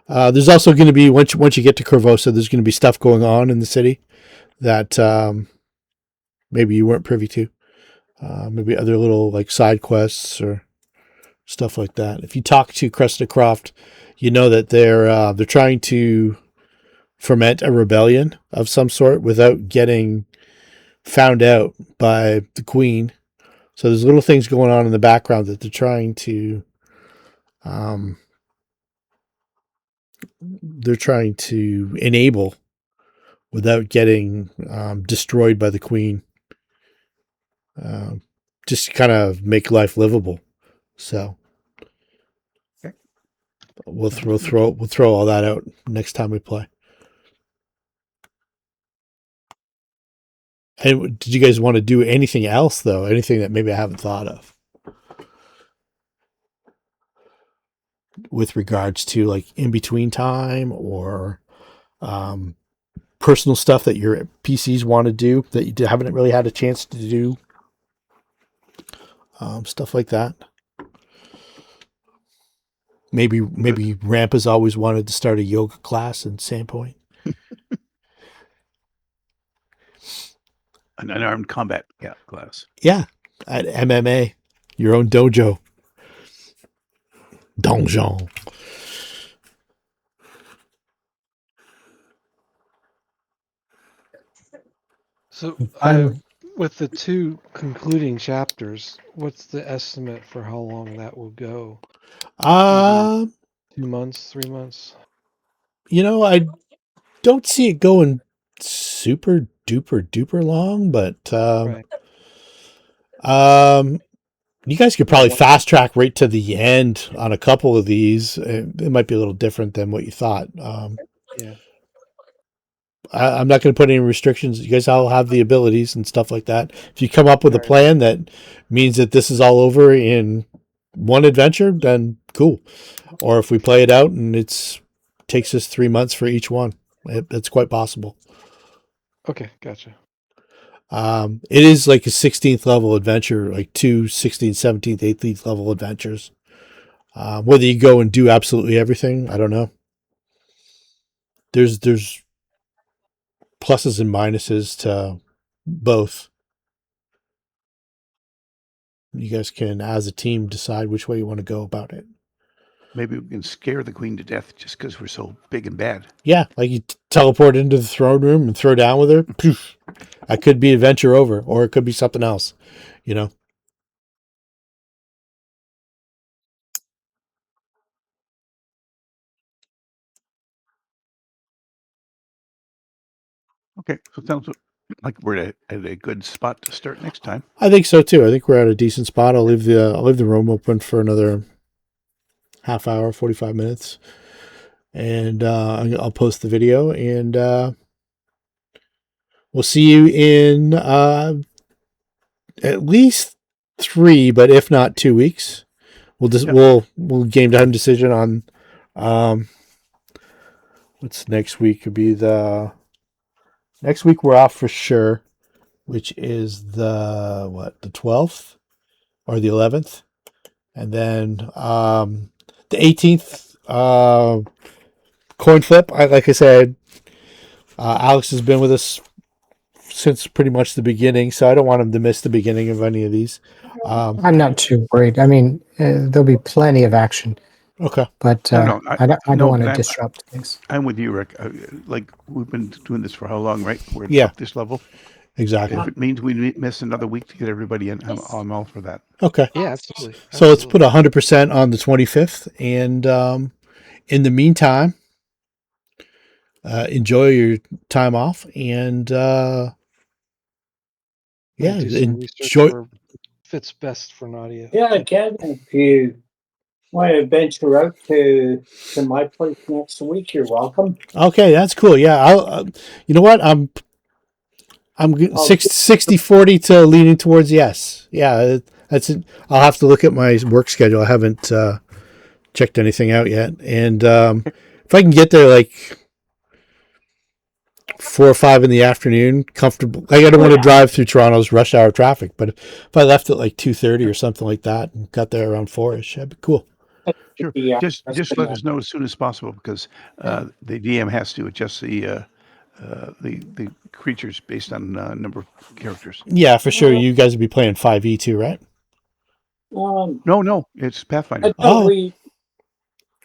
There's also going to be once you get to Korvosa, there's going to be stuff going on in the city that maybe you weren't privy to. Maybe other little like side quests or stuff like that. If you talk to Cresta Croft, you know that they're trying to ferment a rebellion of some sort without getting found out by the Queen. So there's little things going on in the background that they're trying to enable without getting destroyed by the Queen. Just to kind of make life livable. So Okay. we'll throw all that out next time we play. And did you guys want to do anything else though? Anything that maybe I haven't thought of with regards to like in between time or personal stuff that your PCs want to do that you haven't really had a chance to do? Stuff like that. Maybe Ramp has always wanted to start a yoga class in Sandpoint. An unarmed combat class. Yeah, at MMA, your own dojo. Donjon. So, I'm- with the 2 concluding chapters, what's the estimate for how long that will go? 2 months, 3 months? I don't see it going super duper long, but Right. you guys could probably fast track right to the end on a couple of these. It might be a little different than what you thought. Yeah. I'm not going to put any restrictions. You guys all have the abilities and stuff like that. If you come up with a Right. plan that means that this is all over in one adventure, then cool. Or if we play it out and takes us 3 months for each one, it's quite possible. Okay, gotcha. It is like a 16th level adventure, like 2 16th, 17th, 18th level adventures. Whether you go and do absolutely everything, I don't know. There's pluses and minuses to both. You guys can, as a team, decide which way you want to go about it. Maybe we can scare the Queen to death just because we're so big and bad. Yeah, like you teleport into the throne room and throw down with her. Poof. That could be adventure over, or it could be something else, Okay, so it sounds like we're at a good spot to start next time. I think so too. I think we're at a decent spot. I'll leave the room open for another half hour, 45 minutes, and I'll post the video, and we'll see you in at least 3, but if not 2 weeks. We'll game time decision on what's next week. Could be the next week we're off for sure, which is the 12th or the 11th, and then the 18th coin flip. Like I said, Alex has been with us since pretty much the beginning, so I don't want him to miss the beginning of any of these. I'm not too worried. I mean, there'll be plenty of action, Okay. but I don't want to disrupt things. I'm with you, Rick. Like, we've been doing this for how long, right? We're Yeah. up this level. Exactly. If it means we miss another week to get everybody in, I'm all for that. Okay. Yeah, absolutely. So let's put 100% on the 25th, and in the meantime, enjoy your time off, and yeah, Do some research enjoy. for fits best for Nadia. Yeah, Kevin, if you want to venture out to my place next week, you're welcome. Okay, that's cool. Yeah, I'll. You know what? I'm 60-40 to leaning towards yes. Yeah, that's it. I'll have to look at my work schedule. I haven't checked anything out yet. And if if I can get there like 4 or 5 in the afternoon, comfortable. Like I don't want to drive through Toronto's rush hour traffic, but if I left at like 2:30 or something like that and got there around 4ish, that'd be cool. Sure. Yeah, Just that's let good. us know as soon as possible because the DM has to adjust the creatures based on number of characters. Yeah, for sure. You guys would be playing 5e too, right? No, it's Pathfinder. Oh.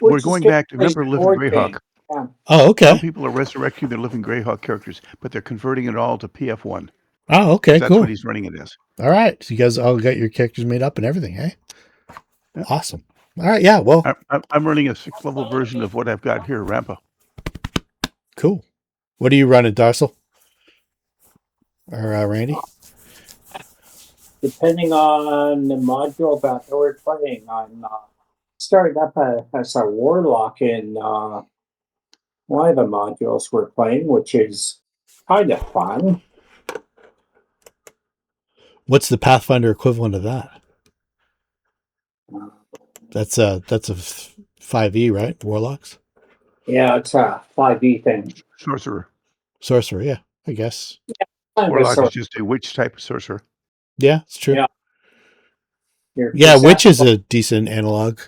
We're going back to remember Living Greyhawk. Yeah. Oh, okay. Some people are resurrecting their Living Greyhawk characters, but they're converting it all to PF1. Oh, okay, That's cool. what he's running it as. All right. So you guys all got your characters made up and everything, hey? Yeah. Awesome. All right, yeah, well. I'm running a 6th level version of what I've got here, Rampa. Cool. What are you running, Darcel? Or Randy? Depending on the module that we're playing, I'm started up as a warlock in one of the modules we're playing, which is kind of fun. What's the Pathfinder equivalent of that? That's a 5e, right? Warlocks? Yeah, it's a 5e thing. Sorcerer. Sorcerer, yeah, I guess. Warlock is just a witch type of sorcerer. Yeah, it's true. Yeah. Yeah, witch is a decent analog.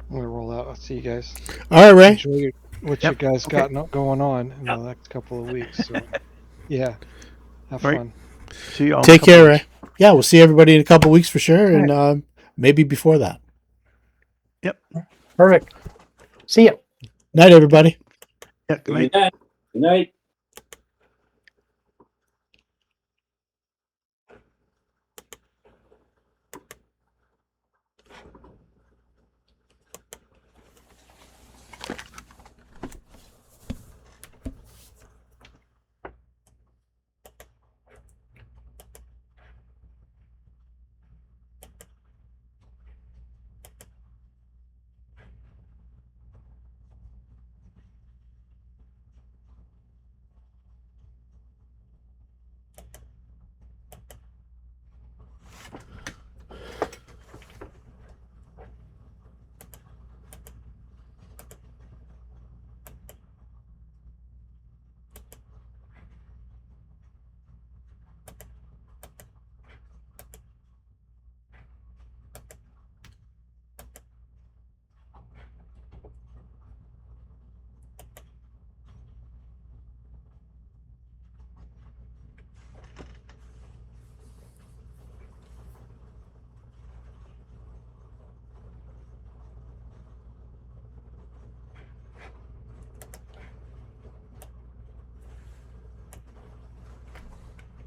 I'm gonna roll out. I'll see you guys. All right, Ray. Enjoy what you guys got going on in the next couple of weeks. So, yeah, have fun. See you all. Take care, Ray. Yeah, we'll see everybody in a couple weeks for sure, and maybe before that. Yep. Perfect. See ya. Night, everybody. Yeah, good night. Good night.